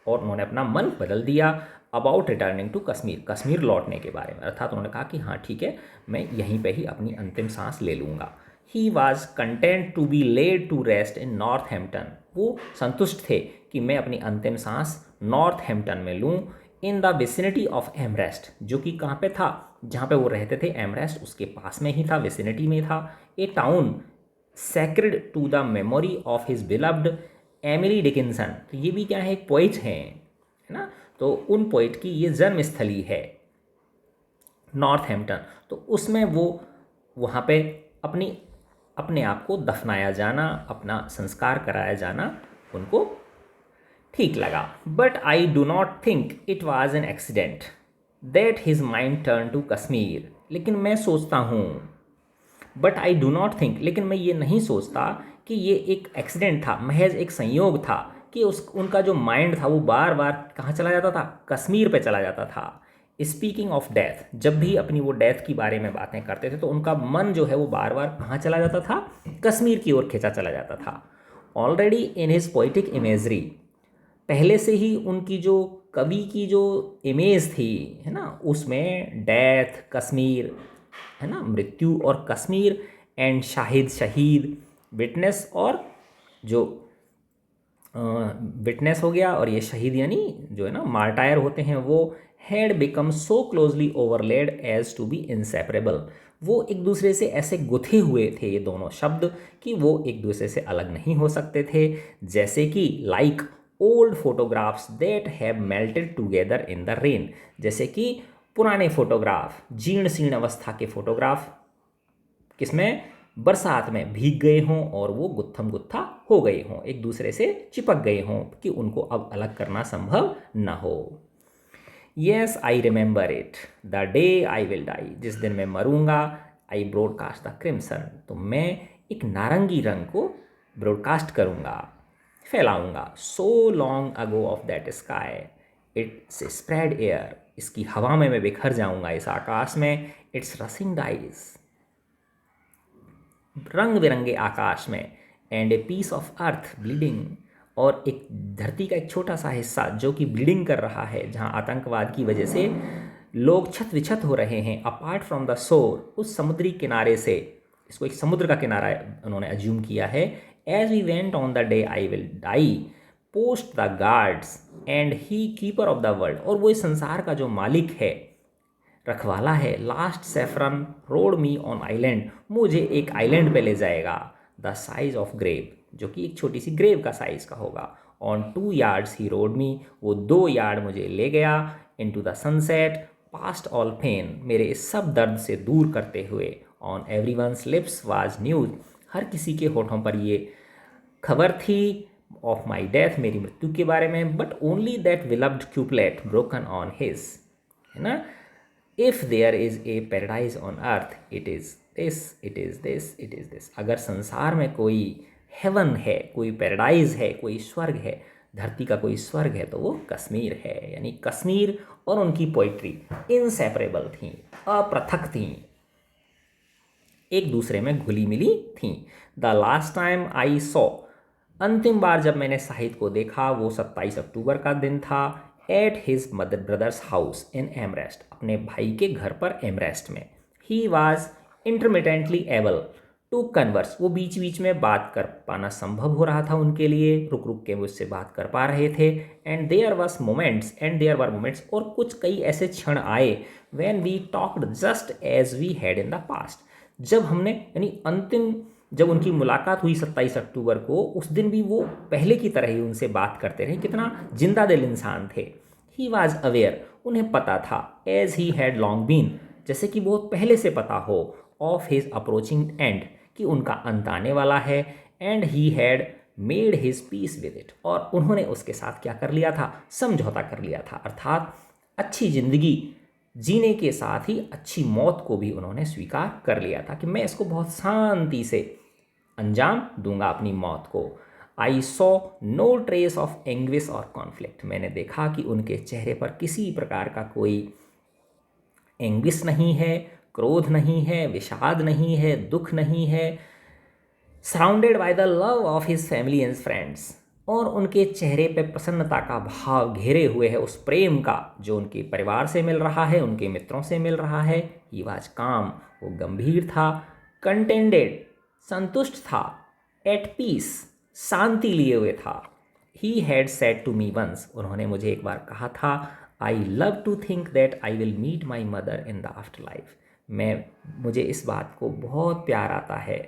Speaker 1: और उन्होंने अपना मन बदल दिया। About returning to Kashmir, Kashmir लौटने के बारे में। अर्थात उन्होंने कहा कि हाँ ठीक है, मैं यहीं पे ही अपनी अंतिम सांस ले लूँगा। He was content to be laid to rest in Northampton, वो संतुष्ट थे कि मैं अपनी अंतिम सांस नॉर्थ हैम्पटन में लूँ। इन द विसिनिटी ऑफ एमरेस्ट, जो कि कहाँ पे था, जहाँ पे वो रहते थे एमरेस्ट उसके पास में ही था, विसिनिटी में था। A town sacred to the memory of his beloved Emily Dickinson, तो ये भी क्या है, एक पोइट हैं, है ना, तो उन पोइट की ये जन्मस्थली है नॉर्थ हैम्पटन। तो उसमें वो वहाँ पे अपने आप को दफनाया जाना, अपना संस्कार कराया जाना उनको ठीक लगा। But I do not think it was an accident that his mind turn to Kashmir, लेकिन मैं सोचता हूँ, but I do not think, लेकिन मैं ये नहीं सोचता कि ये एक एक्सीडेंट था, महज एक संयोग था कि उनका जो माइंड था वो बार बार कहाँ चला जाता था, कश्मीर पे चला जाता था। स्पीकिंग ऑफ डेथ, जब भी अपनी वो डेथ के बारे में बातें करते थे तो उनका मन जो है वो बार बार कहाँ चला जाता था, कश्मीर की ओर खींचा चला जाता था। Already in his poetic imagery, पहले से ही उनकी जो कवि की जो इमेज थी, है ना, उसमें डेथ, कश्मीर, है ना, मृत्यु और कश्मीर, एंड शाहिद, शहीद, विटनेस, और जो विटनेस हो गया, और ये शहीद यानी जो है ना मार्टायर होते हैं, वो had become so closely overlaid as to be inseparable, वो एक दूसरे से ऐसे गुथे हुए थे ये दोनों शब्द कि वो एक दूसरे से अलग नहीं हो सकते थे। जैसे कि like old photographs that have melted together in the rain, जैसे कि पुराने फोटोग्राफ, जीर्ण शीर्ण अवस्था के फोटोग्राफ किसमें, बरसात में भीग गए हों और वो गुत्थम गुत्था हो गए हों, एक दूसरे से चिपक गए हों कि उनको अब अलग करना संभव न हो। Yes I remember it the day I will die, जिस दिन मैं मरूंगा, आई ब्रॉडकास्ट द क्रिम्सन, तो मैं एक नारंगी रंग को ब्रॉडकास्ट करूंगा, फैलाऊंगा। So long ago of that sky it's spread air, इसकी हवा में मैं बिखर जाऊंगा, इस आकाश में। इट्स रसिंग डाइज, रंग बिरंगे आकाश में। And a piece of earth bleeding, और एक धरती का एक छोटा सा हिस्सा जो कि ब्लीडिंग कर रहा है, जहाँ आतंकवाद की वजह से लोग छत विछत हो रहे हैं। अपार्ट फ्रॉम द शोर, उस समुद्री किनारे से, इसको एक समुद्र का किनारा उन्होंने अज्यूम किया है। As we went on the day I will die post the guards and he keeper of the world, और वो इस संसार का जो मालिक है, रखवाला है, last saffron road me on island, मुझे एक आइलैंड पे ले जाएगा, द साइज ऑफ ग्रेव, जो कि एक छोटी सी ग्रेव का साइज का होगा। On 2 yards he rode me, वो 2 यार्ड मुझे ले गया। Into the sunset past all pain, मेरे इस सब दर्द से दूर करते हुए। On every one's lips was news, हर किसी के होठों पर ये खबर थी ऑफ माई डेथ, मेरी मृत्यु के बारे में। But only that beloved couplet broken on his, है ना, if there is a paradise on earth it is this, it is this, it is this, अगर संसार में कोई हेवन है, कोई पैराडाइज है, कोई स्वर्ग है, धरती का कोई स्वर्ग है, तो वो कश्मीर है। यानी कश्मीर और उनकी पोइट्री इनसेपरेबल थी, अपृथक थी, एक दूसरे में घुली मिली थी। The last time I saw, अंतिम बार जब मैंने साहिद को देखा वो 27 अक्टूबर का दिन था। At his mother brother's house in Amherst, अपने भाई के घर पर एमरेस्ट में। He was intermittently able to converse, वो बीच बीच में बात कर पाना संभव हो रहा था उनके लिए, रुक रुक के मुझसे बात कर पा रहे थे। एंड देयर वर मोमेंट्स, और कुछ कई ऐसे क्षण आए, when we talked just as we had in the past, जब हमने यानी अंतिम जब उनकी मुलाकात हुई 27 अक्टूबर को, उस दिन भी वो पहले की तरह ही उनसे बात करते रहे, कितना जिंदा दिल इंसान थे। ही वॉज अवेयर, उन्हें पता था, as he had long been, जैसे कि बहुत पहले से पता हो, ऑफ हिज अप्रोचिंग एंड, कि उनका अंत आने वाला है। And he had made his peace with it, और उन्होंने उसके साथ क्या कर लिया था, समझौता कर लिया था, अर्थात अच्छी जिंदगी जीने के साथ ही अच्छी मौत को भी उन्होंने स्वीकार कर लिया था कि मैं इसको बहुत शांति से अंजाम दूंगा अपनी मौत को। I saw no trace of anguish और कॉन्फ्लिक्ट, मैंने देखा कि उनके चेहरे पर किसी प्रकार का कोई एंग्विश नहीं है, क्रोध नहीं है, विषाद नहीं है, दुख नहीं है। Surrounded by the love of his family and friends, और उनके चेहरे पे प्रसन्नता का भाव घेरे हुए है उस प्रेम का जो उनके परिवार से मिल रहा है, उनके मित्रों से मिल रहा है। ही वाज काम, वो गंभीर था, कंटेंडेड, संतुष्ट था, एट पीस, शांति लिए हुए था। He had said to me once, उन्होंने मुझे एक बार कहा था, I love to think that I will meet my mother in the afterlife. मुझे इस बात को बहुत प्यार आता है,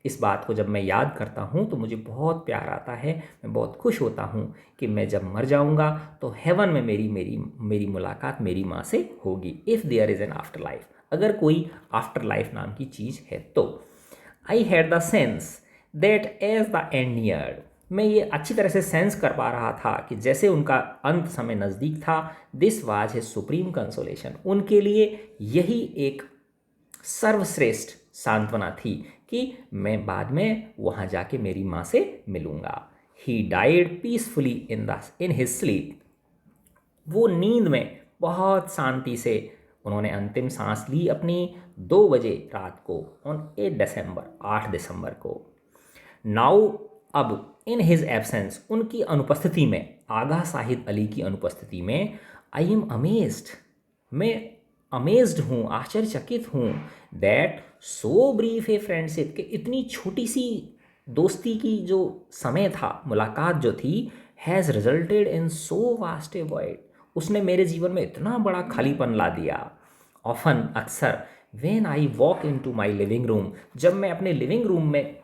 Speaker 1: इस बात को जब मैं याद करता हूँ तो मुझे बहुत प्यार आता है, मैं बहुत खुश होता हूँ कि मैं जब मर जाऊँगा तो हेवन में मेरी मेरी मेरी मुलाकात मेरी माँ से होगी। If there is an afterlife, अगर कोई आफ्टर लाइफ नाम की चीज़ है तो। I had the sense that as the end neared, मैं ये अच्छी तरह से सेंस कर पा रहा था कि जैसे उनका अंत समय नज़दीक था, this was his supreme consolation, उनके लिए यही एक सर्वश्रेष्ठ सांत्वना थी कि मैं बाद में वहाँ जाके मेरी माँ से मिलूँगा। He died peacefully in his sleep, वो नींद में बहुत शांति से उन्होंने अंतिम सांस ली अपनी 2 बजे रात को, ऑन 8 दिसंबर को। नाउ अब इन हिज एब्सेंस, उनकी अनुपस्थिति में, आगा साहिद अली की अनुपस्थिति में, आई एम अमेज्ड, मैं अमेज्ड हूँ, आश्चर्यचकित हूँ, that so brief a friendship, कि इतनी छोटी सी दोस्ती की जो समय था, मुलाकात जो थी, has resulted in so vast A void, उसने मेरे जीवन में इतना बड़ा खालीपन ला दिया। ऑफन, अक्सर, when I walk in to my living room, जब मैं अपने लिविंग रूम में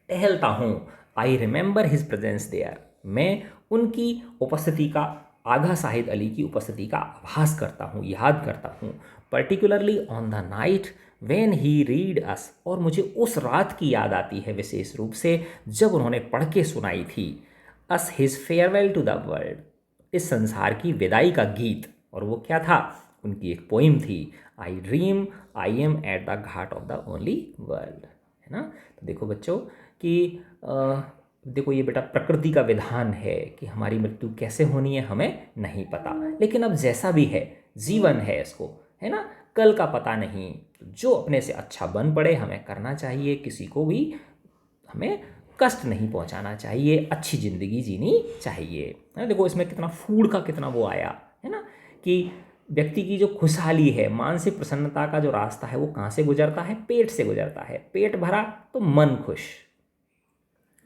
Speaker 1: टहलता हूँ, I remember his presence there, मैं उनकी उपस्थिति का, आगा साहिद अली की उपस्थिति का आभास करता हूँ, याद करता हूँ। Particularly on the night when he read us, और मुझे उस रात की याद आती है विशेष रूप से जब उन्होंने पढ़ के सुनाई थी as his farewell to the world, इस संसार की विदाई का गीत। और वो क्या था? उनकी एक पोइम थी, आई dream I am at the Ghat of the only world, है ना। तो देखो बच्चों कि देखो ये बेटा प्रकृति का विधान है कि हमारी मृत्यु कैसे होनी है हमें नहीं पता, लेकिन अब जैसा भी है जीवन है इसको, है ना, कल का पता नहीं, जो अपने से अच्छा बन पड़े हमें करना चाहिए, किसी को भी हमें कष्ट नहीं पहुंचाना चाहिए, अच्छी ज़िंदगी जीनी चाहिए, है ना। देखो इसमें कितना फूड का कितना वो आया, है ना, कि व्यक्ति की जो खुशहाली है, मानसिक प्रसन्नता का जो रास्ता है वो कहाँ से गुजरता है? पेट से गुजरता है। पेट भरा तो मन खुश।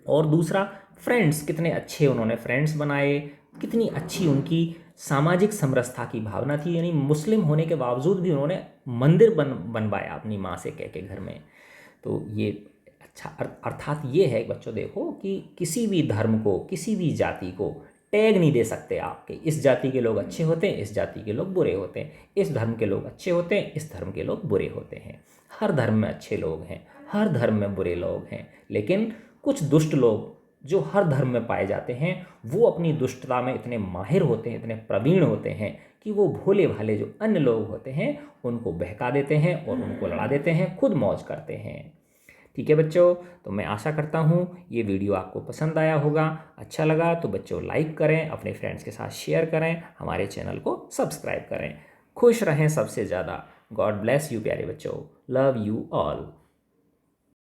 Speaker 1: और दूसरा, फ्रेंड्स, कितने अच्छे उन्होंने फ्रेंड्स बनाए, कितनी अच्छी उनकी सामाजिक समरसता की भावना थी, यानी मुस्लिम होने के बावजूद भी उन्होंने मंदिर बनवाया अपनी माँ से कह के घर में। तो ये अच्छा अर्थात ये है बच्चों, देखो कि किसी भी धर्म को, किसी भी जाति को टैग नहीं दे सकते आपके, इस जाति के लोग अच्छे होते हैं, इस जाति के लोग बुरे होते हैं, इस धर्म के लोग अच्छे होते हैं, इस धर्म के लोग बुरे होते हैं। हर धर्म में अच्छे लोग हैं, हर धर्म में बुरे लोग हैं, लेकिन कुछ दुष्ट लोग जो हर धर्म में पाए जाते हैं वो अपनी दुष्टता में इतने माहिर होते हैं, इतने प्रवीण होते हैं कि वो भोले भाले जो अन्य लोग होते हैं उनको बहका देते हैं और उनको लड़ा देते हैं, खुद मौज करते हैं। ठीक है बच्चों, तो मैं आशा करता हूँ ये वीडियो आपको पसंद आया होगा। अच्छा लगा तो बच्चों लाइक करें, अपने फ्रेंड्स के साथ शेयर करें, हमारे चैनल को सब्सक्राइब करें। खुश रहें सबसे ज़्यादा। गॉड ब्लेस यू प्यारे बच्चों, लव यू ऑल।